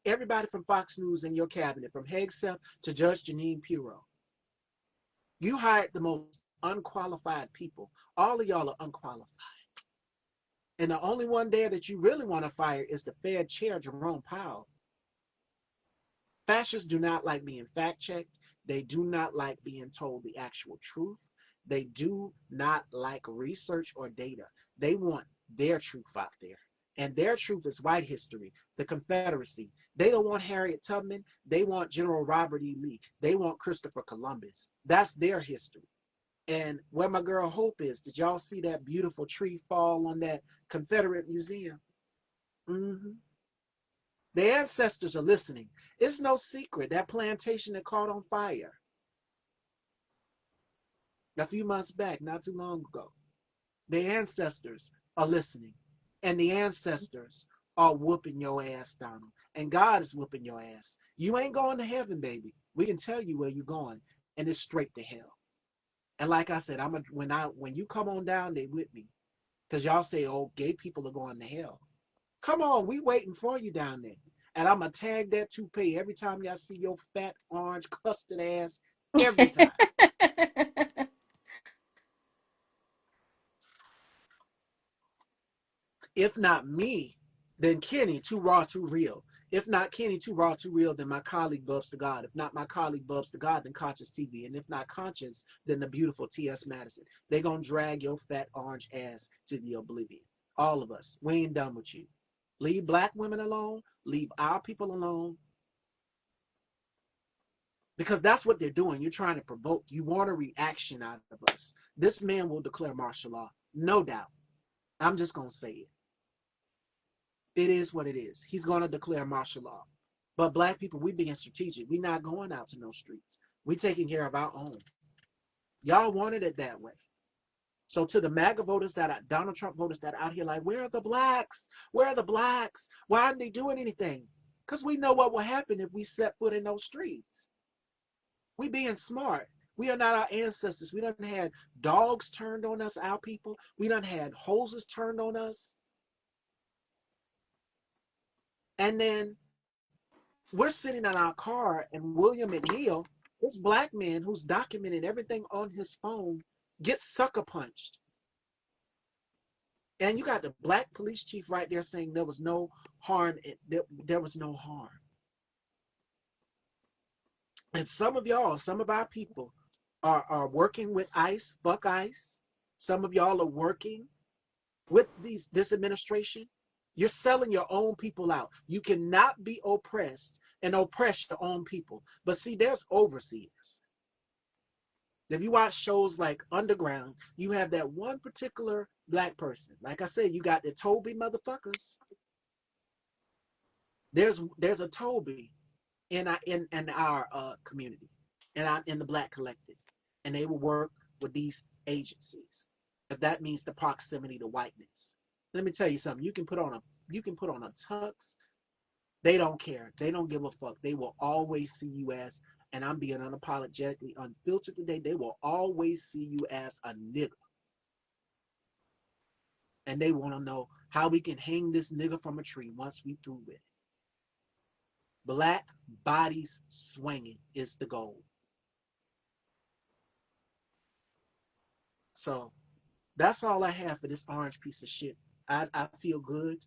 everybody from Fox News in your cabinet, from Hegseth to Judge Janine Pirro. You hired the most unqualified people. All of y'all are unqualified. And the only one there that you really want to fire is the Fed chair, Jerome Powell. Fascists do not like being fact-checked. They do not like being told the actual truth. They do not like research or data. They want their truth out there. And their truth is white history, the Confederacy. They don't want Harriet Tubman. They want General Robert E. Lee. They want Christopher Columbus. That's their history. And where my girl Hope is, did y'all see that beautiful tree fall on that Confederate museum? Mm-hmm. The ancestors are listening. It's no secret that plantation that caught on fire a few months back, not too long ago. The ancestors are listening. And the ancestors are whooping your ass, Donald. And God is whooping your ass. You ain't going to heaven, baby. We can tell you where you're going, and it's straight to hell. And like I said, when you come on down there with me, because y'all say, oh, gay people are going to hell. Come on, we waiting for you down there. And I'm going to tag that toupee every time y'all see your fat, orange, custard ass, every time. If not me, then Kenny, too raw, too real. If not Kenny, too raw, too real, then my colleague Bubs to God. If not my colleague Bubs to God, then Conscious TV. And if not Conscious, then the beautiful T.S. Madison. They gonna drag your fat orange ass to the oblivion. All of us. We ain't done with you. Leave black women alone. Leave our people alone. Because that's what they're doing. You're trying to provoke. You want a reaction out of us. This man will declare martial law. No doubt. I'm just gonna say it. It is what it is. He's going to declare martial law. But black people, we being strategic. We not going out to no streets. We taking care of our own. Y'all wanted it that way. So to the MAGA voters Donald Trump voters that are out here like, where are the blacks? Where are the blacks? Why aren't they doing anything? Because we know what will happen if we set foot in those streets. We being smart. We are not our ancestors. We done had dogs turned on us, our people. We done had hoses turned on us. And then we're sitting in our car, and William McNeil, this black man who's documenting everything on his phone, gets sucker punched. And you got the black police chief right there saying there was no harm. There was no harm. And some of y'all, some of our people, are working with ICE, fuck ICE. Some of y'all are working with this administration. You're selling your own people out. You cannot be oppressed and oppress your own people. But see, there's overseers. If you watch shows like Underground, you have that one particular black person. Like I said, you got the Toby motherfuckers. There's a Toby in our community, and in the black collective, and they will work with these agencies. If that means the proximity to whiteness, let me tell you something. You can put on a tux. They don't care. They don't give a fuck. They will always see you as, and I'm being unapologetically unfiltered today. They will always see you as a nigga, and they want to know how we can hang this nigga from a tree once we through with it. Black bodies swinging is the goal. So that's all I have for this orange piece of shit. I feel good.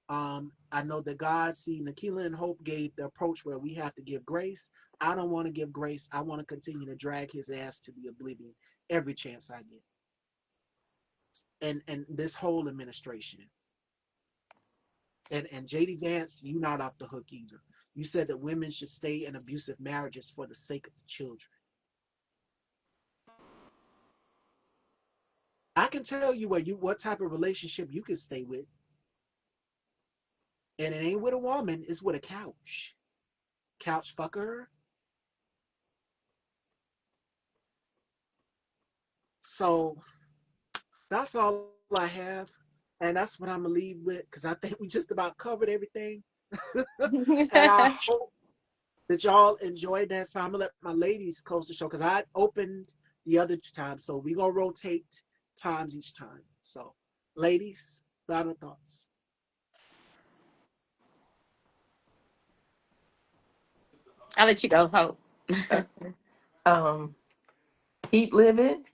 I know that God, see, Nekelia and Hope gave the approach where we have to give grace. I don't want to give grace. I want to continue to drag his ass to the oblivion every chance I get. And this whole administration. And JD Vance, you not off the hook either. You said that women should stay in abusive marriages for the sake of the children. I can tell you what type of relationship you can stay with. And it ain't with a woman, it's with a couch. Couch fucker. So that's all I have. And that's what I'm gonna leave with because I think we just about covered everything. And I hope that y'all enjoyed that. So I'm gonna let my ladies close the show because I opened the other time. So we gonna rotate times each time. So ladies, final thoughts. I'll let you go, Hope. Um, keep living.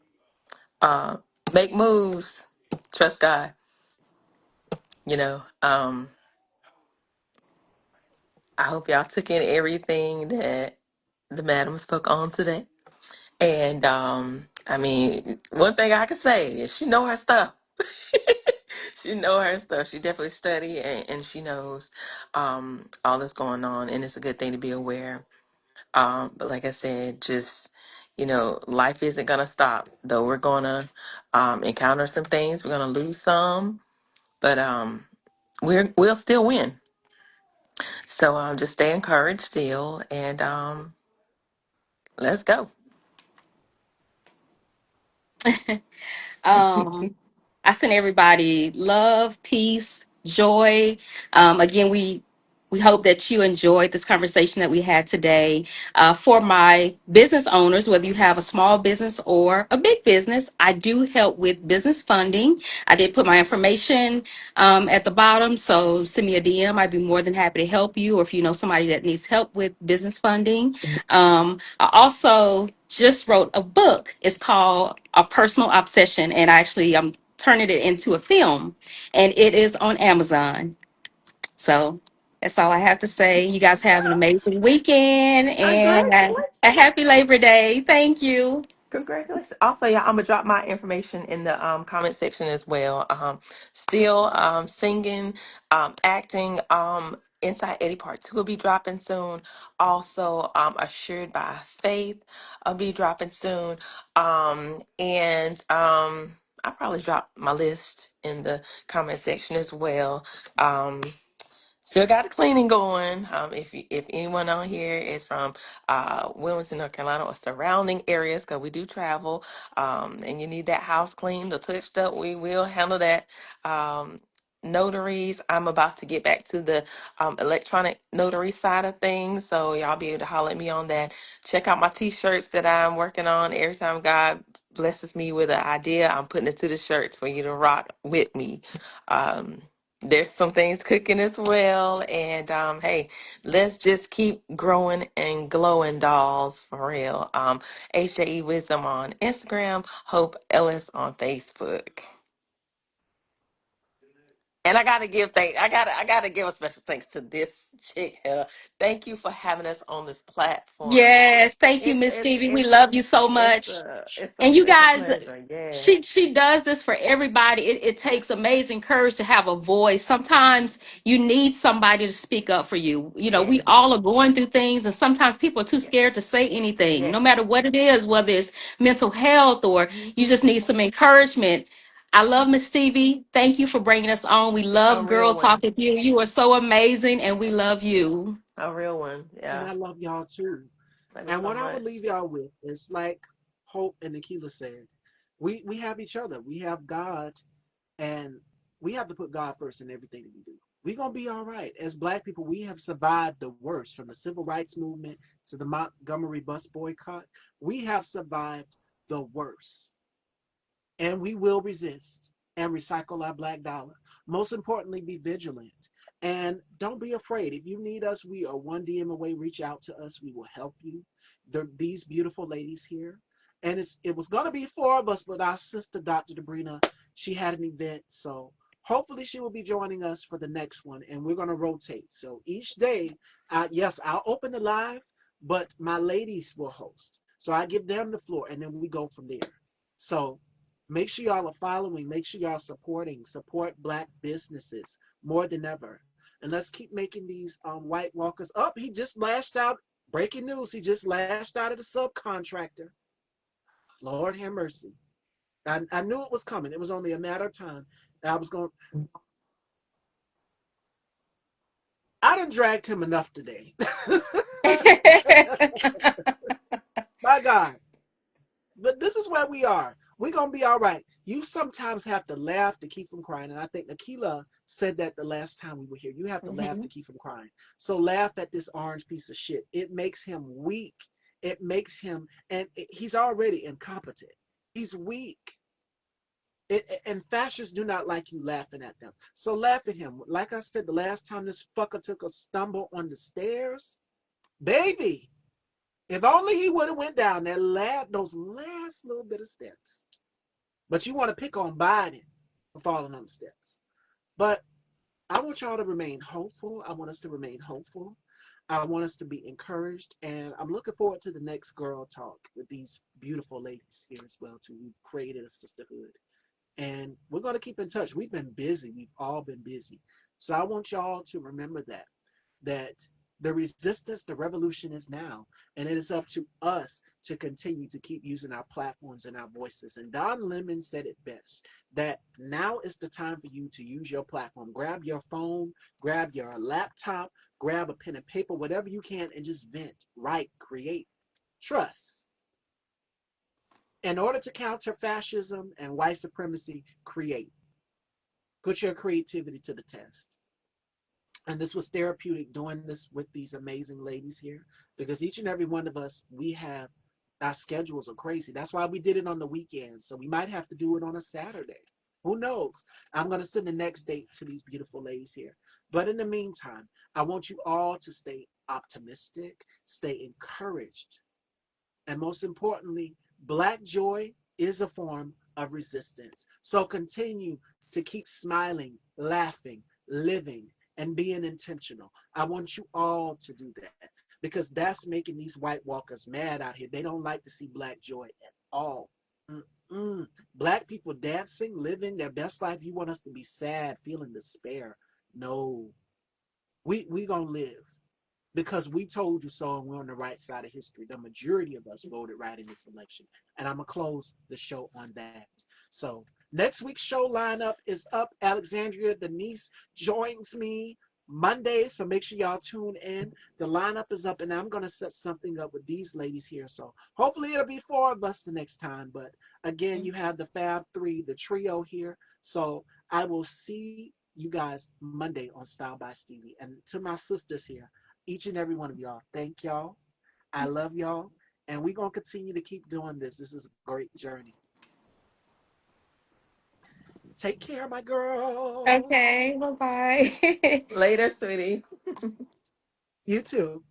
Uh, make moves. Trust God. You know. I hope y'all took in everything that the madam spoke on today. And I mean, one thing I can say is she know her stuff. She know her stuff. She definitely study and she knows all that's going on, and it's a good thing to be aware. But like I said, just life isn't gonna stop. Though we're gonna encounter some things, we're gonna lose some, but we'll still win. So just stay encouraged still, and let's go. Um, I send everybody love, peace, joy. Again, we hope that you enjoyed this conversation that we had today. For my business owners, whether you have a small business or a big business, I do help with business funding. I did put my information at the bottom, so send me a DM. I'd be more than happy to help you, or if you know somebody that needs help with business funding. I also just wrote a book. It's called A Personal Obsession, and actually I'm turning it into a film, and it is on Amazon. So that's all I have to say. You guys have an amazing weekend and a Congratulations. happy Labor Day. Thank you. Congratulations. Also, yeah, I'm gonna drop my information in the comment section as well. Still singing, acting. Inside Eddie Part 2 will be dropping soon. Also, Assured by Faith will be dropping soon. And I'll probably drop my list in the comment section as well. Still got the cleaning going. If anyone on here is from Wilmington, North Carolina, or surrounding areas, because we do travel, and you need that house cleaned or touched up, we will handle that. Um, Notaries, I'm about to get back to the electronic notary side of things, so y'all be able to holler at me on that. Check out my T-shirts that I'm working on. Every time God blesses me with an idea, I'm putting it to the shirts for you to rock with me. Um, there's some things cooking as well. And hey, let's just keep growing and glowing, dolls, for real. hjewisdom on Instagram, Hope Ellis on Facebook. And I gotta give thank I gotta give a special thanks to this chick here. Thank you for having us on this platform. Yes, thank you, It's Miss it's Stevie. We it's love you so it's much. a it's a And you it's a guys, pleasure. Yes. she does this for everybody. It takes amazing courage to have a voice. Sometimes you need somebody to speak up for you. You know, we Yes. all are going through things, and sometimes people are too Yes. scared to say anything, no Yes. matter what it is, whether it's mental health or you just need some encouragement. I love Miss Stevie. Thank you for bringing us on. We A love real Girl one. Talk with you. You are so amazing, and we love you. A real one. And Yeah. I love y'all too. Love you And so what I would much. leave y'all with is like Hope and Nikila said, we have each other. We have God, and we have to put God first in everything that we do. We're gonna be all right. As black people, we have survived the worst, from the civil rights movement to the Montgomery bus boycott. We have survived the worst, and we will resist and recycle our black dollar. Most importantly, be vigilant and don't be afraid. If you need us, we are one DM away. Reach out to us. We will help you. These beautiful ladies here. And it was going to be four of us, but our sister, Dr. Debrina, she had an event. So hopefully she will be joining us for the next one. And we're going to rotate. So each day, yes, I'll open the live, but my ladies will host. So I give them the floor and then we go from there. So make sure y'all are following. Make sure y'all supporting. Support black businesses more than ever. And let's keep making these white walkers up. He just lashed out. Breaking news. He just lashed out at a subcontractor. Lord have mercy. I knew it was coming. It was only a matter of time. I was going. I done dragged him enough today. My God. But this is where we are. We're gonna be all right. You sometimes have to laugh to keep from crying, and I think Nekelia said that the last time we were here. You have to laugh Hmm. to keep from crying. So laugh at this orange piece of shit. It makes him weak. It makes him, and he's already incompetent. He's weak. And fascists do not like you laughing at them. So laugh at him. Like I said, the last time this fucker took a stumble on the stairs, baby. If only he would have went down those last little bit of steps. But you want to pick on Biden for falling on the steps. But I want y'all to remain hopeful. I want us to remain hopeful. I want us to be encouraged. And I'm looking forward to the next girl talk with these beautiful ladies here as well, too. We've created a sisterhood. And we're going to keep in touch. We've been busy. We've all been busy. So I want y'all to remember that the resistance, the revolution is now. And it is up to us to continue to keep using our platforms and our voices. And Don Lemon said it best, that now is the time for you to use your platform. Grab your phone, grab your laptop, grab a pen and paper, whatever you can, and just vent, write, create, trust. In order to counter fascism and white supremacy, create. Put your creativity to the test. And this was therapeutic doing this with these amazing ladies here, because each and every one of us, we have, our schedules are crazy. That's why we did it on the weekend. So we might have to do it on a Saturday. Who knows? I'm going to send the next date to these beautiful ladies here. But in the meantime, I want you all to stay optimistic, stay encouraged, and most importantly, Black joy is a form of resistance. So continue to keep smiling, laughing, living, and being intentional. I want you all to do that, because that's making these white walkers mad out here. They don't like to see Black joy at all. Mm-mm. Black people dancing, living their best life. You want us to be sad, feeling despair. No, we gonna live because we told you so, and we're on the right side of history. The majority of us voted right in this election. And I'm going to close the show on that. So next week's show lineup is up. Alexandria Denise joins me Monday, so make sure y'all tune in. The lineup is up, and I'm going to set something up with these ladies here. So hopefully it'll be four of us the next time. But again, you have the Fab Three, the trio here. So I will see you guys Monday on Style by Stevie. And to my sisters here, each and every one of y'all, thank y'all. I love y'all. And we're going to continue to keep doing this. This is a great journey. Take care, my girls. Okay, bye bye. Later, sweetie. You too.